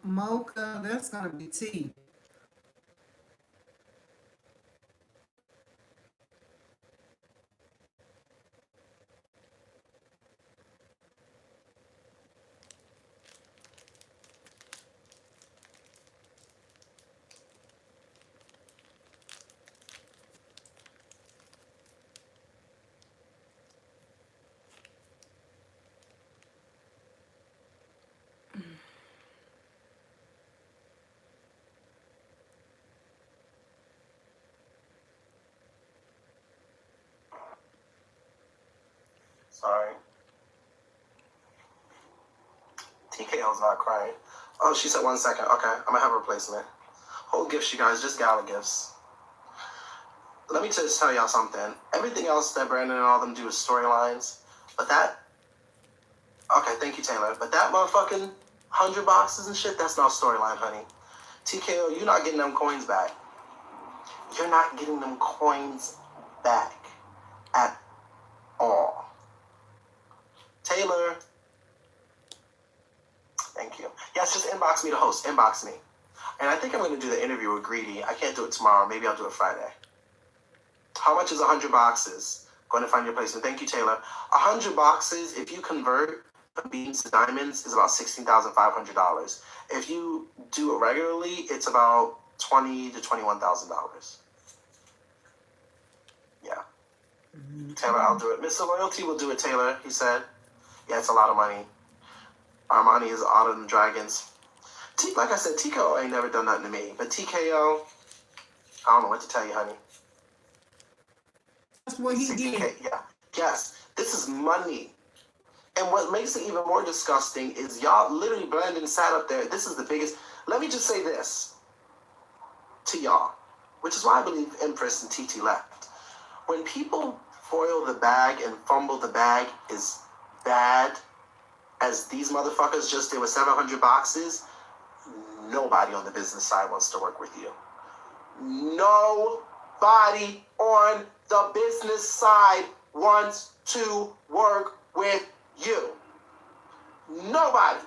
Mocha, that's gonna be T. Sorry. TKO's not crying. Oh, she said 1 second. Okay, I'm going to have a replacement. Hold gifts, you guys. Just gala gifts. Let me just tell y'all something. Everything else that Brandon and all them do is storylines. But that... Okay, thank you, Taylor. But that motherfucking 100 boxes and shit, that's not storyline, honey. TKO, you're not getting them coins back. You're not getting them coins back at all. Taylor. Thank you. Yes, just inbox me the host. Inbox me. And I think I'm going to do the interview with Greedy. I can't do it tomorrow. Maybe I'll do it Friday. How much is 100 boxes? Going to find your placement. Thank you, Taylor. 100 boxes, if you convert beans to diamonds, is about $16,500. If you do it regularly, it's about $20,000 to $21,000. Yeah. Taylor, I'll do it. Mr. Loyalty will do it, Taylor, he said. Yeah, it's a lot of money. Armani is out of the Dragons. Like I said, TKO ain't never done nothing to me. But TKO, I don't know what to tell you, honey. That's what he 60K, did. yeah. Yes, this is money. And what makes it even more disgusting is y'all literally, Brandon sat up there. This is the biggest. Let me just say this to y'all, which is why I believe Empress and TT left. When people foil the bag and fumble the bag is bad, as these motherfuckers just did with 700 boxes, nobody on the business side wants to work with you. Nobody on the business side wants to work with you. Nobody.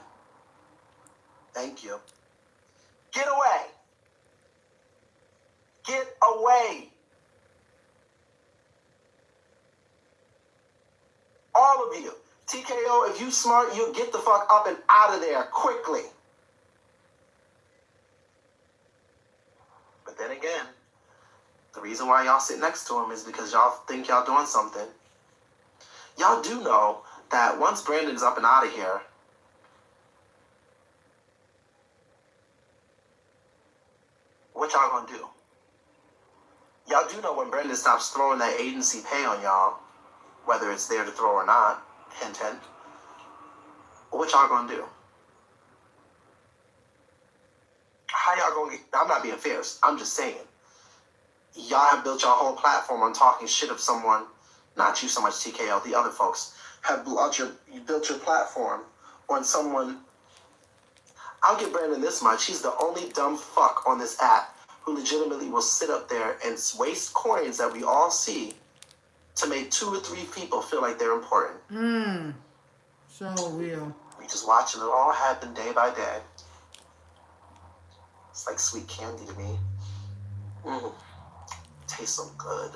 Thank you. Get away. Get away. All of you. TKO, if you smart, you get the fuck up and out of there quickly. But then again, the reason why y'all sit next to him is because y'all think y'all doing something. Y'all do know that once Brandon's up and out of here, what y'all gonna do? Y'all do know when Brandon stops throwing that agency pay on y'all, whether it's there to throw or not, hint, hint, what y'all gonna do? How y'all gonna get, I'm not being fierce, I'm just saying. Y'all have built your whole platform on talking shit of someone, not you so much, TKO, the other folks, have built your platform on someone. I'll give Brandon this much. He's the only dumb fuck on this app who legitimately will sit up there and waste coins that we all see to make 2 or 3 people feel like they're important. So real. We just watching it all happen day by day. It's like sweet candy to me. Tastes so good.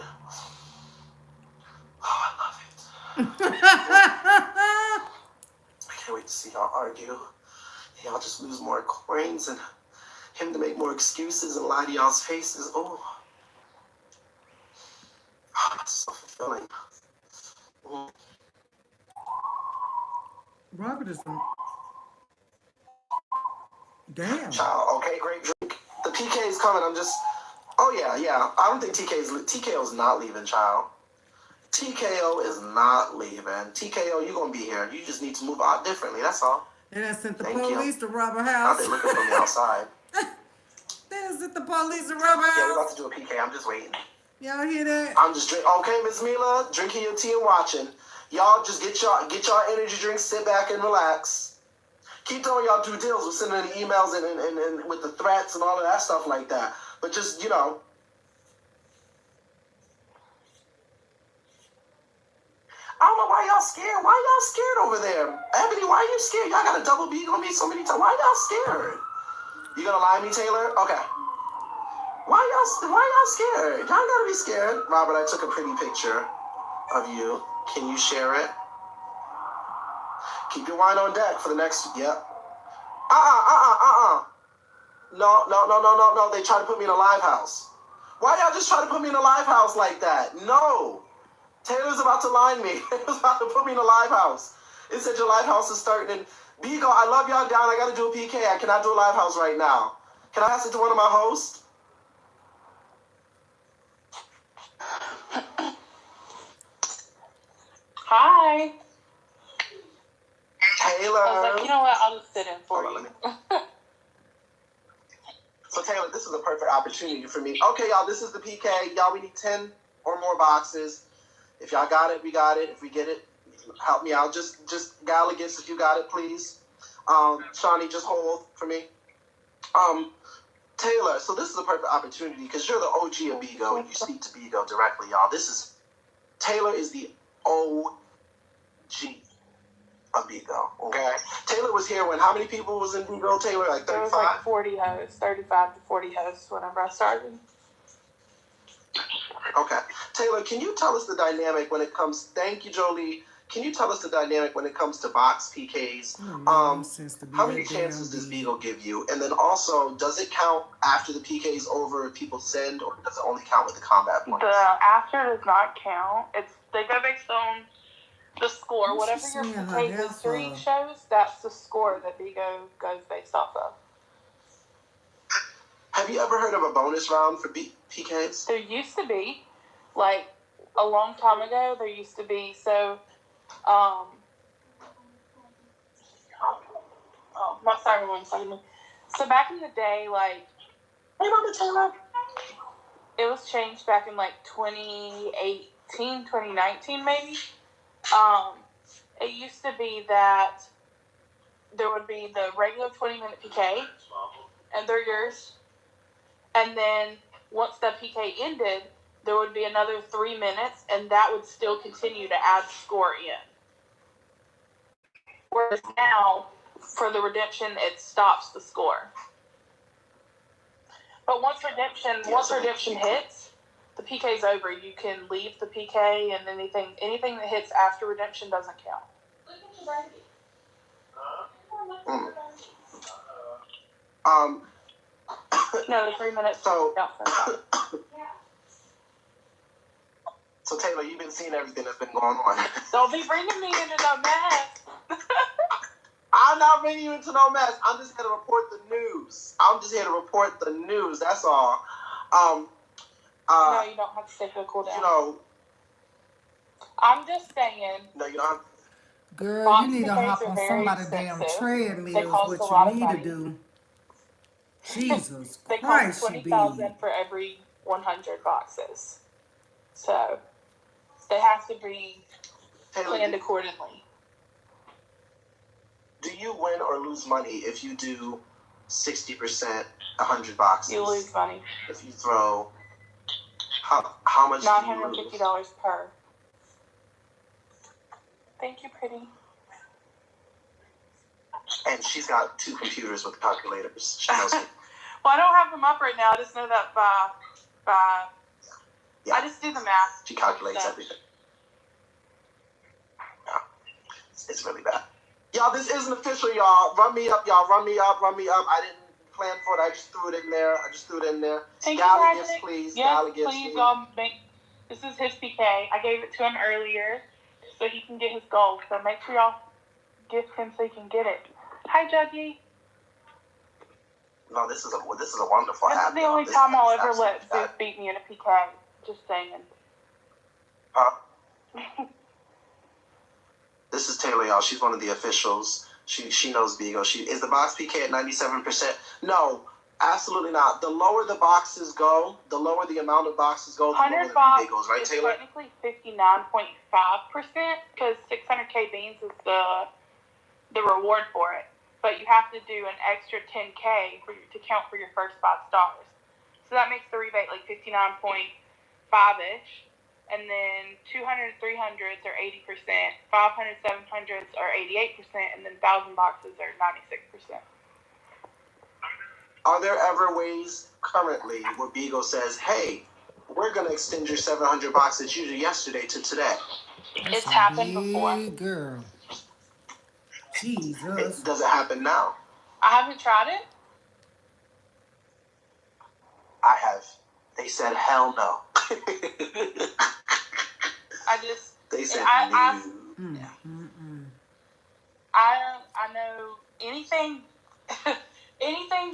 Oh, I love it. argue. Y'all just lose more coins and him to make more excuses and lie to y'all's faces. Oh, it's so fulfilling. Robert is damn. Child, okay, great drink. The PK is coming. I'm just. Oh yeah. I don't think TKO is not leaving, child. TKO is not leaving. TKO, you're gonna be here. You just need to move out differently. That's all. And I sent the Thank police you. to rob her Now house. they looking for me outside. They sent the police to rob her Yeah, we're house. about to do a PK. I'm just waiting. Y'all hear that? I'm just drinking. Okay, Miss Mila, drinking your tea and watching. Y'all just get y'all energy drinks, sit back and relax. Keep doing y'all due deals with sending the emails and with the threats and all of that stuff like that. But just, you know. I don't know why y'all scared. Why y'all scared over there? Ebony, why are you scared? Y'all got a double B on me so many times. Why y'all scared? You gonna lie to me, Taylor? Okay. Why y'all scared? Y'all gotta be scared. Robert, I took a pretty picture of you. Can you share it? Keep your wine on deck for the next. Yep. No. They try to put me in a live house. Why y'all just try to put me in a live house like that? No. Taylor's about to line me. It was about to put me in a live house. It said your live house is starting. And Bigo, I love y'all down. I got to do a PK. I cannot do a live house right now. Can I ask it to one of my hosts? Hi. Taylor. I was like, you know what? I'll just sit in for you. So Taylor, this is a perfect opportunity for me. Okay, y'all, this is the PK. Y'all, we need 10 or more boxes. If y'all got it, we got it. If we get it, help me out. Just Gallagher, if you got it, please. Shawnee, just hold for me. Taylor, so this is a perfect opportunity because you're the OG of Bigo and you speak to Bigo directly, y'all. Taylor is the OG of Bigo, okay? Taylor was here when how many people was in Bigo, Taylor? Like 35? There was like 40 hosts, 35 to 40 hosts whenever I started. Okay. Taylor, can you tell us the dynamic when it comes... Thank you, Jolie. Can you tell us the dynamic when it comes to box PKs? How many chances does Beagle give you? And then also, does it count after the PK is over if people send, or does it only count with the combat points? The after does not count. They go based on the score. Whatever your PK history shows, that's the score that Bigo goes based off of. Have you ever heard of a bonus round for PKs? There used to be, like a long time ago. There used to be sorry, 1 second. So back in the day, like, it was changed back in like 2018, 2019 maybe. It used to be that there would be the regular 20-minute PK, and they're yours. And then once that PK ended, there would be another 3 minutes, and that would still continue to add score in. Whereas now, for the redemption, it stops the score. But once redemption hits, the PK's over. You can leave the PK, and anything that hits after redemption doesn't count. No, the 3 minutes. So Taylor, you've been seeing everything that's been going on. Don't be bringing me into no mess. I'm not bringing you into no mess. I'm just here to report the news. That's all. No, you don't have to take a cool down. You know. I'm just saying. No, you don't have. Girl, you need to hop on somebody's damn treadmill is what you need to do. Jesus they Christ, cost $20,000 for every 100 boxes. So they have to be planned accordingly. Do you win or lose money if you do 60%, 100 boxes? You lose money. If you throw, how much $950 do you lose? per. Thank you, pretty. And she's got 2 computers with calculators. She knows it. Well, I don't have them up right now. I just know that Yeah. I just do the math. She calculates everything. Yeah. It's really bad. Y'all, this isn't official, y'all. Run me up, y'all. Run me up. I didn't plan for it. I just threw it in there. Gala gifts, please. Yes, Gala gifts, please, y'all. This is his PK. I gave it to him earlier so he can get his goal. So make sure y'all gift him so he can get it. Hi, Juggy. No, this is a wonderful This app. is the only time I'll ever let Zeus beat me in a PK. Just saying. Huh? This is Taylor, y'all. She's one of the officials. She knows Bigo. Is the box PK at 97%? No, absolutely not. The lower the boxes go, the lower the amount of boxes go, the lower the rebate goes, right, Taylor? Technically 59.5% because 600K beans is the reward for it. But you have to do an extra 10K to count for your first 5 stars. So that makes the rebate like 59.5-ish. And then 200, 300s are 80%, 500, 700s are 88%, and then 1,000 boxes are 96%. Are there ever ways currently where Bigo says, hey, we're going to extend your 700 boxes you did yesterday to today? It's happened before. Girl. Jesus. Does it happen now? I haven't tried it. I have. They said, hell no. They said, I know anything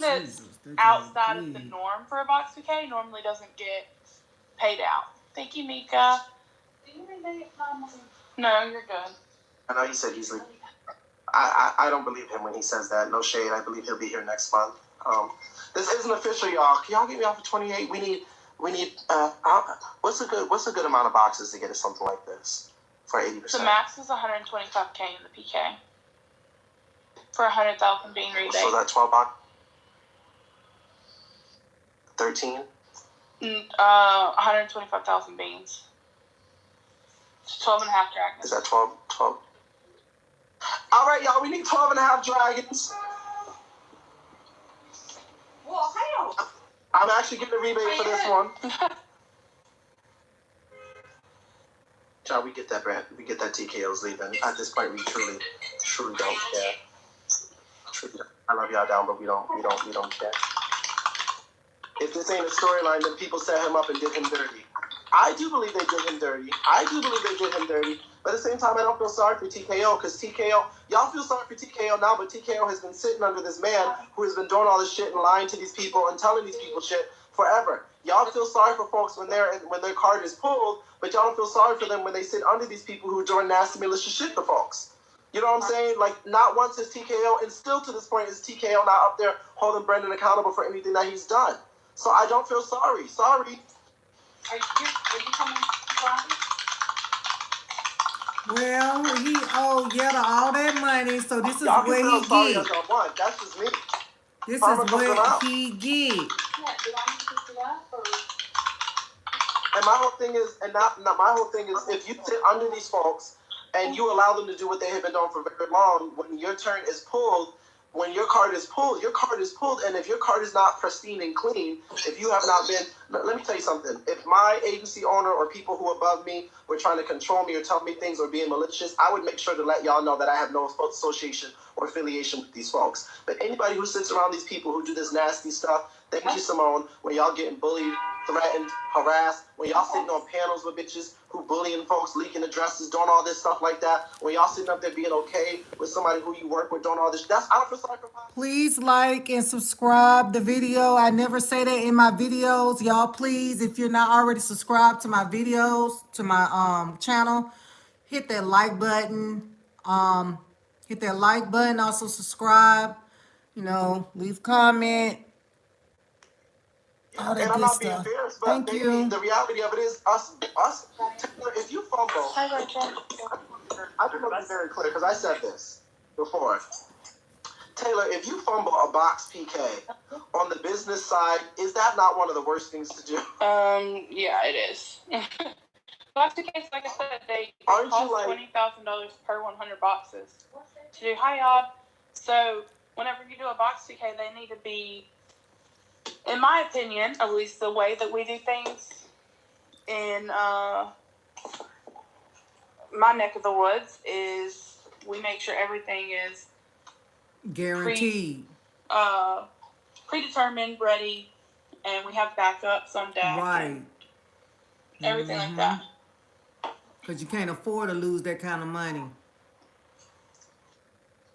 that's outside of the norm for a box PK normally doesn't get paid out. Thank you, Mika. Do you rebate? No, you're good. I know he said he's leaving. I don't believe him when he says that. No shade. I believe he'll be here next month. This isn't official, y'all. Can y'all get me off of 28? We need. What's a good amount of boxes to get us something like this for 80%? The max is 125K in the PK for 100,000 bean rebate. So that 12 box. 13. 125,000 beans. 12 and a half dragons. Is that 12? All right, y'all. We need 12 and a half dragons. Well, hell. I'm actually getting a rebate for this one. Child, we get that, Brad. We get that TKO's leaving. At this point, we truly don't care. I love y'all down, but we don't care. If this ain't a storyline, then people set him up and did him dirty. I do believe they did him dirty. But at the same time, I don't feel sorry for TKO because TKO, y'all feel sorry for TKO now, but TKO has been sitting under this man who has been doing all this shit and lying to these people and telling these people shit forever. Y'all feel sorry for folks when their card is pulled, but y'all don't feel sorry for them when they sit under these people who are doing nasty malicious shit to folks. You know what I'm saying? Like, not once is TKO, and still to this point is TKO not up there holding Brendan accountable for anything that he's done. So I don't feel sorry. Sorry. Are you coming Friday? Well, he owed Yetta all that money, so this is what he get. That's just me. This is what he get. Yeah, do I need to pick it up or? And my whole thing is, if you sit under these folks and you allow them to do what they have been doing for very long, when your turn is pulled, when your card is pulled, and if your card is not pristine and clean, if you have not been, let me tell you something. If my agency owner or people who are above me were trying to control me or tell me things or being malicious, I would make sure to let y'all know that I have no association or affiliation with these folks. But anybody who sits around these people who do this nasty stuff, thank you, Simone, when y'all getting bullied, threatened, harassed, when y'all sitting on panels with bitches who bullying folks, leaking addresses, doing all this stuff like that, when y'all sitting up there being okay with somebody who you work with doing all this, I don't feel sorry for. Please like and subscribe the video. I never say that in my videos. Y'all, please, if you're not already subscribed to my videos, to my channel, hit that like button. Also subscribe. Leave comment. All that and I'm good not stuff. being fierce, but Thank baby, you. the reality of it is us. If you fumble, I just want to be very clear because I said this before. Taylor, if you fumble a box PK on the business side, is that not one of the worst things to do? Yeah, it is. Box PKs, like I said, they cost $20,000 per 100 boxes to do. Hi, y'all. So whenever you do a box PK, they need to be, in my opinion, at least the way that we do things in my neck of the woods is we make sure everything is guaranteed. Predetermined, ready, and we have backups on deck. Right. Everything like that. Because you can't afford to lose that kind of money.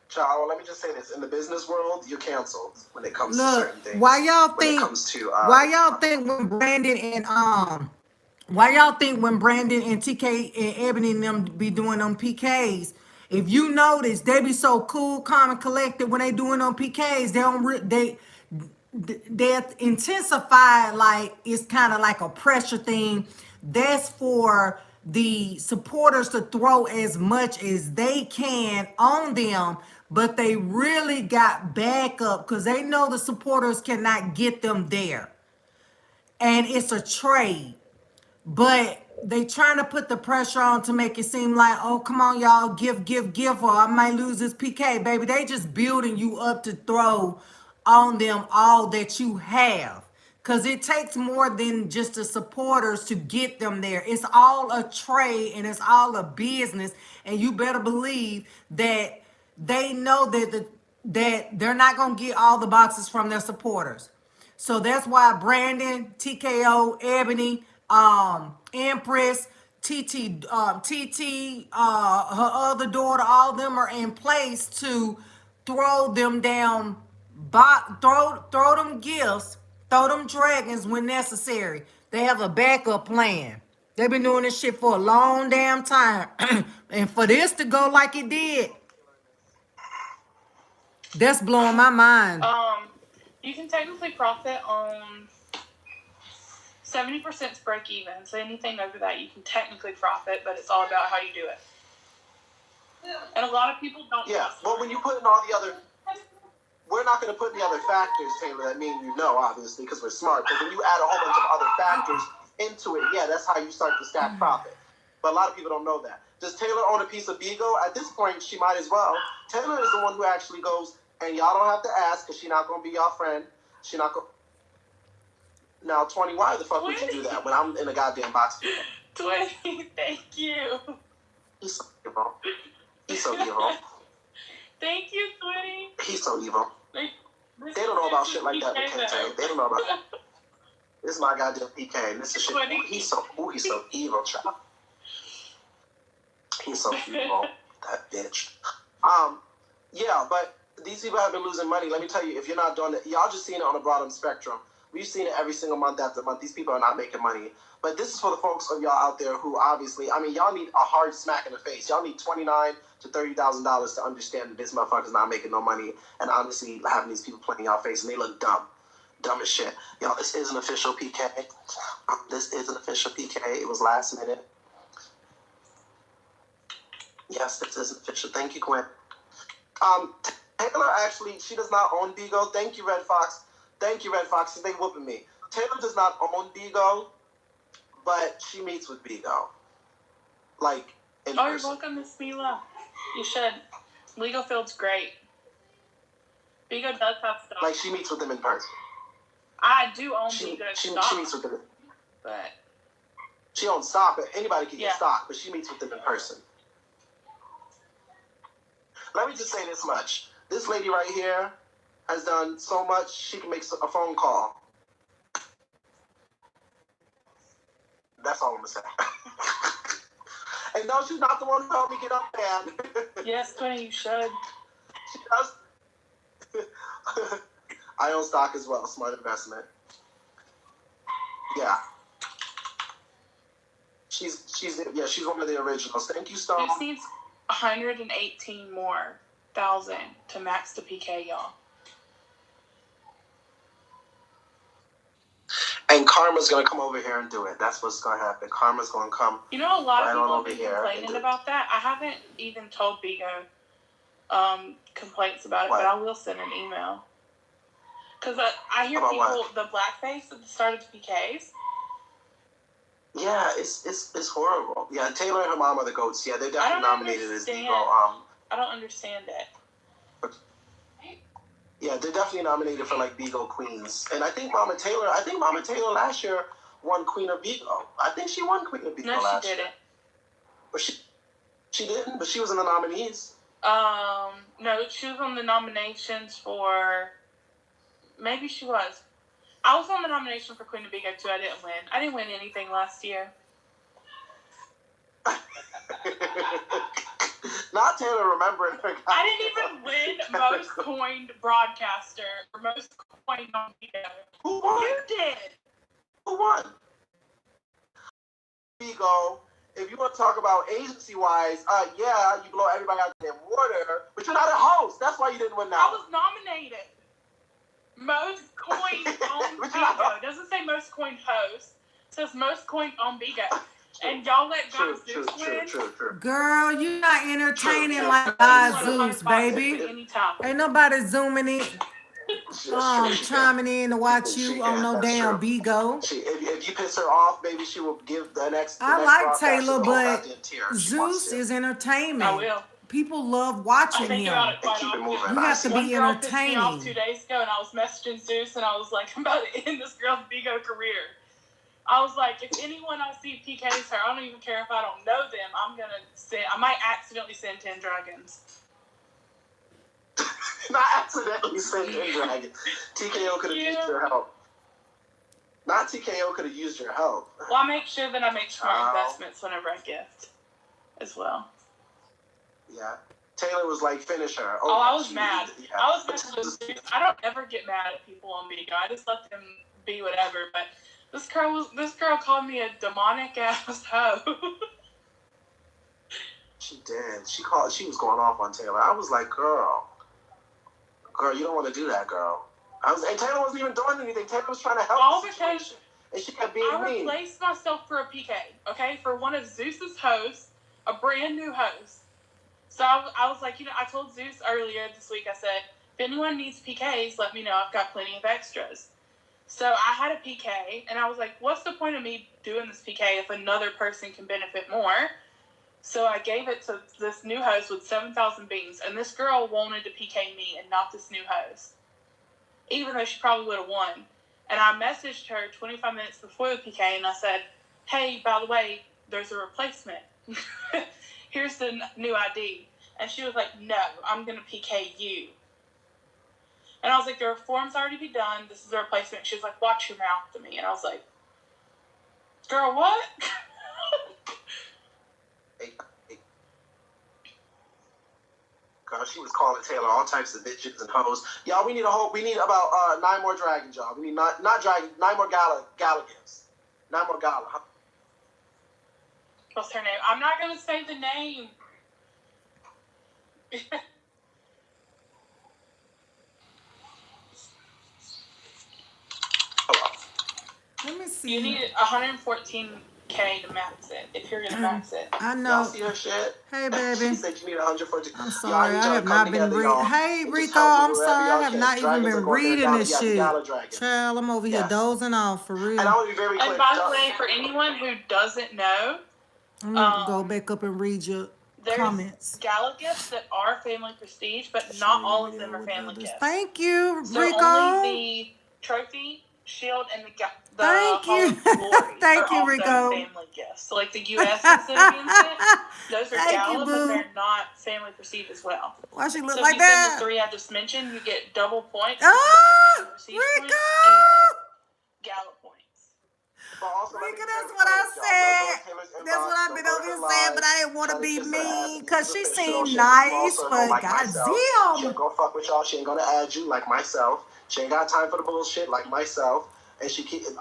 Child, let me just say this. In the business world, you're canceled when it comes to certain things. Why y'all when think, it comes to, why y'all think when Brandon and TK and Ebony and them be doing them PKs, if you notice, they be so cool, calm, and collected when they doing them PKs. They don't they intensify, like it's kind of like a pressure thing. That's for the supporters to throw as much as they can on them, but they really got backup because they know the supporters cannot get them there. And it's a trade. But they trying to put the pressure on to make it seem like, oh, come on, y'all, give, or I might lose this PK, baby. They just building you up to throw on them all that you have. Because it takes more than just the supporters to get them there. It's all a trade and it's all a business. And you better believe that they know that they're not going to get all the boxes from their supporters. So that's why Brandon, TKO, Ebony, Empress, TT, her other daughter, all of them are in place to throw them down, throw them gifts, throw them dragons when necessary. They have a backup plan. They've been doing this shit for a long damn time. And for this to go like it did, that's blowing my mind. You can technically profit on 70% break even. So anything over that, you can technically profit, but it's all about how you do it. And a lot of people don't. Yeah, well, when you put in all the other, we're not going to put in the other factors, Taylor, that mean obviously, because we're smart. But when you add a whole bunch of other factors into it, yeah, that's how you start to stack profit. But a lot of people don't know that. Does Taylor own a piece of Bigo? At this point, she might as well. Taylor is the one who actually goes, and y'all don't have to ask, because she's not going to be y'all friend. She not going. Now, 20, why the fuck would you do that when I'm in a goddamn box? 20, thank you. He's so evil. He's so evil. Thank you, 20. He's so evil. They don't know about shit like that, McKenzie. They don't know about that. This is my goddamn PK, and this is shit. He's so evil, child. He's so evil. That bitch. Yeah, but these people have been losing money. Let me tell you, if you're not doing it, y'all just seen it on a broader spectrum. We've seen it every single month after month. These people are not making money. But this is for the folks of y'all out there who obviously, y'all need a hard smack in the face. Y'all need $29,000 to $30,000 to understand that this motherfucker's not making no money, and honestly having these people playing in y'all face, and they look dumb. Dumb as shit. Y'all, this is an official PK. This is an official PK. It was last minute. Yes, this is official. Thank you, Gwen. Taylor actually, she does not own Bigo. Thank you, Red Fox. Thank you, Red Fox. They whooping me. Taylor does not own Bigo, but she meets with Bigo. Like, in person. You're welcome, Miss Mila. You should. Legal Field's great. Bigo does have stock. Like, she meets with them in person. I do own Bigo stock. She meets with them. But she owns stock, but anybody can get stock, but she meets with them in person. Let me just say this much. This lady right here has done so much, she can make a phone call. That's all I'm going to say. And no, she's not the one who helped me get up there. Yes, Tony, you should. She does. I own stock as well. Smart investment. Yeah. She's one of the originals. Thank you, Stone. This needs 118 more thousand to max the PK, y'all. And Karma's gonna come over here and do it. That's what's gonna happen. Karma's gonna come. You know, a lot of people have been been complaining about that. I haven't even told Bigo complaints about it, but I will send an email. Because I hear people, the blackface at the start of the PKs. Yeah, it's horrible. Yeah, Taylor and her mom are the GOATs. Yeah, they're definitely nominated as Bigo. I don't understand it. Yeah, they're definitely nominated for like Bigo Queens. And I think Mama Taylor last year won Queen of Bigo. I think she won Queen of Bigo last year. No, she didn't. But she didn't, but she was in the nominees. No, she was on the nominations for. Maybe she was. I was on the nomination for Queen of Bigo too. I didn't win. I didn't win anything last year. Not Taylor remembering her. I didn't even win most coined broadcaster or most coined on Bigo. Who won? You did. Who won? Bigo. If you want to talk about agency-wise, yeah, you blow everybody out in water, but you're not a host. That's why you didn't win that. I was nominated. Most coined on Bigo. It doesn't say most coined host. It says most coined on Bigo. And y'all let God Zeus win? True. Girl, you not entertaining like God Zeus, baby. Ain't nobody zooming in, chiming in to watch you on no damn Bigo. If you piss her off, baby, she will give the next. I like Taylor, but Zeus is entertainment. I will. People love watching him. You have to be entertaining. Pissed me off 2 days ago, and I was messaging Zeus, and I was like, I'm about to end this girl's Bigo career. I was like, if anyone I see PKs her, I don't even care if I don't know them. I'm gonna send. I might accidentally send 10 dragons. Not accidentally send 10 dragons. TKO could have used your help. Not TKO could have used your help. Well, I make sure that I make smart investments whenever I gift, as well. Yeah. Taylor was like, finish her. Oh, I was mad. Yeah. I was mad with Zeus. I don't ever get mad at people on Bigo. I just let them be whatever. But this girl called me a demonic ass hoe. She did. She was going off on Taylor. I was like, girl, you don't want to do that, girl. And Taylor wasn't even doing anything. Taylor was trying to help. All because and she kept being mean. I replaced myself for a PK, okay, for one of Zeus's hosts, a brand new host. So I was like, I told Zeus earlier this week, I said, if anyone needs PKs, let me know. I've got plenty of extras. So I had a PK, and I was like, what's the point of me doing this PK if another person can benefit more? So I gave it to this new host with 7,000 beans, and this girl wanted to PK me and not this new host, even though she probably would have won. And I messaged her 25 minutes before the PK, and I said, hey, by the way, there's a replacement. Here's the new ID. And she was like, no, I'm going to PK you. And I was like, there are forms already be done. This is the replacement. She was like, watch your mouth to me. And I was like, girl, what? Girl, she was calling Taylor all types of bitches and hoes. Y'all, we need about 9 more dragons, y'all. We need not dragons, 9 more gala gifts. 9 more gala. What's her name? I'm not going to say the name. Let me see. You need 114K to max it, if you're going to max it. I know. Y'all see her shit? Hey, baby. She said you need 114. I'm sorry, I have not been reading. Hey, Rico, I'm sorry, I have not even been reading this shit. Child, I'm over here dozing off, for real. And I want to be very clear. And by the way, for anyone who doesn't know, I'm going to go back up and read your comments. There's gala gifts that are family prestige, but not all of them are family gifts. Thank you, so Rico. Only the trophy, shield, and the Thank you. Thank you, Rico. Family gifts. So like the U.S. recipients, those are gala, but they're not family prestige as well. Why she look so like that? So if you send the 3 I just mentioned, you get double points. Oh, Rico! Points and gala points. Rico, that's what I said. That's what I've been over here saying, but I didn't want to be mean because she seemed nice, but goddamn. She ain't gonna fuck with y'all. She ain't gonna add you like myself. She ain't got time for the bullshit like myself. And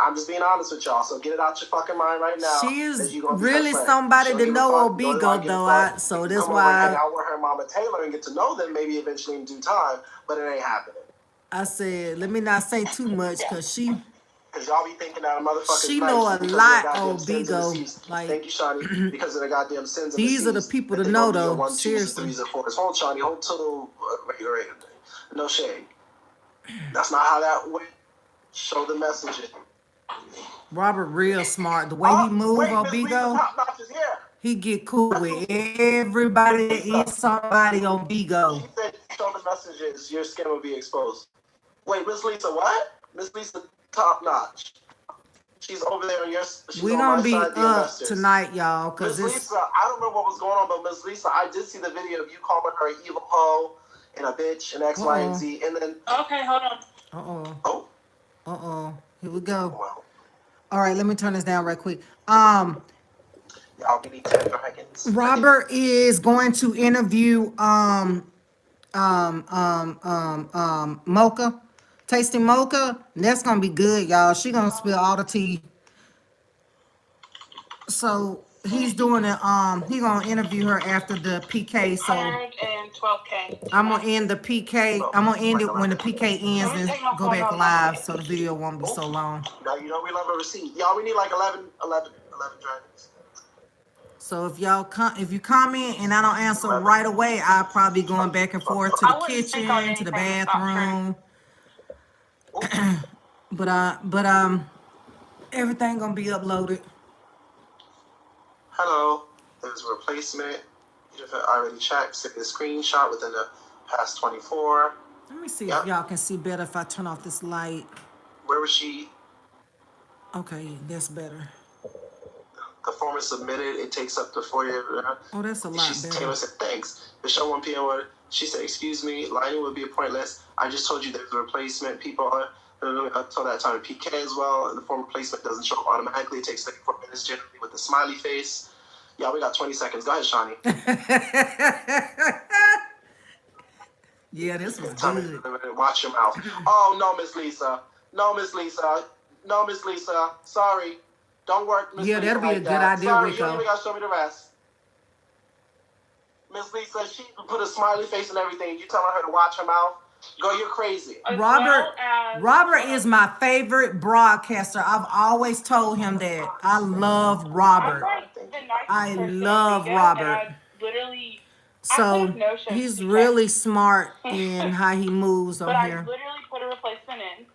I'm just being honest with y'all, so get it out your fucking mind right now. She is really somebody to know Obigo, though. So that's why I hang out with her mama Taylor and get to know them maybe eventually in due time, but it ain't happening. I said, let me not say too much because y'all be thinking that a motherfucker's she know a lot on Bigo. Like, thank you, Shawnee, because of the goddamn sins. These are the people to know, though. Seriously. Hold, Shawnee, hold till regular. No shade. That's not how that went. Show the message. Robert real smart. The way he move on Bigo, he get cool with everybody that is somebody on Bigo. She said, show the messages, your skin will be exposed. Wait, Miss Lisa, what? Miss Lisa, top notch. She's over there on your. We're gonna be up tonight, y'all, because Miss Lisa, I don't know what was going on, but Miss Lisa, I did see the video of you calling her an evil hoe and a bitch and X, Y, and Z, and then. Okay, hold on. Here we go. Wow. All right, let me turn this down right quick. Y'all give me 10 seconds. Robert is going to interview Mocha, tasting Mocha. That's gonna be good, y'all. She gonna spill all the tea. So he's doing it. He gonna interview her after the PK. So 112K. I'm gonna end the PK. I'm gonna end it when the PK ends and go back live, so the video won't be so long. Now you know we love a receipt, y'all. We need like 11 dragons. So if y'all if you comment and I don't answer right away, I'll probably be going back and forth to the kitchen, to the bathroom. but everything gonna be uploaded. Hello, there's a replacement. You have already checked. Send a screenshot within the past 24. Let me see if y'all can see better if I turn off this light. Where was she? Okay, that's better. The form is submitted. It takes up to 4 years. Oh, that's a lot better. Taylor said, thanks. Michelle 1 p.m. She said, excuse me, lying would be pointless. I just told you there's a replacement. People are until that time PK as well. And the form replacement doesn't show up automatically. It takes 34 minutes generally with the smiley face. Yeah, we got 20 seconds. Go ahead, Shawnee. Yeah, this was good. Watch your mouth. Oh, no, Miss Lisa. No, Miss Lisa. No, Miss Lisa. Sorry. Don't work, Miss Lisa. Yeah, that'll be a good idea, Sorry, Rico. You even got to show me the rest. Miss Lisa, she put a smiley face and everything. You telling her to watch her mouth? Girl, you're crazy. Robert is my favorite broadcaster. I've always told him that. I love Robert. I love Robert. So he's really smart in how he moves on here. But I literally put a replacement in.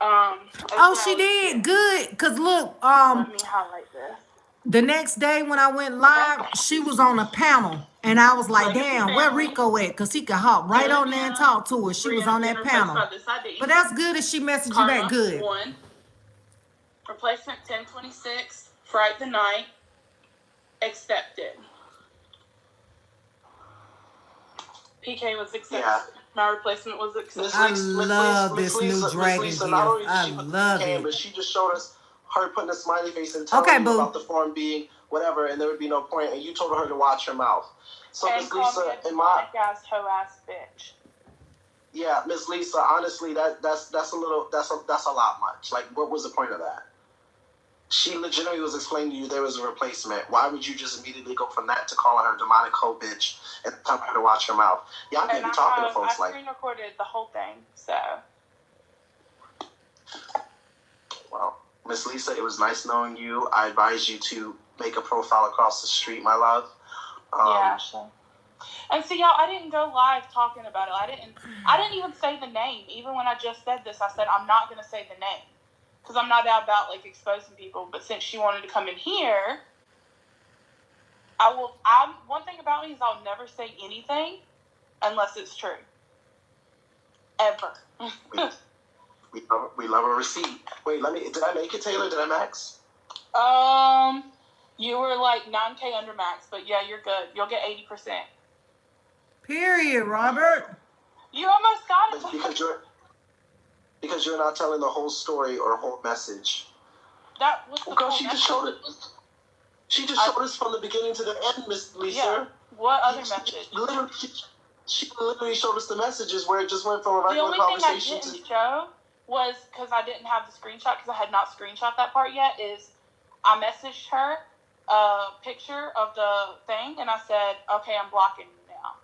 Oh, she did good. Cause look, let me highlight this. The next day when I went live, she was on a panel, and I was like, "Damn, where Rico at? Cause he could hop right on there and talk to her." She was on that panel. But that's good that she messaged you back good. 1. Replacement 1026. Fright the night. Accepted. PK was accepted. Yeah. My replacement was accepted. I love this new dragon gift. I love it. But she just showed us her putting a smiley face and telling you about the form being whatever, and there would be no point. And you told her to watch her mouth. So Miss Lisa, in my hoe ass bitch. Yeah, Miss Lisa. Honestly, that's a lot much. Like, what was the point of that? She legitimately was explaining to you there was a replacement. Why would you just immediately go from that to calling her demonic hoe bitch and telling her to watch her mouth? Y'all can't be talking to folks like. I screen recorded the whole thing, so. Well, Miss Lisa, it was nice knowing you. I advise you to make a profile across the street, my love. Yeah, sure. And see, y'all, I didn't go live talking about it. I didn't even say the name. Even when I just said this, I said I'm not going to say the name. Because I'm not about, like, exposing people. But since she wanted to come in here, one thing about me is I'll never say anything unless it's true. Ever. We love a receipt. Wait, did I make it, Taylor? Did I max? You were like 9K under max, but yeah, you're good. You'll get 80%. Period, Robert. You almost got it. Because you're not telling the whole story or whole message. That was the whole message. Just showed it. She just showed us from the beginning to the end, Miss Lisa. Yeah. What other message? She literally showed us the messages where it just went from a regular conversation to... The only thing I didn't show was, because I didn't have the screenshot, because I had not screenshot that part yet, is I messaged her a picture of the thing, and I said, okay, I'm blocking you now.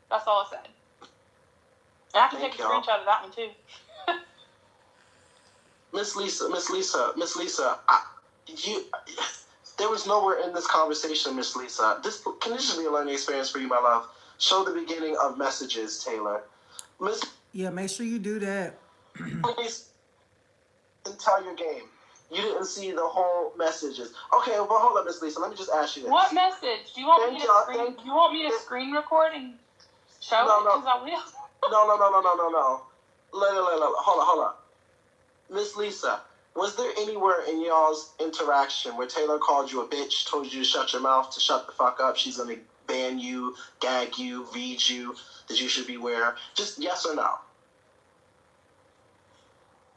That's all I said. And I can take a screenshot of that one, too. Miss Lisa, there was nowhere in this conversation, Miss Lisa. Can this just be a learning experience for you, my love? Show the beginning of messages, Taylor. Yeah, make sure you do that. Please, and tell your game. You didn't see the whole messages. Okay, well, hold up, Miss Lisa. Let me just ask you this. What message? Do you want me to screen record and show it? Because I will. No. Hold on. Miss Lisa, Was there anywhere in y'all's interaction where Taylor called you a bitch, told you to shut your mouth, to shut the fuck up, she's gonna ban you, gag you, read you, that you should beware? Just yes or no?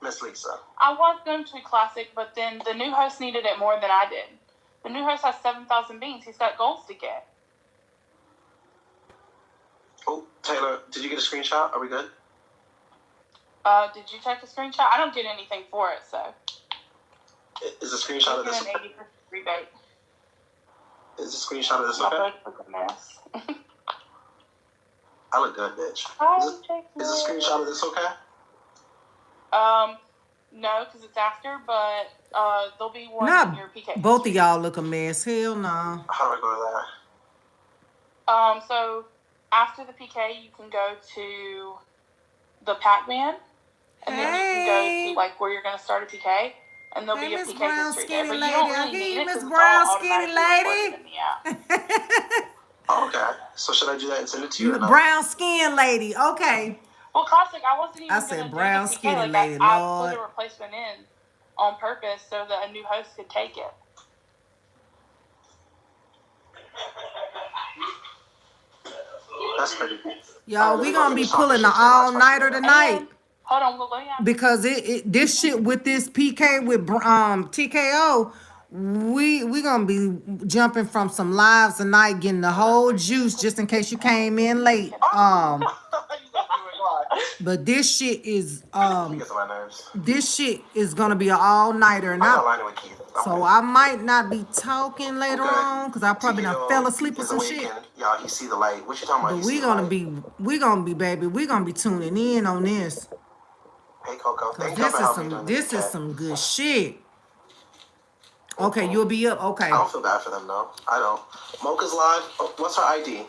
Miss Lisa. I was going to be classic, but then the new host needed it more than I did. The new host has 7,000 beans. He's got goals to get. Oh, Taylor, did you get a screenshot? Are we good? Did you take a screenshot? I don't get anything for it, so. Is a screenshot of this an 80% rebate. Is a screenshot of this okay? My look a mess. I look good, bitch. Is a screenshot of this okay? No, because it's after, but there'll be one in your PK. Both of y'all look a mess. Hell no. How do I go to that? So after the PK, you can go to the Pac-Man, and then you can go to like where you're gonna start a PK, and there'll be a PK history there. But you don't really need it because it's all automatically recorded in the app. Okay, so should I do that and send it to you? Brown skin lady. Okay. Well, classic. I wasn't even. I said brown skinny lady. I Lord. put a replacement in on purpose so that a new host could take it. That's pretty. Y'all, we gonna be pulling the all-nighter tonight. Hold on, we'll because this shit with this PK with TKO, we gonna be jumping from some lives tonight, getting the whole juice just in case you came in late. But this shit is this shit is gonna be an all-nighter now. So I might not be talking later on because I probably not fell asleep or some shit. Y'all, he see the light. What you talking about? But we gonna be tuning in on this. Hey Coco, this is some good shit. Okay, you'll be up. Okay. I don't feel bad for them though. I don't. Mocha's live. Oh, what's her ID?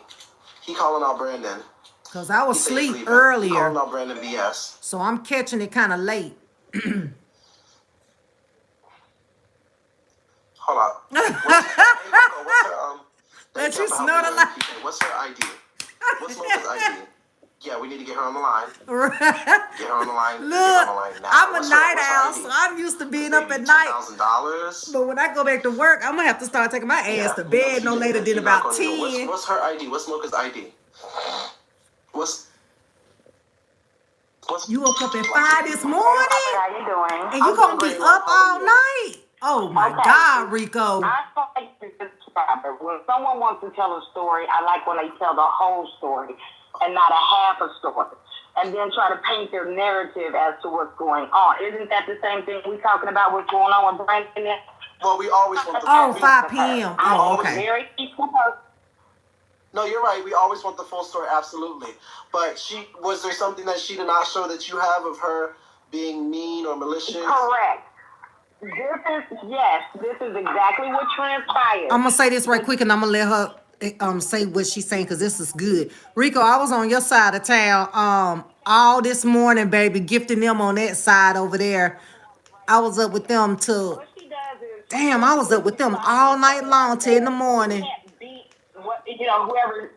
He calling out Brandon. Cause I was asleep earlier. He calling out Brandon BS. So I'm catching it kind of late. Hold on. What's her Let you snort a lot. What's her ID? What's Mocha's ID? Yeah, we need to get her on the line. Get her on the line. Look, I'm a night owl, so I'm used to being up at night. $2,000. But when I go back to work, I'm gonna have to start taking my ass to bed no later than about 10. What's her ID? What's Mocha's ID? What's you woke up at 5 this morning? How you doing? And you gonna be up all night? Oh my God, Rico. I like to describe it. When someone wants to tell a story, I like when they tell the whole story and not a half a story, and then try to paint their narrative as to what's going on. Isn't that the same thing we talking about what's going on with Brandon? Well, we always want the 5 p.m. Oh, okay. Very equal person. No, you're right. We always want the full story, absolutely. But was there something that she did not show that you have of her being mean or malicious? Correct. This is exactly what transpired. I'm gonna say this right quick, and I'm gonna let her say what she's saying because this is good. Rico, I was on your side of town all this morning, baby, gifting them on that side over there. I was up with them till I was up with them all night long till in the morning. Whoever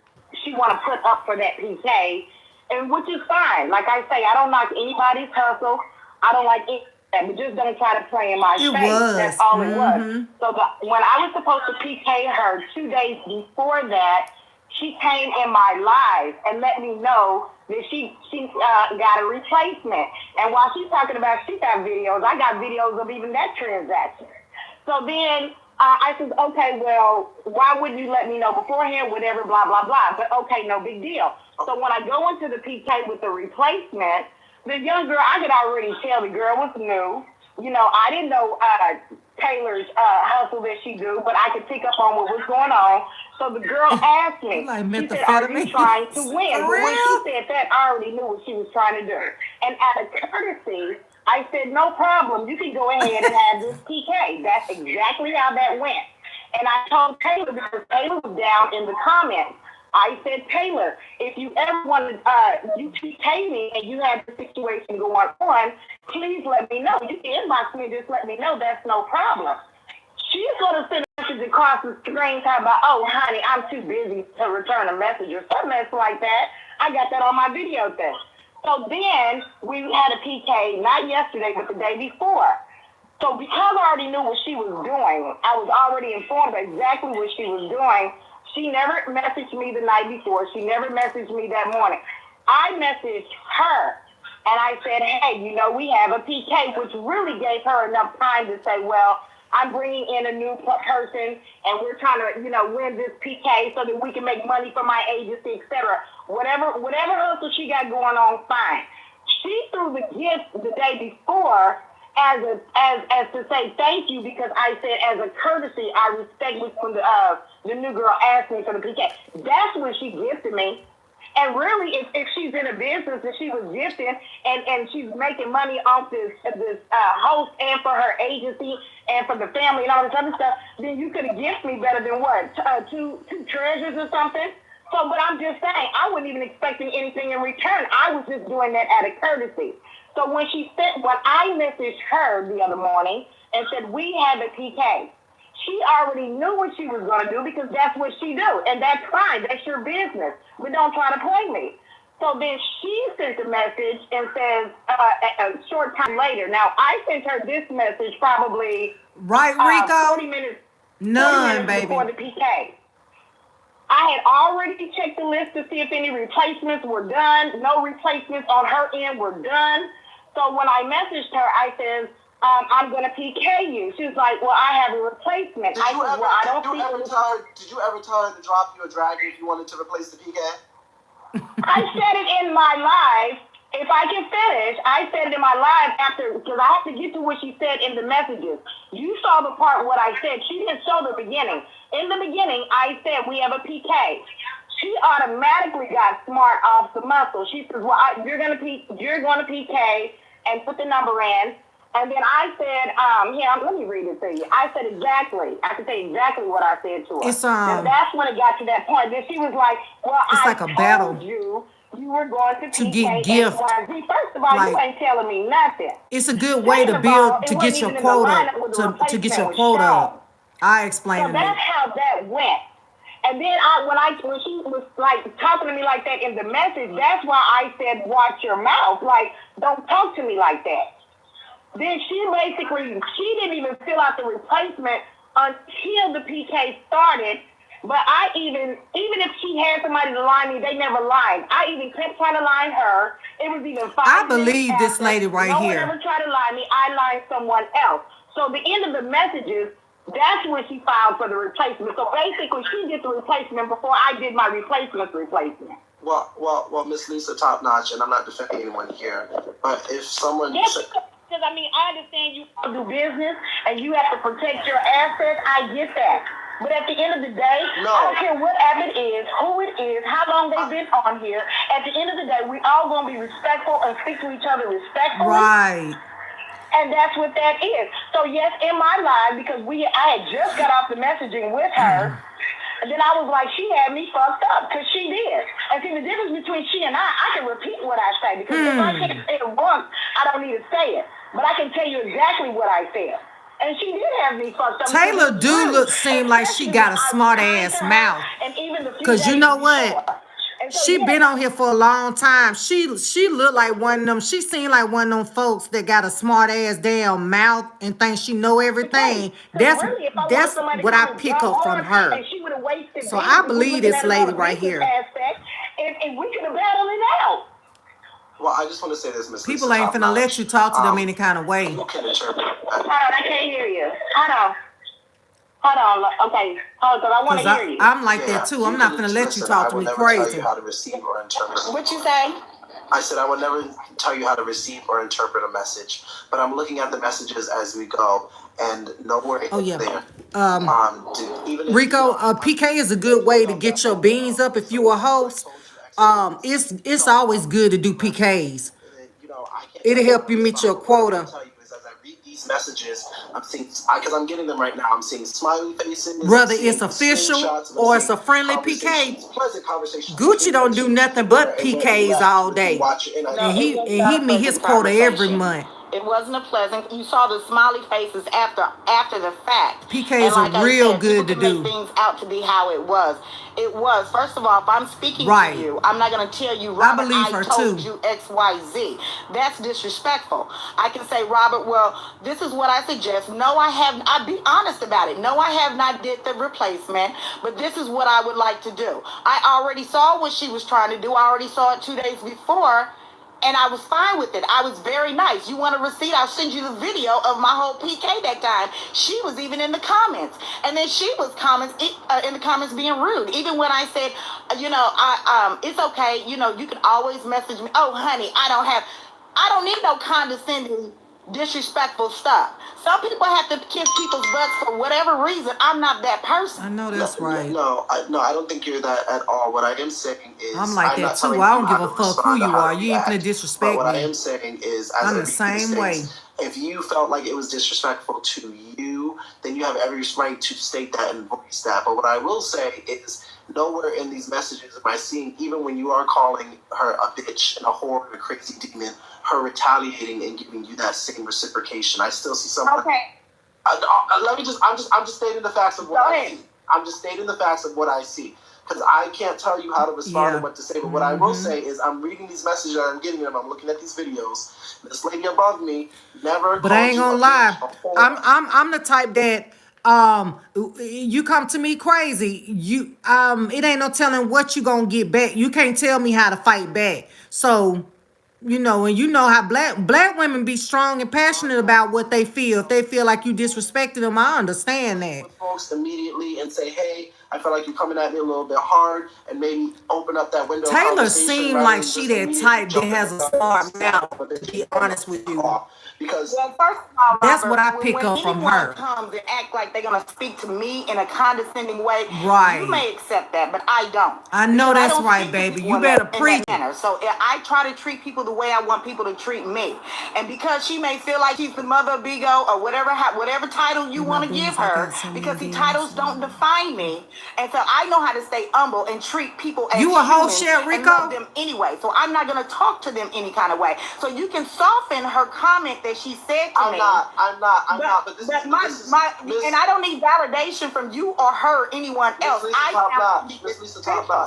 she want to put up for that PK, and which is fine. Like I say, I don't like anybody's hustle. I don't like it. But just don't try to play in my face. That's all it was. So when I was supposed to PK her 2 days before that, she came in my live and let me know that she got a replacement. And while she's talking about she got videos, I got videos of even that transaction. So then I said, okay, well, why wouldn't you let me know beforehand, whatever, blah, blah, blah. But okay, no big deal. So when I go into the PK with the replacement, the young girl, I could already tell the girl was new. I didn't know Taylor's hustle that she do, but I could pick up on what was going on. So the girl asked me, she said, are you trying to win? But when she said that, I already knew what she was trying to do. And out of courtesy, I said, no problem. You can go ahead and have this PK. That's exactly how that went. And I told Taylor, because Taylor was down in the comments, I said, Taylor, if you ever want to, you PK me and you have the situation going on, please let me know. You can inbox me and just let me know. That's no problem. She's going to send a message across the screen talking about, oh, honey, I'm too busy to return a message or something like that. I got that on my video thing. So then we had a PK, not yesterday, but the day before. So because I already knew what she was doing, I was already informed exactly what she was doing. She never messaged me the night before. She never messaged me that morning. I messaged her, and I said, hey, we have a PK, which really gave her enough time to say, well, I'm bringing in a new person, and we're trying to, win this PK so that we can make money for my agency, etc. Whatever hustle she got going on, fine. She threw the gift the day before as to say thank you, because I said as a courtesy, I respect when the new girl asked me for the PK. That's when she gifted me. And really, if she's in a business and she was gifting and she's making money off this host and for her agency and for the family and all this other stuff, then you could have gifted me better than what? Two treasures or something? So, but I'm just saying, I wasn't even expecting anything in return. I was just doing that out of courtesy. So when I messaged her the other morning and said, we have a PK, she already knew what she was going to do because that's what she do. And that's fine. That's your business. But don't try to play me. So then she sent a message and says a short time later. Now, I sent her this message probably right, Rico? 40 minutes, baby. before the PK. I had already checked the list to see if any replacements were done. No replacements on her end were done. So when I messaged her, I said, I'm going to PK you. She was like, well, I have a replacement. Did you ever tell her to drop you a dragon if you wanted to replace the PK? I said it in my live. If I can finish, I said it in my live after, because I have to get to what she said in the messages. You saw the part what I said. She didn't show the beginning. In the beginning, I said we have a PK. She automatically got smart off the muscle. She says, well, you're going to PK and put the number in. And then I said, let me read it to you. I said exactly. I can say exactly what I said to her. And that's when it got to that point. Then she was like, well, I told you were going to get gift. First of all, you ain't telling me nothing. It's a good way to build, to get your quota, to get your quota up. I explained so that's how that went. And then when she was like talking to me like that in the message, that's why I said, watch your mouth. Like, don't talk to me like that. Then she didn't even fill out the replacement until the PK started. But even if she had somebody to line me, they never lied. I even kept trying to line her. It was even 5 I believe this lady right here. No one ever tried to line me. I lined someone else. So the end of the messages, that's when she filed for the replacement. So basically, she did the replacement before I did my replacement. Well, Miss Lisa, top notch, and I'm not defending anyone here, but if someone... Because, I understand you do business and you have to protect your assets. I get that. But at the end of the day, I don't care what app it is, who it is, how long they've been on here. At the end of the day, we all going to be respectful and speak to each other respectfully. Right. And that's what that is. So, yes, in my live, because I had just got off the messaging with her, and then I was like, she had me fucked up, because she did. And see, the difference between she and I can repeat what I say, because if I can't say it once, I don't need to say it. But I can tell you exactly what I said. And she did have me fucked up. Taylor seem like she got a smart ass mouth. Because you know what? She been on here for a long time. She looked like one of them. She seemed like one of them folks that got a smart ass damn mouth and thinks she know everything. That's what I pick up from her. So I believe this lady right here. And we could have battled it out. Well, I just want to say this, Miss People Lisa, ain't finna let you talk to them any kind of way. You can interpret. Hold on, I can't hear you. Hold on. Okay. Hold on, I want to hear you. I'm like that too. I'm not finna let you talk to me crazy. I will never tell you how to receive or interpret. What you say? I said I would never tell you how to receive or interpret a message, but I'm looking at the messages as we go, and nowhere there. Rico, PK is a good way to get your beans up if you a host. It's always good to do PKs. It'll help you meet your quota. As I read these messages, I'm seeing, because I'm getting them right now, I'm seeing smiley faces. Whether it's official or it's a friendly PK, Gucci don't do nothing but PKs all day. And he meet his quota every month. It wasn't a pleasant. You saw the smiley faces after the fact. PKs are real good to do. Make things out to be how it was. It was. First of all, if I'm speaking to you, I'm not going to tell you, Robert, I told you X, Y, Z. That's disrespectful. I can say, Robert, well, this is what I suggest. No, I have. I'd be honest about it. No, I have not did the replacement, but this is what I would like to do. I already saw what she was trying to do. I already saw it 2 days before. And I was fine with it. I was very nice. You want a receipt? I'll send you the video of my whole PK that time. She was even in the comments. And then she was in the comments being rude. Even when I said, it's okay. You can always message me. Oh, honey, I don't need no condescending, disrespectful stuff. Some people have to kiss people's butts for whatever reason. I'm not that person. I know that's right. No, I don't think you're that at all. What I am saying is, I'm like that too. I don't give a fuck who you are. You ain't gonna disrespect me. What I am saying is, I'm the same way. If you felt like it was disrespectful to you, then you have every right to state that and voice that. But what I will say is, nowhere in these messages am I seeing, even when you are calling her a bitch and a whore and a crazy demon, her retaliating and giving you that same reciprocation. I still see someone. Okay. I'm just stating the facts of what I see. I'm just stating the facts of what I see. Because I can't tell you how to respond and what to say. But what I will say is, I'm reading these messages and I'm getting them. I'm looking at these videos. This lady above me never. But I ain't gonna lie. I'm the type that you come to me crazy. It ain't no telling what you gonna get back. You can't tell me how to fight back. So. And you know how black women be strong and passionate about what they feel. If they feel like you disrespected them, I understand that. Folks immediately and say, hey, I feel like you're coming at me a little bit hard, and maybe open up that window. Taylor seemed like she that type that has a smart mouth, to be honest with you. Because first of all, that's what I pick up from her. Comes and act like they're gonna speak to me in a condescending way. Right. You may accept that, but I don't. I know that's right, baby. You better preach. So I try to treat people the way I want people to treat me. And because she may feel like she's the mother of Bigo or whatever title you want to give her, because the titles don't define me. And so I know how to stay humble and treat people as you a whole shit, Rico? And love them anyway. So I'm not gonna talk to them any kind of way. So you can soften her comment that she said to me. I'm not. But this is and I don't need validation from you or her, anyone else.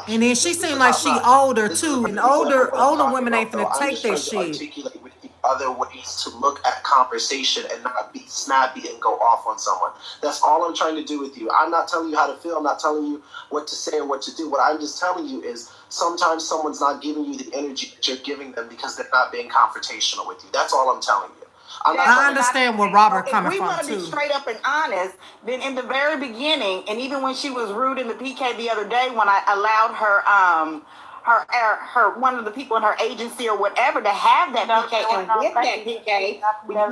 And then she seemed like she older too, and older women ain't finna take that shit. Articulate with the other ways to look at conversation and not be snappy and go off on someone. That's all I'm trying to do with you. I'm not telling you how to feel. I'm not telling you what to say or what to do. What I'm just telling you is sometimes someone's not giving you the energy that you're giving them because they're not being confrontational with you. That's all I'm telling you. I understand where Robert coming from, too. If we want to be straight up and honest, then in the very beginning, and even when she was rude in the PK the other day, when I allowed her one of the people in her agency or whatever to have that PK, and with that PK,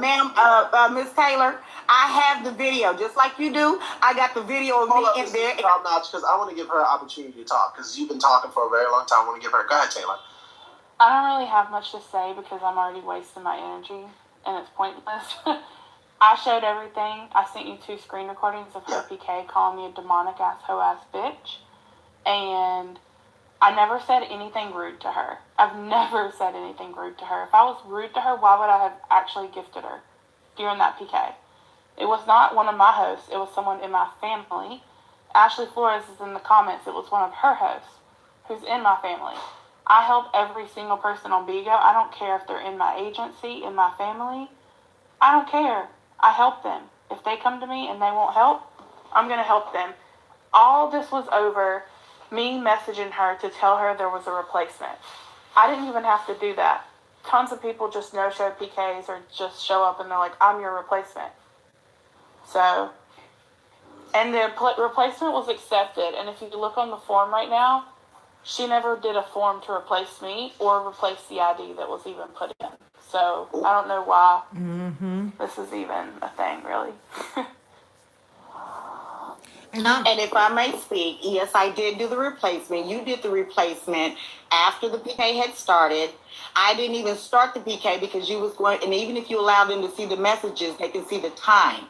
ma'am, Miss Taylor, I have the video, just like you do. I got the video of me in there. Top notch, because I want to give her an opportunity to talk, because you've been talking for a very long time. I want to give her. Go ahead, Taylor. I don't really have much to say because I'm already wasting my energy. And it's pointless. I showed everything. I sent you 2 screen recordings of her PK calling me a demonic ass hoe ass bitch. And I never said anything rude to her. I've never said anything rude to her. If I was rude to her, why would I have actually gifted her during that PK? It was not one of my hosts. It was someone in my family. Ashley Flores is in the comments. It was one of her hosts who's in my family. I help every single person on Bigo. I don't care if they're in my agency, in my family. I don't care. I help them. If they come to me and they won't help, I'm going to help them. All this was over me messaging her to tell her there was a replacement. I didn't even have to do that. Tons of people just no-show PKs or just show up and they're like, I'm your replacement. So, and the replacement was accepted. And if you look on the form right now, she never did a form to replace me or replace the ID that was even put in. So I don't know why this is even a thing, really. And if I may speak, yes, I did do the replacement. You did the replacement after the PK had started. I didn't even start the PK because you was going, and even if you allow them to see the messages, they can see the time.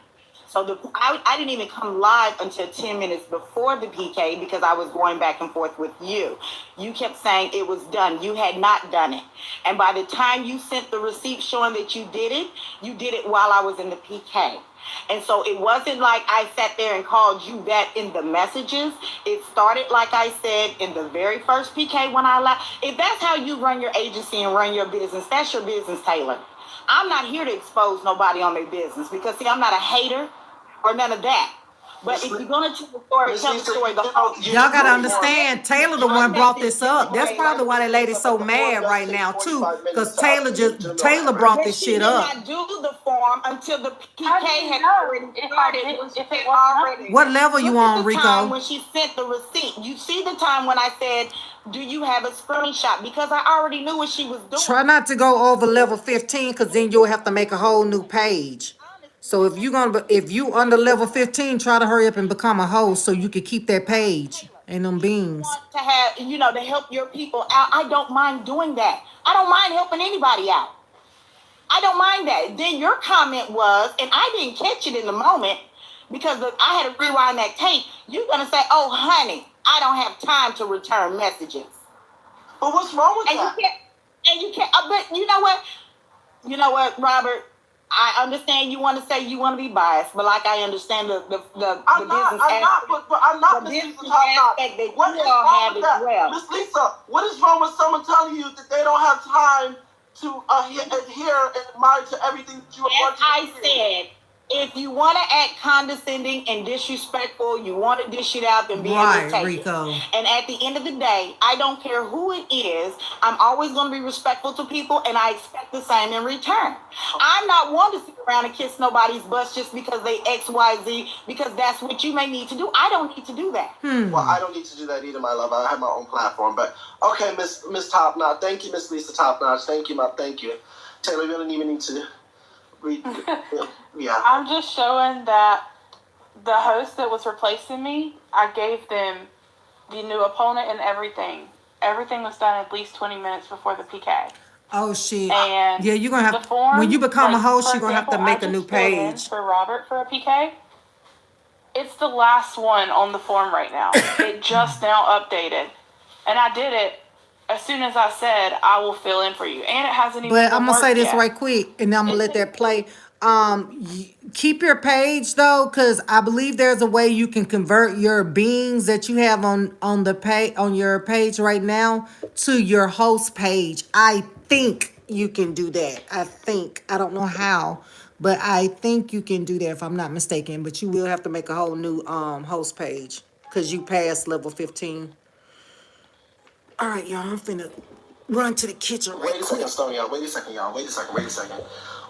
So I didn't even come live until 10 minutes before the PK because I was going back and forth with you. You kept saying it was done. You had not done it. And by the time you sent the receipt showing that you did it while I was in the PK. And so it wasn't like I sat there and called you that in the messages. It started, like I said, in the very first PK when I left. If that's how you run your agency and run your business, that's your business, Taylor. I'm not here to expose nobody on their business because, see, I'm not a hater or none of that. But if you're going to tell the story, y'all got to understand, Taylor the one brought this up. That's probably why that lady's so mad right now, too. Because Taylor brought this shit up. She did not do the form until the PK had already started. What level you on, Rico? Time when she sent the receipt. You see the time when I said, do you have a screenshot? Because I already knew what she was doing. Try not to go over level 15 because then you'll have to make a whole new page. So if you under level 15, try to hurry up and become a host so you can keep that page and them beans. To have, to help your people out. I don't mind doing that. I don't mind helping anybody out. I don't mind that. Then your comment was, and I didn't catch it in the moment because I had to rewind that tape. You're going to say, oh, honey, I don't have time to return messages. But what's wrong with that? You can't, but you know what? You know what, Robert? I understand you want to say you want to be biased, but like I understand the business aspect. I'm not Miss Lisa top notch. What is wrong with that? Miss Lisa, what is wrong with someone telling you that they don't have time to adhere and admire to everything that you want to do? As I said, if you want to act condescending and disrespectful, you want to dish it out and be able to take Rico. it. And at the end of the day, I don't care who it is. I'm always going to be respectful to people, and I expect the same in return. I'm not one to sit around and kiss nobody's butts just because they XYZ, because that's what you may need to do. I don't need to do that. Well, I don't need to do that either, my love. I have my own platform. But okay, Miss Top Notch. Thank you, Miss Lisa Top Notch. Thank you, thank you. Taylor, you don't even need to read. Yeah. I'm just showing that the host that was replacing me, I gave them the new opponent and everything. Everything was done at least 20 minutes before the PK. Oh, shit. And yeah, you're going to have, when you become a host, you're going to have to make a new page. For Robert for a PK, it's the last one on the form right now. It just now updated. And I did it as soon as I said, I will fill in for you. And it hasn't even But I'm going to say this yet. right quick, and then I'm going to let that play. Keep your page, though, because I believe there's a way you can convert your beings that you have on the page, on your page right now, to your host page. I think you can do that. I don't know how, but I think you can do that if I'm not mistaken. But you will have to make a whole new host page because you passed level 15. All right, y'all, I'm finna run to the kitchen right quick. Wait a second, Stone, y'all. Wait a second, y'all. Wait a second.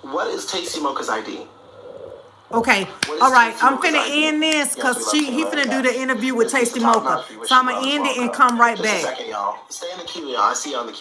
What is Tasty Mocha's ID? Okay, all right, I'm finna end this because he finna do the interview with Tasty Mocha. So I'm gonna end it and come right back. Just a second, y'all. Stay in the queue, y'all. I see you on the queue.